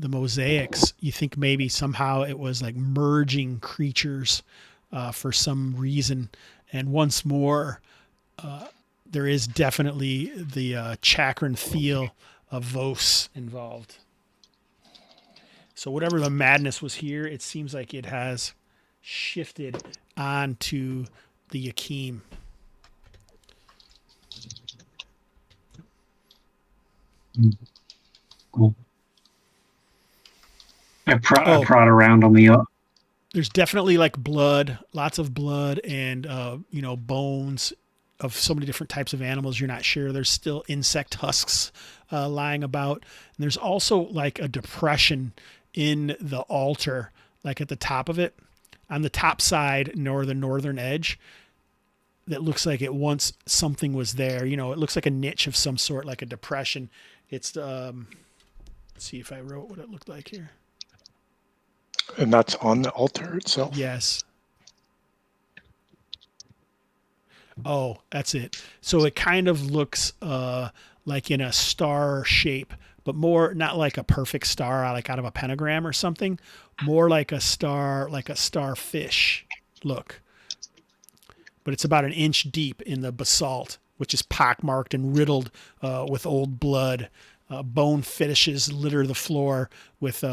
mosaics, you think maybe somehow it was like merging creatures for some reason. And once more, there is definitely the chakran feel of Vos involved. So whatever the madness was here, it seems like it has shifted onto the Yakim. Cool. I prod around on the There's definitely like blood, lots of blood, and bones of so many different types of animals. You're not sure. There's still insect husks lying about. And there's also like a depression in the altar, like at the top of it, on the top side, nor the northern edge. That looks like it once something was there. It looks like a niche of some sort, like a depression. It's let's see if I wrote what it looked like here. And that's on the altar itself? Yes. Oh, that's it. So it kind of looks like in a star shape, but more not like a perfect star, like out of a pentagram or something, more like a starfish look. But it's about an inch deep in the basalt, which is pockmarked and riddled with old blood. Bone fetishes litter the floor with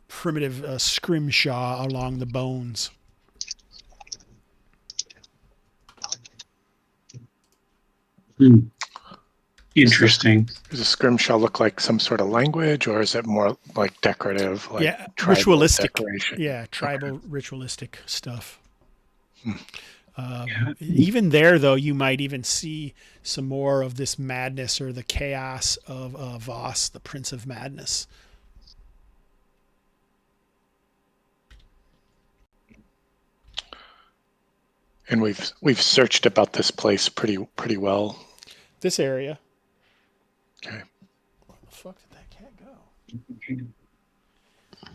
primitive scrimshaw along the bones. Interesting. Does a scrimshaw look like some sort of language, or is it more like decorative, like ritualistic decoration? Yeah, tribal ritualistic stuff. Even there, though, you might even see some more of this madness or the chaos of Vos, the Prince of Madness. And we've searched about this place pretty well. This area. Okay. Where the fuck did that cat go?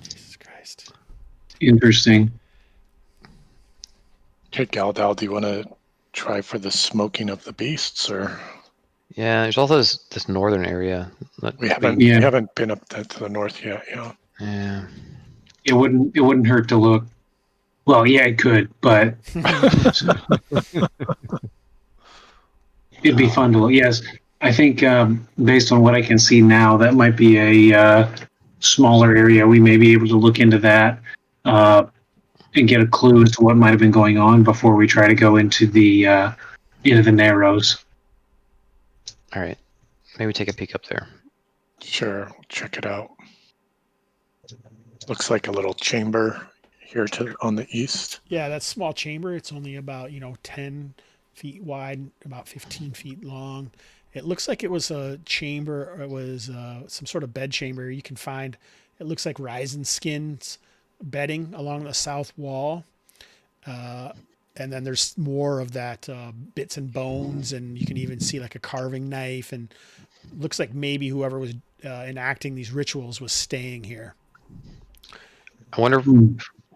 Jesus Christ. Interesting. Okay, Galdal, do you want to try for the smoking of the beasts, or Yeah, there's also this northern area. we haven't been up to the north yet. Yeah. Yeah. It wouldn't hurt to look. Well, yeah, it could, but it'd be fun to look. Yes, I think based on what I can see now, that might be a smaller area. We may be able to look into that and get a clue as to what might have been going on before we try to go into the narrows. All right. Maybe take a peek up there. Sure, check it out. Looks like a little chamber here on the east. Yeah, that small chamber, it's only about 10 feet wide, about 15 feet long. It looks like it was a chamber, or it was some sort of bed chamber. You can find, it looks like risen skins bedding along the south wall. And then there's more of that bits and bones, and you can even see like a carving knife, and looks like maybe whoever was enacting these rituals was staying here. I wonder if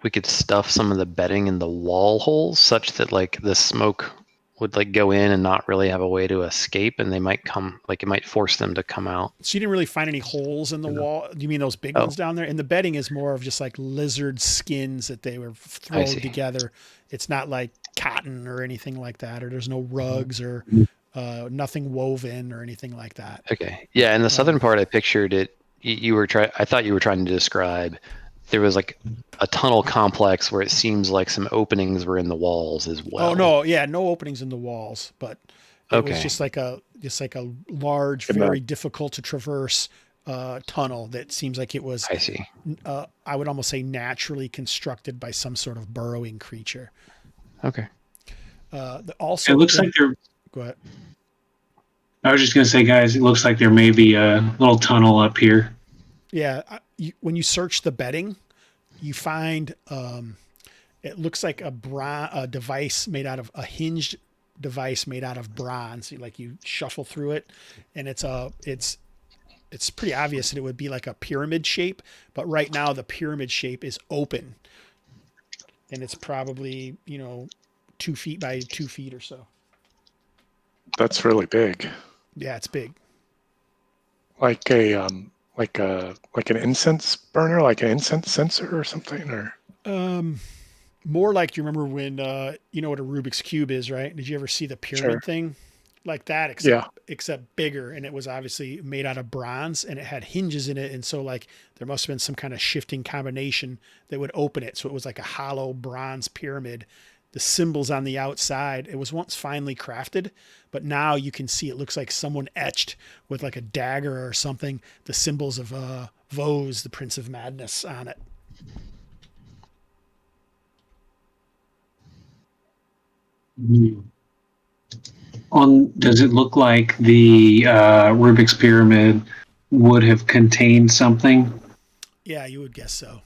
we could stuff some of the bedding in the wall holes such that like the smoke would like go in and not really have a way to escape, and they might come, like it might force them to come out. So you didn't really find any holes in the wall? You mean those big ones down there? And the bedding is more of just like lizard skins that they were thrown together. It's not like cotton or anything like that, or there's no rugs or nothing woven or anything like that. Okay. Yeah, in the southern part, I pictured it. I thought you were trying to describe. There was like a tunnel complex where it seems like some openings were in the walls as well. Oh no, yeah, no openings in the walls, but it was just like a large, very difficult to traverse tunnel that seems like it was. I see. I would almost say naturally constructed by some sort of burrowing creature. Okay. Also, it looks like they're. Go ahead. I was just gonna say, guys, it looks like there may be a little tunnel up here. Yeah, when you search the bedding, you find it looks like a device made out of a hinged device made out of bronze. Like you shuffle through it, and it's pretty obvious that it would be like a pyramid shape. But right now, the pyramid shape is open, and it's probably 2 feet by 2 feet or so. That's really big. Yeah, it's big. Like an incense burner, like an incense sensor or something, or more like, you remember when you know what a Rubik's Cube is, right? Did you ever see the pyramid thing? Like that, except bigger, and it was obviously made out of bronze, and it had hinges in it, and so like there must have been some kind of shifting combination that would open it, so it was like a hollow bronze pyramid. The symbols on the outside, it was once finely crafted, but now you can see it looks like someone etched with like a dagger or something the symbols of Vos, the Prince of Madness, on it. Does it look like the Rubik's Pyramid would have contained something? Yeah, you would guess so.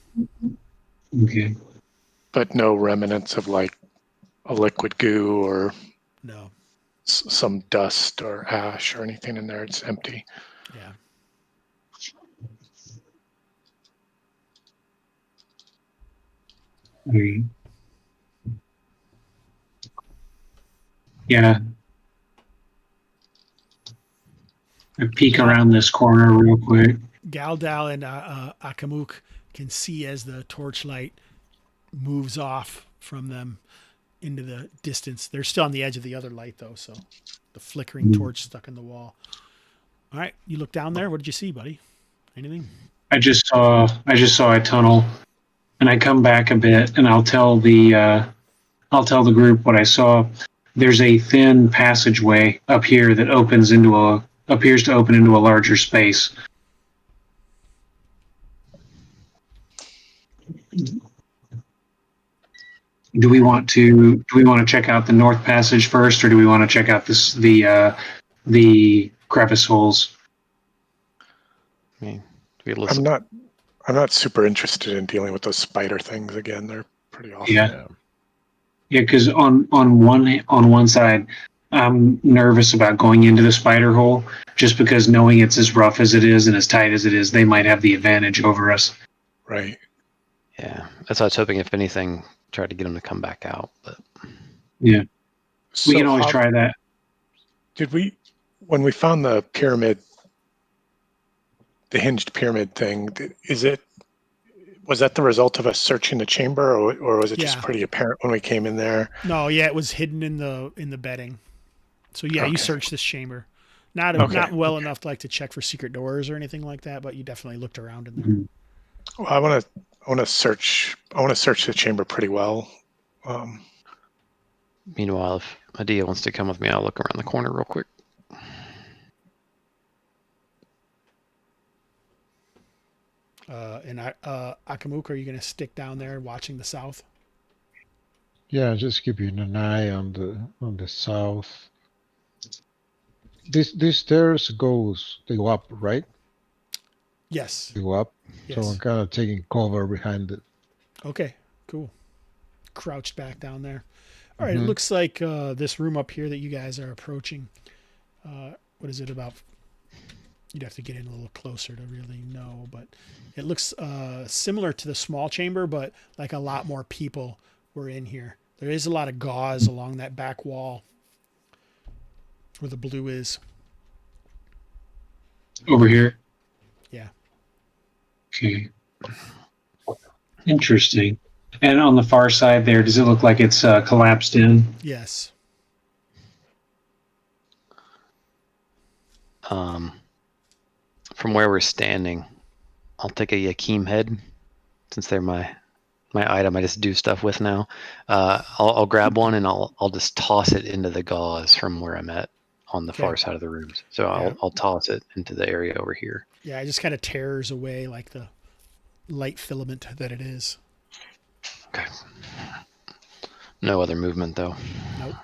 Okay. But no remnants of like a liquid goo or no some dust or ash or anything in there. It's empty. Yeah. Yeah. I peek around this corner real quick. Galdal and Akamuk can see as the torchlight moves off from them into the distance. They're still on the edge of the other light, though, so the flickering torch stuck in the wall. All right, you look down there. What did you see, buddy? Anything? I just saw a tunnel, and I come back a bit, and I'll tell the group what I saw. There's a thin passageway up here that appears to open into a larger space. Do we want to check out the north passage first, or do we want to check out the crevice holes? I'm not super interested in dealing with those spider things again. They're pretty awful. Yeah, because on one side, I'm nervous about going into the spider hole, just because knowing it's as rough as it is and as tight as it is, they might have the advantage over us. Right. Yeah, that's what I was hoping. If anything, try to get them to come back out. But yeah, We can always how try that. did we, when we found the pyramid, the hinged pyramid thing, was that the result of us searching the chamber, or was it just Yeah. pretty apparent when we came in there? No, yeah, it was hidden in the bedding. So yeah, you Okay. searched this chamber. Not Okay. not well enough like to check for secret doors or anything like that, but you definitely looked around in there. Mhm. Well, I want to search the chamber pretty well. Meanwhile, if Adia wants to come with me, I'll look around the corner real quick. And Akamuk, are you going to stick down there watching the south? Yeah, just keeping an eye on the south. These stairs they go up, right? Yes. They go up. Yes. So I'm kind of taking cover behind it. Okay, cool. Crouched back down there. All right, Mhm. It looks like this room up here that you guys are approaching. What is it about? You'd have to get in a little closer to really know, but it looks similar to the small chamber, but like a lot more people were in here. There is a lot of gauze along that back wall where the blue is. Over here. Yeah. Okay. Interesting. And on the far side there, does it look like it's collapsed in? Yes. From where we're standing, I'll take a Yakim head, since they're my item I just do stuff with now. I'll grab one and I'll just toss it into the gauze from where I'm at on the far side of the rooms. So Yeah. I'll toss it into the area over here. Yeah, it just kind of tears away like the light filament that it is. Okay. No other movement though. Nope.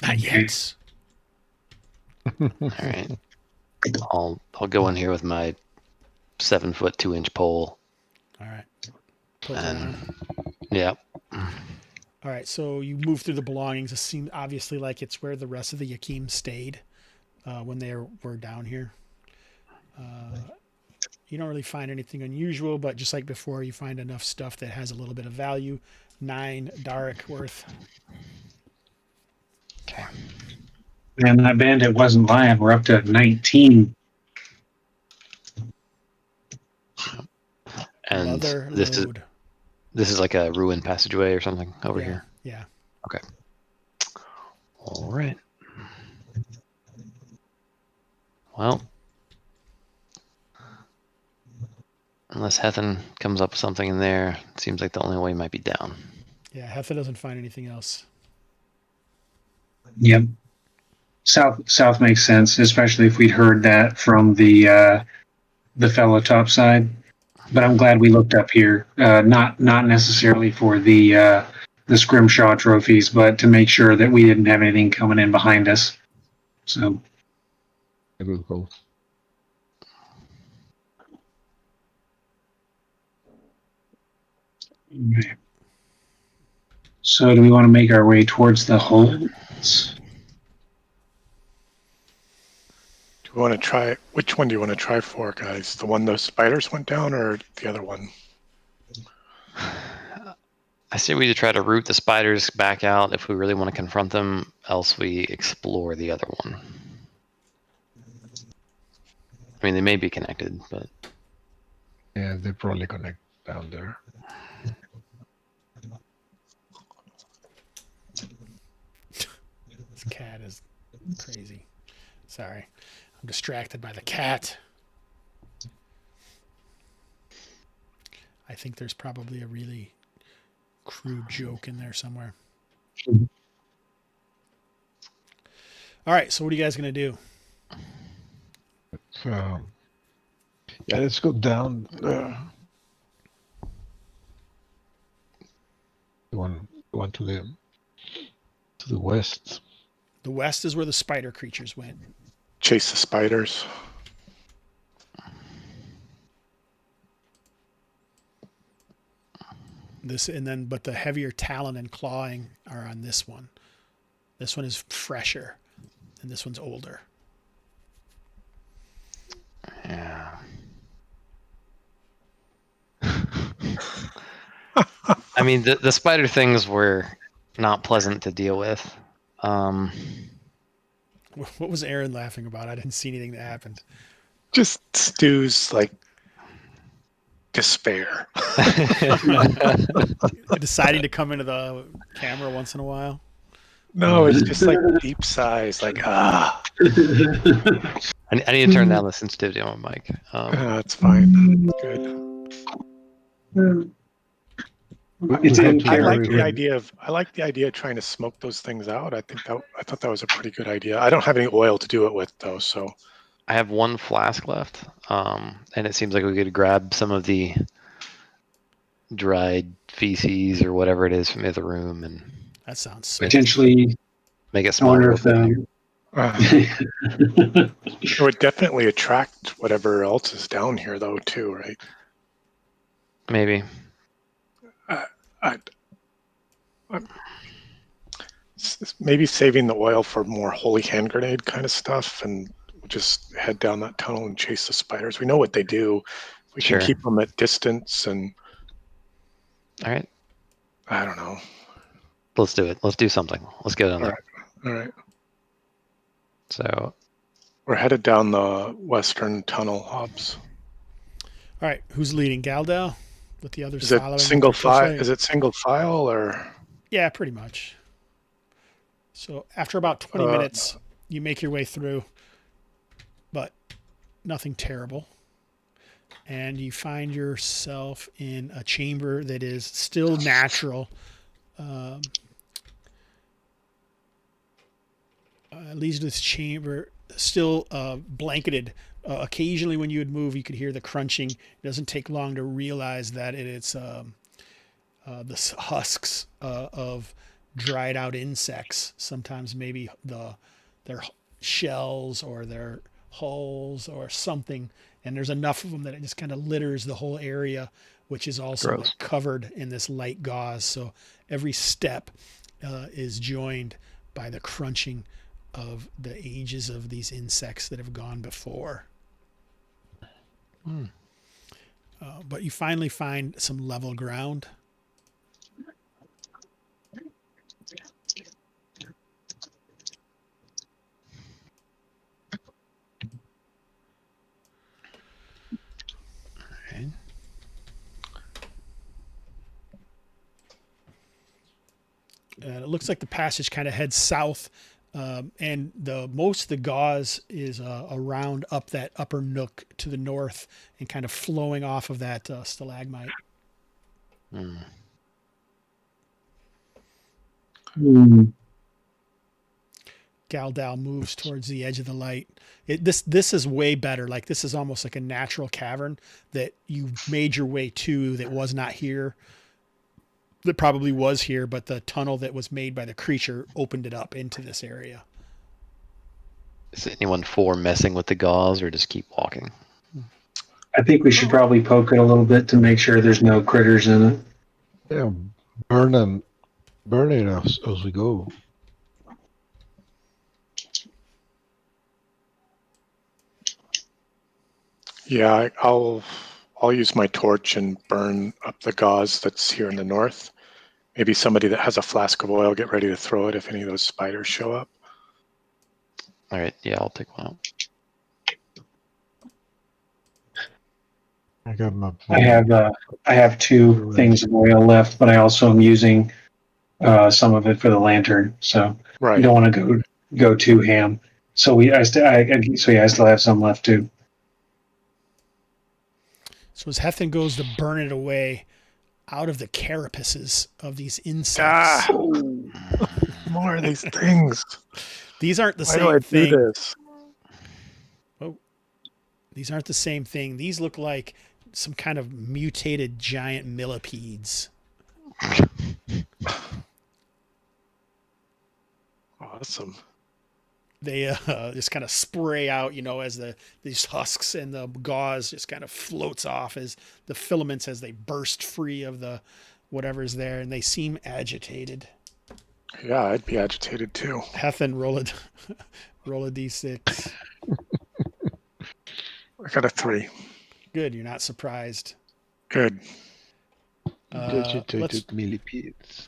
Not yet. All right. I'll go in here with my 7 foot 2 inch pole. All right. Pull it And around. yeah. All right, so you move through the belongings. It seems obviously like it's where the rest of the Yakim stayed when they were down here. You don't really find anything unusual, but just like before, you find enough stuff that has a little bit of value. 9 Dark worth. Okay. Man, that bandit wasn't lying. We're up to 19. And Mother this load. is like a ruined passageway or something over here. Yeah. Okay. All right. Well, unless Hethan comes up with something in there, it seems like the only way might be down. Yeah, Heffa doesn't find anything else. Yep. South makes sense, especially if we'd heard that from the fellow topside. But I'm glad we looked up here, not necessarily for the Scrimshaw trophies, but to make sure that we didn't have anything coming in behind us. So I will go. okay. So do we want to make our way towards the holes? Do we want to try? Which one do you want to try for, guys? The one those spiders went down, or the other one? I say we try to root the spiders back out if we really want to confront them, else we explore the other one. I mean, they may be connected, but Yeah, they probably connect down there. This cat is crazy. Sorry. I'm distracted by the cat. I think there's probably a really crude joke in there somewhere. All right, so what are you guys going to do? So, yeah, let's go down. The one to the west. The west is where the spider creatures went. Chase the spiders. But the heavier talon and clawing are on this one. This one is fresher, and this one's older. yeah. I mean, the spider things were not pleasant to deal with. What was Aaron laughing about? I didn't see anything that happened. Just Stu's like despair. Deciding to come into the camera once in a while. No, it's just like deep sighs, like I need to turn down the sensitivity on my mic. It's fine. Good. It's in I like character. the idea of trying to smoke those things out. I thought that was a pretty good idea. I don't have any oil to do it with though, so I have one flask left, and it seems like we could grab some of the dried feces or whatever it is from the other room and That sounds sweet. Potentially, make it I smell wonder real if good. it would definitely attract whatever else is down here though too, right? Maybe. Maybe saving the oil for more holy hand grenade kind of stuff, and we'll just head down that tunnel and chase the spiders. We know what they do. We Sure. can keep them at distance, and All right. I don't know. Let's do it. Let's do something. Let's get on there. All right. So We're headed down the western tunnel, Hobbs. All right, who's leading? Galdal, with the others Is it following? single with their file? torchlight? Is it single file or? Yeah, pretty much. So after about 20 minutes, you make your way through, but nothing terrible. And you find yourself in a chamber that is still natural. Leads to this chamber, still blanketed. Occasionally, when you would move, you could hear the crunching. It doesn't take long to realize that it's the husks of dried out insects. Sometimes maybe their shells or their hulls or something. And there's enough of them that it just kind of litters the whole area, which is also Gross. covered in this light gauze. So every step is joined by the crunching of the ages of these insects that have gone before. But you finally find some level ground. okay. It looks like the passage kind of heads south, and most of the gauze is around up that upper nook to the north and kind of flowing off of that stalagmite. Galdal moves towards the edge of the light. This is way better. Like, this is almost like a natural cavern that you made your way to that was not here. That probably was here, but the tunnel that was made by the creature opened it up into this area. Is anyone for messing with the gauze or just keep walking? I think we should probably poke it a little bit to make sure there's no critters in it. Yeah, burn it as we go. Yeah, I'll use my torch and burn up the gauze that's here in the north. Maybe somebody that has a flask of oil, get ready to throw it if any of those spiders show up. All right. Yeah, I'll take one out. I got my. I have two things of oil left, but I also am using some of it for the lantern. So I Right. don't want to go too ham. So I still have some left too. So as Hethan goes to burn it away, out of the carapaces of these insects. More of these things. These aren't the Why do I same thing. do this? Oh, these aren't the same thing. These look like some kind of mutated giant millipedes. Awesome. They just kind of spray out, as these husks and the gauze just kind of floats off as the filaments as they burst free of the whatever's there, and they seem agitated. Yeah, I'd be agitated too. Hethan, roll a d6. I got a 3. Good, you're not surprised. Good. Agitated millipedes.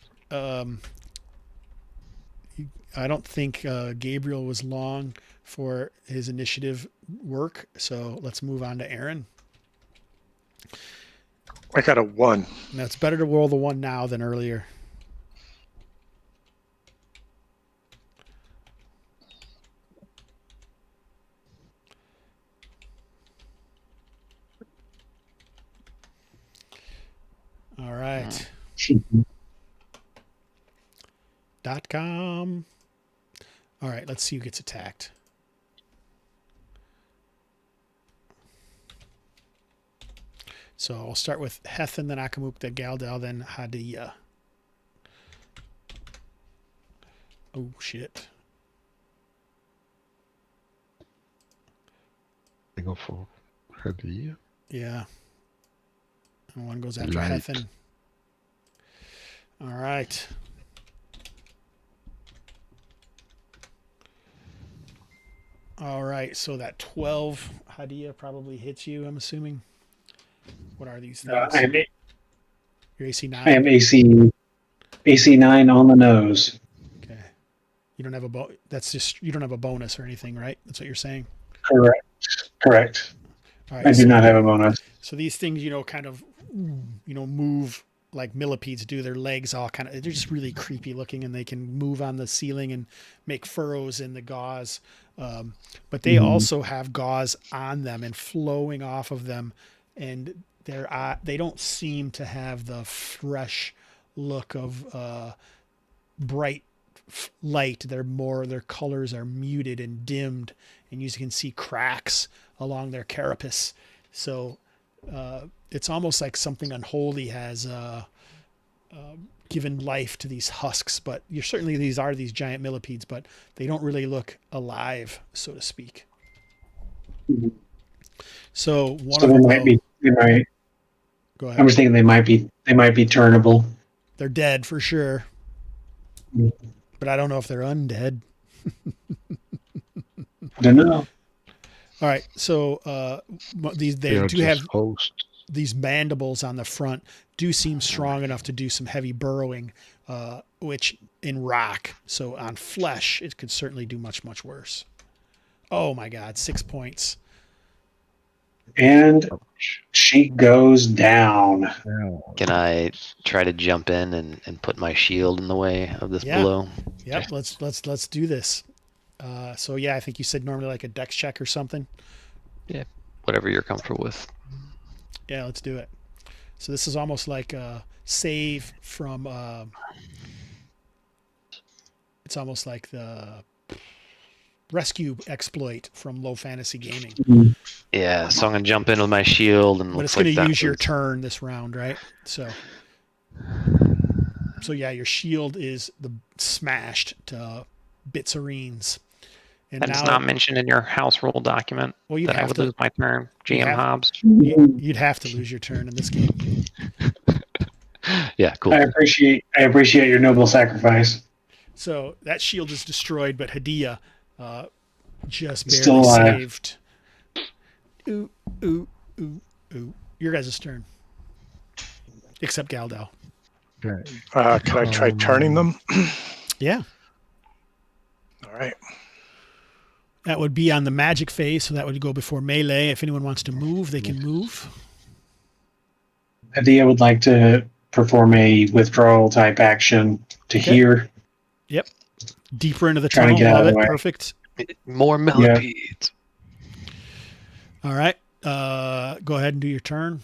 I don't think Gabriel was long for his initiative work, so let's move on to Aaron. I got a 1. Now it's better to roll the 1 now than earlier. All right. .com. All right, let's see who gets attacked. So I'll start with Hethan, then Akamuk, Galdel, then Hadia. Oh, shit. I go for Hadia. Yeah. And one goes after Light. Hethan. All right. All right, so that 12 Hadia probably hits you, I'm assuming. What are these things? Your AC 9? I am AC 9 on the nose. Okay. You don't have that's just, you don't have a bonus or anything, right? That's what you're saying? Correct. All right, I do not have a bonus. So these things, kind of, move like millipedes do. Their legs all kind of, they're just really creepy looking, and they can move on the ceiling and make furrows in the gauze. But they also have gauze on them and flowing off of them, and they don't seem to have the fresh look of bright light. Their colors are muted and dimmed, and you can see cracks along their carapace. So it's almost like something unholy has given life to these husks. But these are these giant millipedes, but they don't really look alive, so to speak. Mm-hmm. So So they might. Go ahead. I'm just thinking they might be turnable. They're dead for sure, but I don't know if they're undead. Don't know. All right, so they do have hosts. These mandibles on the front do seem strong enough to do some heavy burrowing, which in rock, so on flesh, it could certainly do much, much worse. Oh my God, 6 points. And she goes down. Can I try to jump in and put my shield in the way of this blow? Yep, let's do this. So yeah, I think you said normally like a dex check or something. Yeah, whatever you're comfortable with. Yeah, let's do it. So this is almost like a save from. It's almost like the rescue exploit from Low Fantasy Gaming. Yeah, so I'm gonna jump in with my shield, and but it's going to use your turn this round, right? So yeah, your shield is smashed to bitsareens. And it's not mentioned in your house rule document. Well, you'd have I would to lose my turn. GM Hobbs. You'd have to lose your turn in this game. Yeah, cool. I appreciate your noble sacrifice. So that shield is destroyed, but Hadia just Still barely alive. saved. Ooh, ooh, ooh, ooh. Your guys' turn. Except Galdel. Okay. Can I try turning them? Yeah. All right. That would be on the magic phase, so that would go before melee. If anyone wants to move, they can move. Adia would like to perform a withdrawal type action to hear. Yep. Deeper into the Trying tunnel. to get out Love of it. the way. Perfect. More millipedes. All right. Go ahead and do your turn.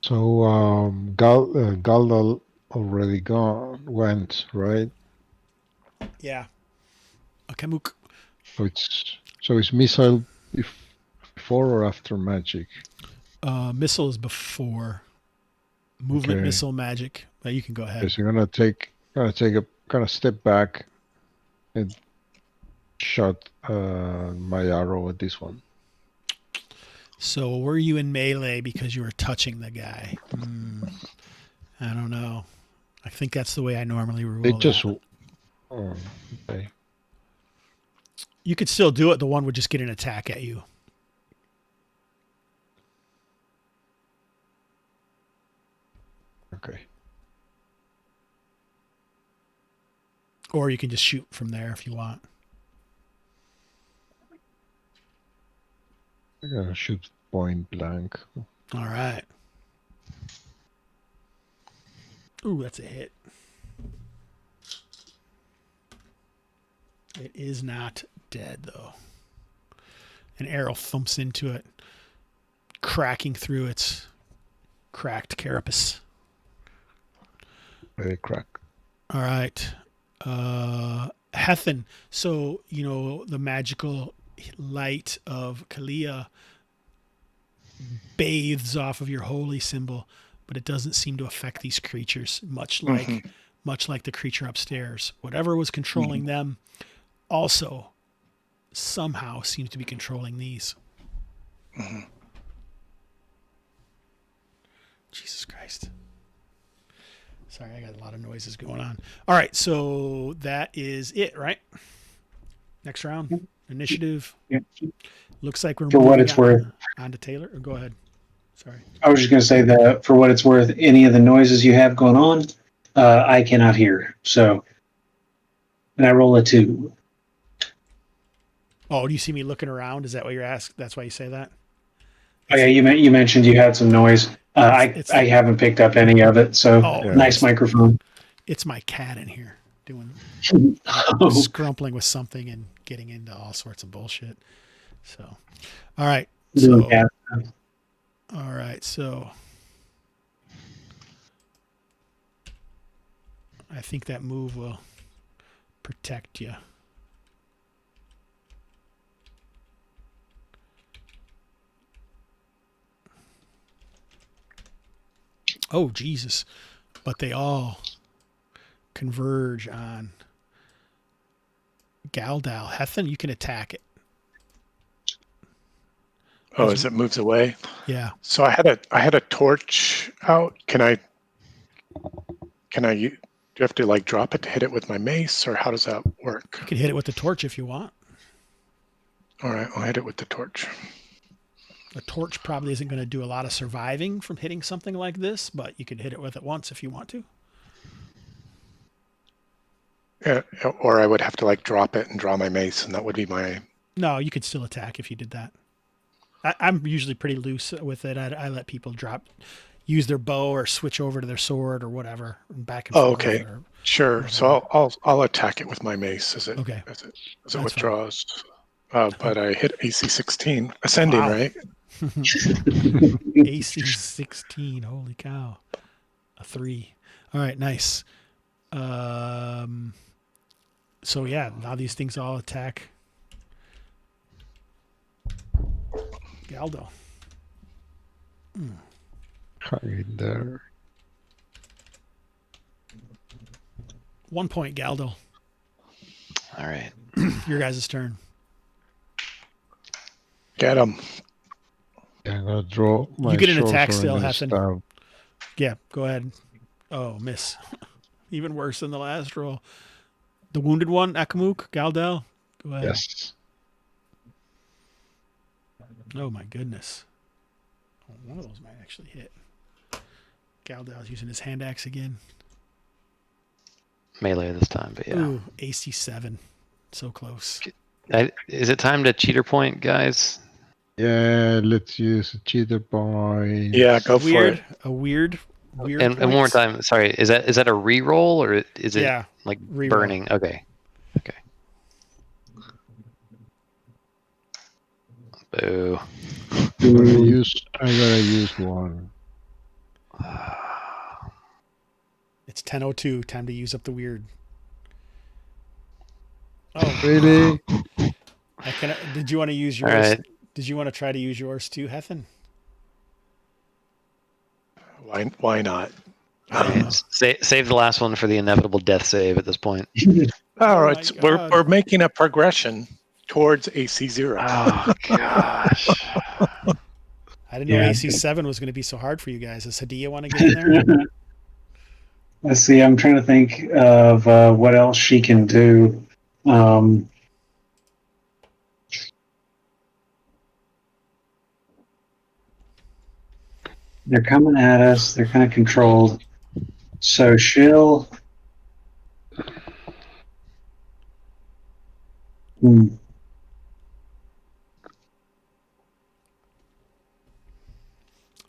So Galdal already went, right? Yeah. Akamuk. So it's missile before or after magic? Missile is before. Movement, Okay. missile, magic. But you can go ahead. Okay, so I'm gonna take a kind of step back and shot my arrow at this one. So were you in melee because you were touching the guy? I don't know. I think that's the way I normally rule It just that. okay. You could still do it. The one would just get an attack at you. Okay. Or you can just shoot from there if you want. I gotta shoot point blank. All right. Ooh, that's a hit. It is not dead, though. An arrow thumps into it, cracking through its cracked carapace. Very crack. All right. Hethan. So, the magical light of Kalia bathes off of your holy symbol, but it doesn't seem to affect these creatures, much like the creature upstairs. Whatever was controlling them also somehow seems to be controlling these. Jesus Christ. Sorry, I got a lot of noises going on. All right, so that is it, right? Next round, initiative. Yeah. Looks like we're For what moving it's worth. on to Taylor. Go ahead. Sorry. I was just going to say that for what it's worth, any of the noises you have going on, I cannot hear. So, and I roll a 2. Oh, do you see me looking around? Is that what you're asking? That's why you say that? Oh yeah, you mentioned you had some noise. I haven't picked up any of it. So nice microphone. It's my cat in here doing Oh. scrumpling with something and getting into all sorts of bullshit. So, all right. So, Yeah. all right. So, I think that move will protect you. Oh, Jesus. But they all converge on Galdal. Hethan, you can attack it. Oh, as it moves away. Yeah. So I had a torch out. Can I? Do you have to like drop it to hit it with my mace, or how does that work? You can hit it with the torch if you want. All right, I'll hit it with the torch. A torch probably isn't going to do a lot of surviving from hitting something like this, but you can hit it with it once if you want to. Yeah, or I would have to like drop it and draw my mace, and that would be my. No, you could still attack if you did that. I'm usually pretty loose with it. I let people use their bow or switch over to their sword or whatever, and back and forth. Oh, okay, sure. So I'll attack it with my mace as it withdraws. But I hit AC 16, ascending, right? AC 16. Holy cow! A 3. All right, nice. So yeah, now these things all attack Galdo. Hang in there. 1 point, Galdo. All right. Your guys' turn. Get him. Yeah, I'm gonna draw my You get an short attack sword still, and Hethan. stab. Yeah, go ahead. Oh, miss. Even worse than the last roll. The wounded one, Akamuk, Galdel. Go ahead. Yes. Oh my goodness. Oh, one of those might actually hit. Galdel's using his hand axe again. Melee this time, but yeah. Ooh, AC 7. So close. Is it time to cheater point, guys? Yeah, let's use a cheater point. Yeah, go for it. A weird. And one more time. Sorry, is that a re-roll or is it like re-roll. burning? Okay. Boo. I'm gonna use one. It's 10:02. Time to use up the weird. Oh, Really? Did you want to use yours? Right. Did you want to try to use yours too, Hethan? Why not? Save the last one for the inevitable death save at this point. All right, we're making a progression towards AC 0. Oh gosh. I didn't know AC 7 was going to be so hard for you guys. Does Hadia want to get in there? Let's see. I'm trying to think of what else she can do. They're coming at us. They're kind of controlled. So she'll Hmm.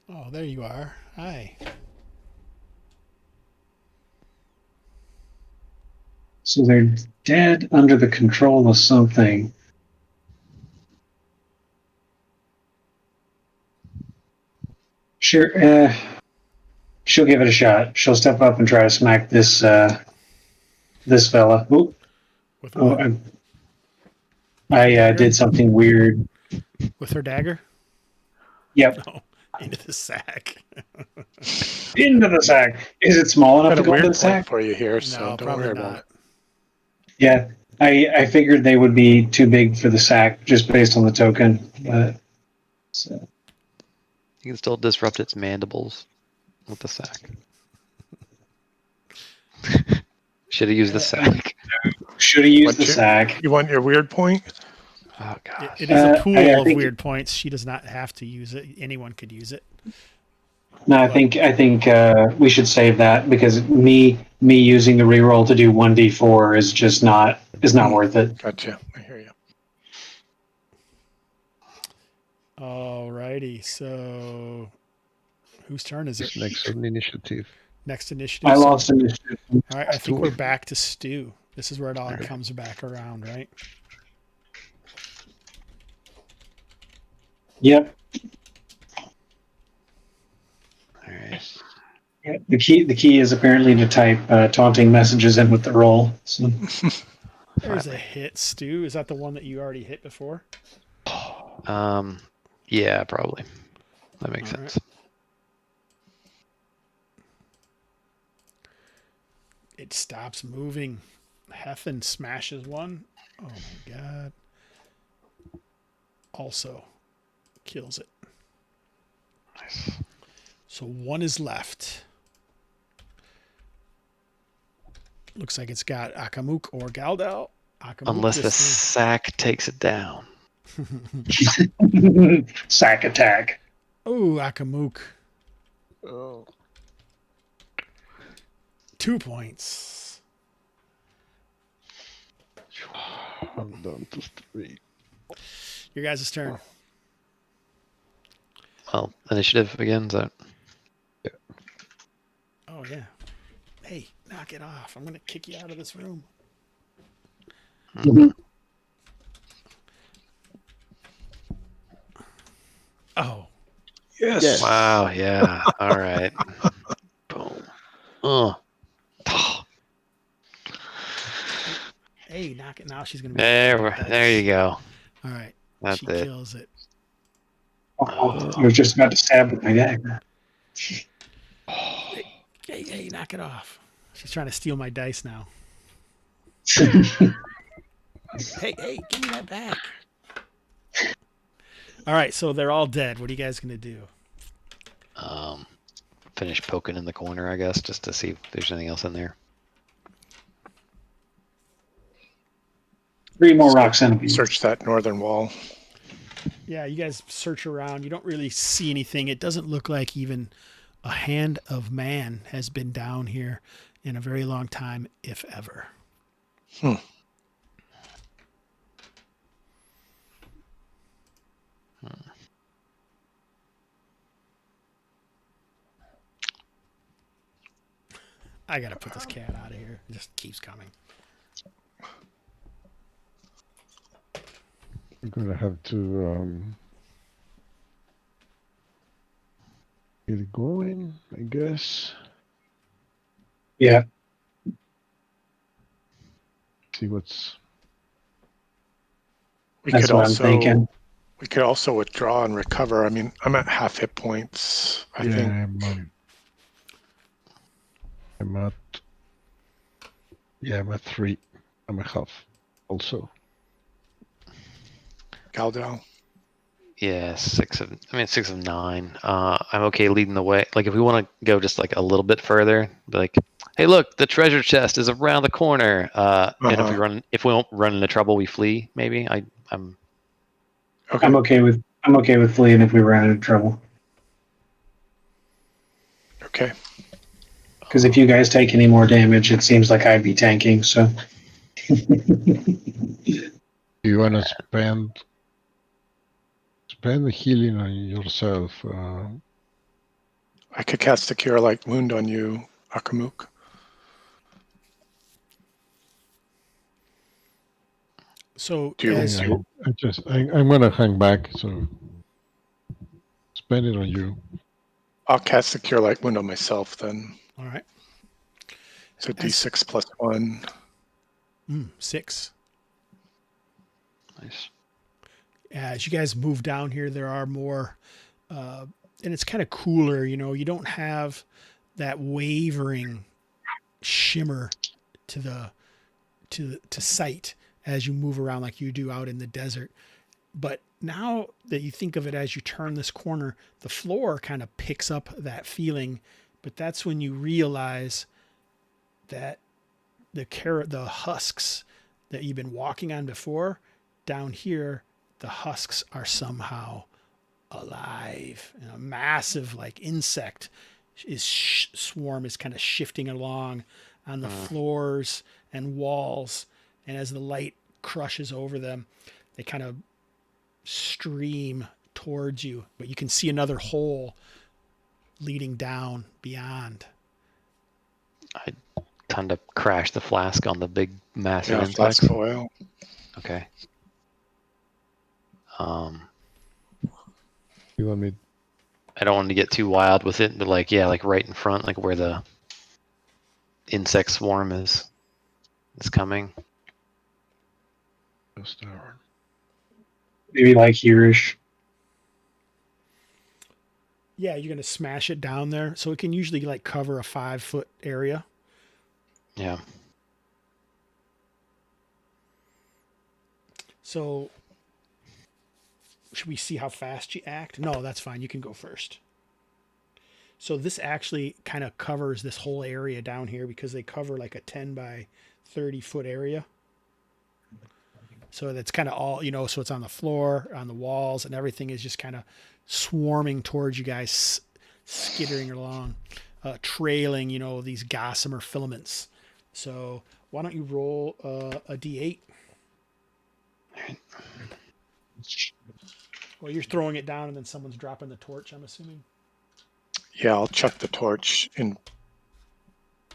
Oh, there you are. Hi. So they're dead under the control of something. Sure, she'll give it a shot. She'll step up and try to smack this fella. Ooh. With Oh, what? I did something weird. With her dagger? Yep, No. Into the sack. into the sack. Is it small enough Got to a go into weird the point sack? for you here, so No, don't probably worry about not. it. Yeah, I figured they would be too big for the sack just based on the token. But so. You can still disrupt its mandibles with the sack. Should have used the sack. Should have used the What's your- sack. You want your weird point? Oh gosh. It is a I pool of think- weird points. She does not have to use it. Anyone could use it. No, I think we should save that because me using the reroll to do 1d4 is just not worth it. Gotcha. I hear you. Alrighty. So, whose turn is it? Next on initiative. Next initiative. I So- lost initiative. All right. I think Stu. we're back to Stu. This is where it all comes back around, right? Yep. All right. The key is apparently to type taunting messages in with the roll. So. There's a hit, Stu. Is that the one that you already hit before? Yeah, probably. That makes All right. sense. It stops moving. Heffen smashes one. Oh my god. Also kills it. Nice. So one is left. Looks like it's got Akamuk or Galdal. Akamuk Unless the this sack takes it down. Sack attack. Oh, Akamuk. Oh. 2 points. I'm down to 3. Your guys' turn. Well, initiative again. Is that Oh yeah. Hey, knock it off. I'm gonna kick you out of this room. Oh. Yes. wow? Yeah. All right. Boom. Oh. Hey, knock it now. She's gonna be There you go. All right. That's she it. kills it. Oh, I was just about to stab with my dagger. Hey, knock it off. She's trying to steal my dice now. Hey, give me that back. All right, so they're all dead. What are you guys gonna do? Finish poking in the corner, I guess, just to see if there's anything else in there. 3 more rock centipedes. Search that northern wall. Yeah, you guys search around. You don't really see anything. It doesn't look like even a hand of man has been down here in a very long time, if ever. I gotta put this cat out of here. It just keeps coming. We're gonna have to get it going, I guess. Yeah. See what's. That's what I'm thinking. We could also withdraw and recover. I mean, I'm at half hit points. I Yeah, think. I'm at. Yeah, I'm at 3. I'm at half. Also. Galdal. Yeah, 6 of 9. I'm okay leading the way. Like if we want to go just like a little bit further, be like, hey, look, the treasure chest is around the corner. And if we don't run into trouble, we flee. Maybe I'm. Okay. I'm okay with fleeing if we ran into trouble. Okay. Because if you guys take any more damage, it seems like I'd be tanking. So Do you want to spend the healing on yourself? I could cast a Cure Light Wound on you, Akamuk. So Do you- as Yeah, I'm gonna hang back. So spend it on you. I'll cast a Cure Light Wound on myself then. all right, So D6 plus 1. 6. Nice. As you guys move down here, there are more, and it's kind of cooler. You don't have that wavering shimmer to sight as you move around like you do out in the desert. But now that you think of it, as you turn this corner, the floor kind of picks up that feeling. But that's when you realize that the husks that you've been walking on before, down here, the husks are somehow alive. And a massive like insect swarm is kind of shifting along on the floors and walls. And as the light crushes over them, they kind of stream towards you. But you can see another hole leading down beyond. I tend to crash the flask on the big, massive Yeah, insects. flask of oil. Okay. You want me? I don't want to get too wild with it, but like right in front, like where the insect swarm is coming. Maybe like here-ish. Yeah, you're going to smash it down there. So it can usually like cover a 5-foot area. Yeah. So should we see how fast you act? No, that's fine. You can go first. So this actually kind of covers this whole area down here because they cover like a 10 by 30 foot area. So that's kind of all, so it's on the floor, on the walls, and everything is just kind of swarming towards you guys, skittering along, trailing, these gossamer filaments. So why don't you roll a D8? Well, you're throwing it down and then someone's dropping the torch, I'm assuming. Yeah, I'll chuck the torch in.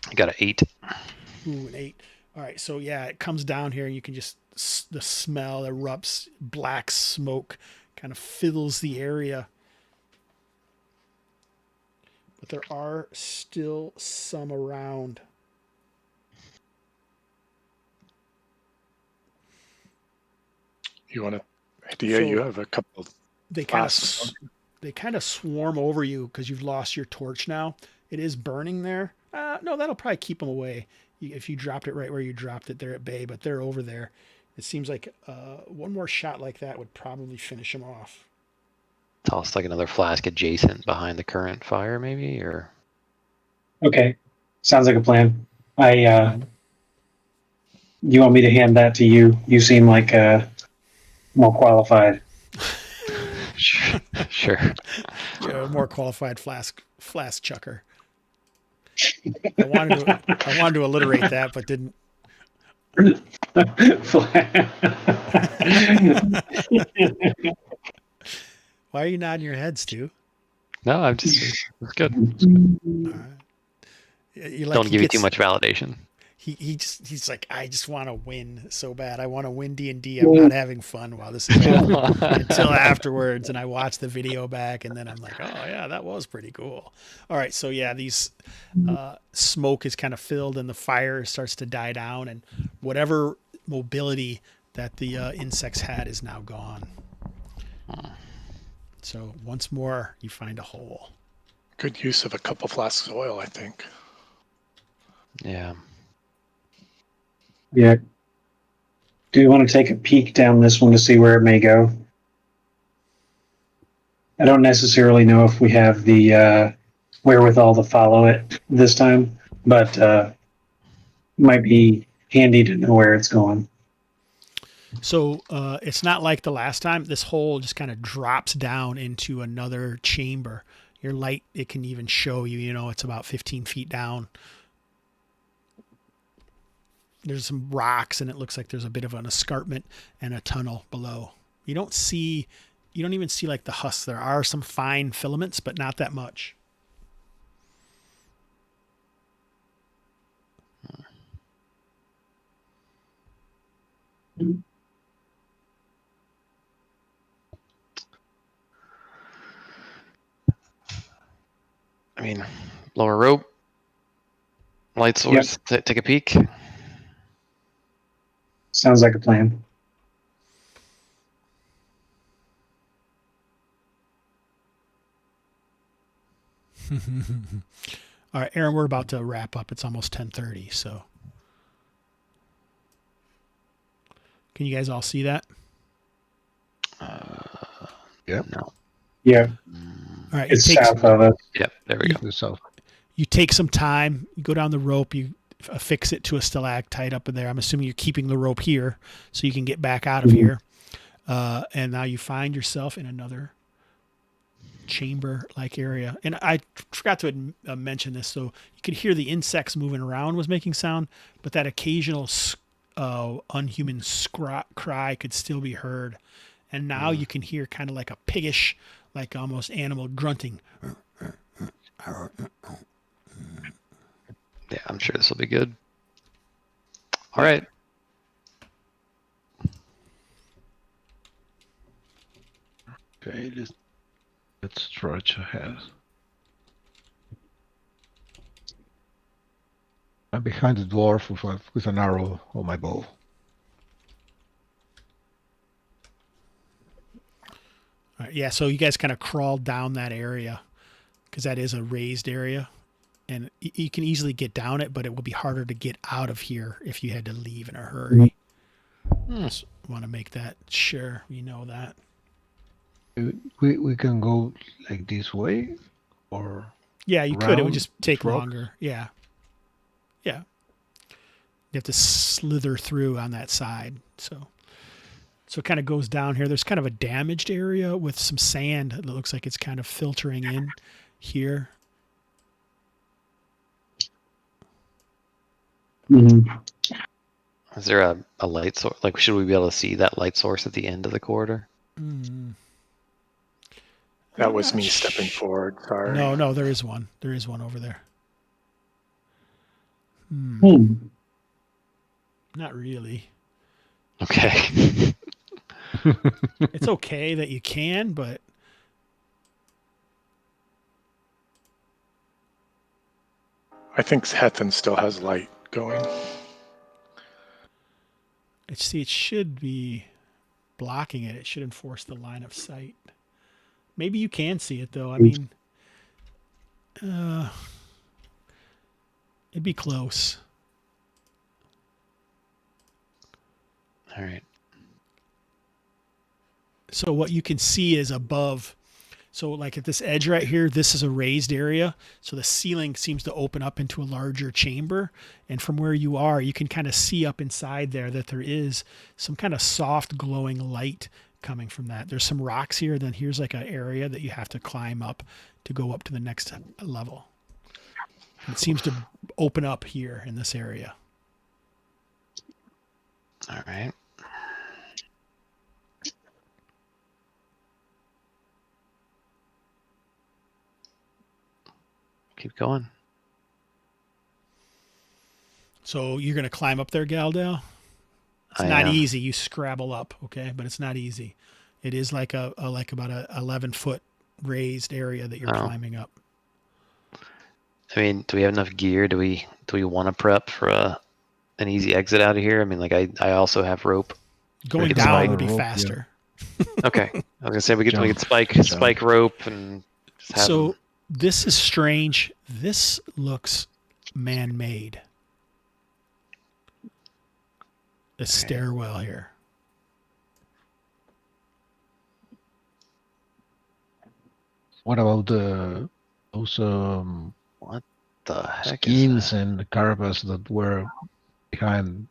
I got an 8. Ooh, an 8. All right, so yeah, it comes down here and you can just, the smell erupts, black smoke kind of fills the area. But there are still some around. You want to? Idea? So you have a couple of they flasks. kind of swarm over you because you've lost your torch now. It is burning there. No, that'll probably keep them away. If you dropped it right where you dropped it, they're at bay, but they're over there. It seems like one more shot like that would probably finish them off. Toss like another flask adjacent behind the current fire, maybe, or. Okay, sounds like a plan. You want me to hand that to you? You seem like more qualified. Sure. You're a more qualified flask chucker. I wanted to alliterate that, but didn't. Why are you nodding your head, Stu? No, I'm just. It's good. All right. Don't give you too much validation. He's like, I just want to win so bad. I want to win D&D. I'm not having fun while this is over until afterwards. And I watch the video back and then I'm like, oh yeah, that was pretty cool. All right. So yeah, these smoke is kind of filled and the fire starts to die down and whatever mobility that the insects had is now gone. So once more, you find a hole. Good use of a couple flasks of oil, I think. Yeah. Yeah. Do you want to take a peek down this one to see where it may go? I don't necessarily know if we have the wherewithal to follow it this time, but it might be handy to know where it's going. So it's not like the last time. This hole just kind of drops down into another chamber. Your light, it can even show you, it's about 15 feet down. There's some rocks, and it looks like there's a bit of an escarpment and a tunnel below. You don't even see like the husks. There are some fine filaments, but not that much. I mean, lower rope, light source, take a peek. Sounds like a plan. All right, Aaron, we're about to wrap up. It's almost 10:30, so can you guys all see that? Yeah. No. Yeah, All right, it's south of us. Yep. There we go. The south. You take some time, you go down the rope, you affix it to a stalactite up in there. I'm assuming you're keeping the rope here so you can get back out of here. And now you find yourself in another chamber-like area. And I forgot to mention this, so you could hear the insects moving around was making sound, but that occasional unhuman cry could still be heard. And now you can hear kind of like a piggish, like almost animal grunting. Yeah, I'm sure this will be good. All right. Okay, let's stretch ahead. I'm behind the dwarf with an arrow on my bow. All right, yeah, so you guys kind of crawl down that area because that is a raised area. And you can easily get down it, but it will be harder to get out of here if you had to leave in a hurry. Just want to make that sure you know that. We can go like this way, or Yeah, you could. It would just take rock? longer. Yeah. Yeah. You have to slither through on that side. So it kind of goes down here. There's kind of a damaged area with some sand that looks like it's kind of filtering in here. Is there a light source? Like, should we be able to see that light source at the end of the corridor? That was me stepping forward. Sorry. No, there is one. There is one over there. Not really. Okay. It's okay that you can, but I think Hethan still has light going. it should be blocking it. It should enforce the line of sight. Maybe you can see it though. I mean, it'd be close. All right. So what you can see is above. So like at this edge right here, this is a raised area. So the ceiling seems to open up into a larger chamber. And from where you are, you can kind of see up inside there that there is some kind of soft glowing light coming from that. There's some rocks here. Then here's like an area that you have to climb up to go up to the next level. It seems to open up here in this area. All right. Keep going. So you're going to climb up there, Galdale? It's I not am. easy. You scrabble up, okay? But it's not easy. It is like like about a 11-foot raised area that you're climbing up. I mean, do we have enough gear? Do we want to prep for an easy exit out of here? I mean, like I also have rope. Going can down spike would be rope, faster. Okay. I was gonna say we could Jump. spike rope and just have So them. this is strange. This looks man-made. The stairwell here. What about those What the heck is skins that? and the carapace that were behind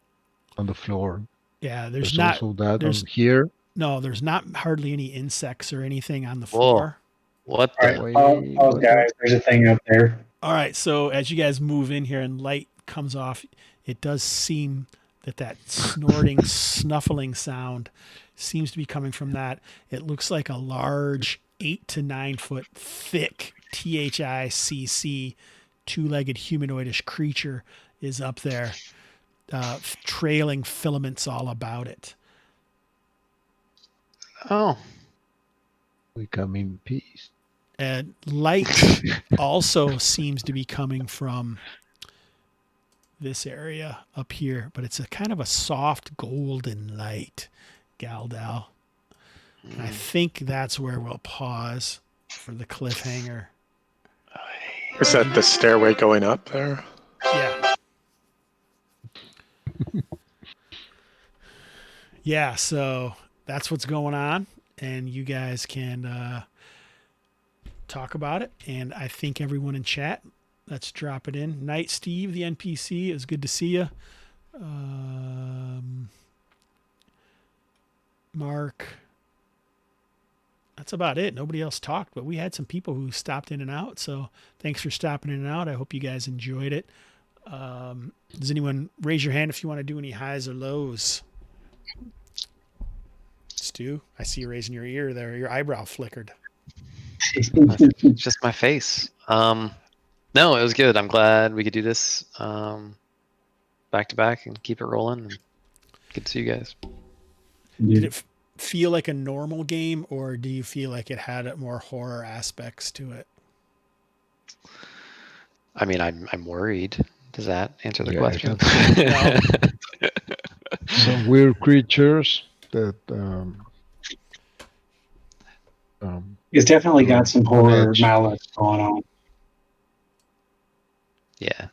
on the floor? Yeah, There's also that there's- on here. No, there's not hardly any insects or anything on the Whoa. floor. What All the? right, Wait, pause, what guys. There's a thing up there. All right, so as you guys move in here and light comes off, it does seem that snorting, snuffling sound seems to be coming from that. It looks like a large 8 to 9 foot thick THICC two-legged humanoidish creature is up there, trailing filaments all about it. Oh, We come in peace. And light also seems to be coming from this area up here, but it's a kind of a soft golden light, Galdal. And I think that's where we'll pause for the cliffhanger. Is that the stairway going up there? Yeah. Yeah, so that's what's going on, and you guys can talk about it. And I think everyone in chat, let's drop it in. Night Steve, the NPC, it was good to see you. Mark. That's about it. Nobody else talked, but we had some people who stopped in and out. So thanks for stopping in and out. I hope you guys enjoyed it. Does anyone raise your hand if you want to do any highs or lows? Stu, I see you raising your ear there. Your eyebrow flickered. it's just my face. No, it was good. I'm glad we could do this back to back and keep it rolling. And good to see you guys. Did it feel like a normal game, or do you feel like it had more horror aspects to it? I mean, I'm worried. Does that answer the question? Some weird creatures that It's definitely got some horror malice going on. Yeah.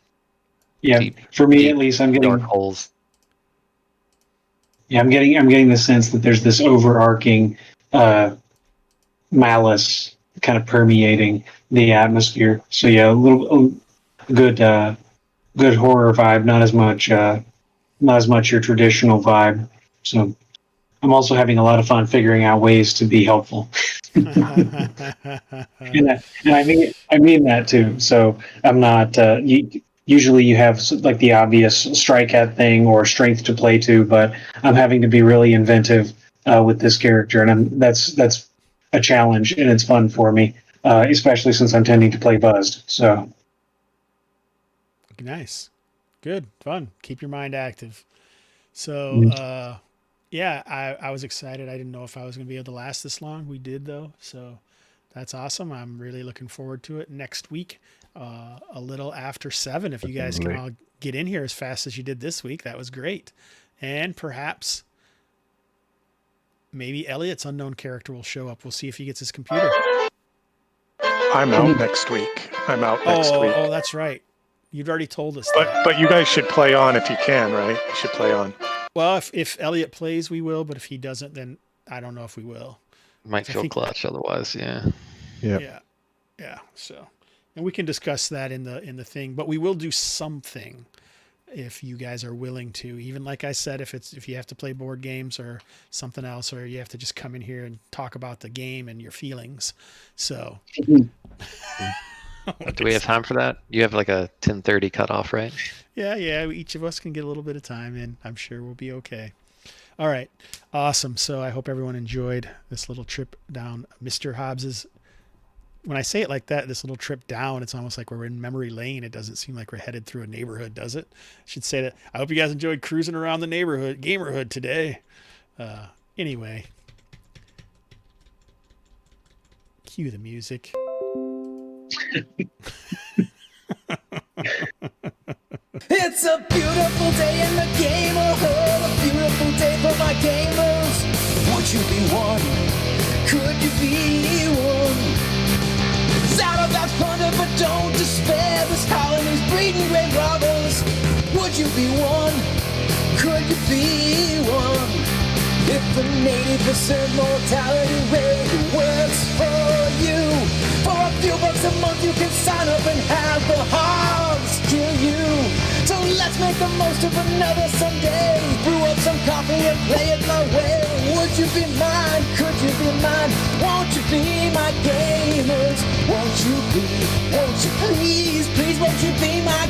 Yeah, Deep- for me deep at least, I'm getting dark holes. I'm getting the sense that there's this overarching malice kind of permeating the atmosphere. So yeah, good horror vibe, not as much your traditional vibe. So I'm also having a lot of fun figuring out ways to be helpful. and I mean that too. So I'm not. Usually you have like the obvious strike at thing or strength to play to, but I'm having to be really inventive with this character, and that's a challenge, and it's fun for me, especially since I'm tending to play buzzed. So nice, good, fun. Keep your mind active. So yeah, I was excited. I didn't know if I was going to be able to last this long. We did though, so that's awesome. I'm really looking forward to it next week. A little after 7, if you guys can all get in here as fast as you did this week, that was great. And perhaps maybe Elliot's unknown character will show up. We'll see if he gets his computer. I'm out next week. Oh, that's right. You've already told us that. But you guys should play on if you can, right? You should play on. Well, if Elliot plays, we will. But if he doesn't, then I don't know if we will. Might feel clutch otherwise, yeah. Yeah. So, and we can discuss that in the thing, but we will do something if you guys are willing to. Even like I said, if you have to play board games or something else, or you have to just come in here and talk about the game and your feelings. So, do we have time for that? You have like a 10:30 cutoff, right? Yeah. Each of us can get a little bit of time in. I'm sure we'll be okay. All right. Awesome. So I hope everyone enjoyed this little trip down Mr. Hobbs's. When I say it like that, this little trip down, it's almost like we're in memory lane. It doesn't seem like we're headed through a neighborhood, does it? I should say that. I hope you guys enjoyed cruising around the neighborhood, Gamerhood today. Anyway. Cue the music. It's a beautiful day in the Gamerhood, a beautiful day for my gamers. Would you be one? Could you be one? It's out about plunder, but don't despair. This colony's breeding great robbers. Would you be one? Could you be one? If the 80% mortality rate works for you, for a few bucks a month you can sign up and have the Hobbs kill you. So let's make the most of another Sunday. Brew up some coffee and play it my way. Would you be mine? Could you be mine? Won't you be my gamers? Won't you please, won't you be my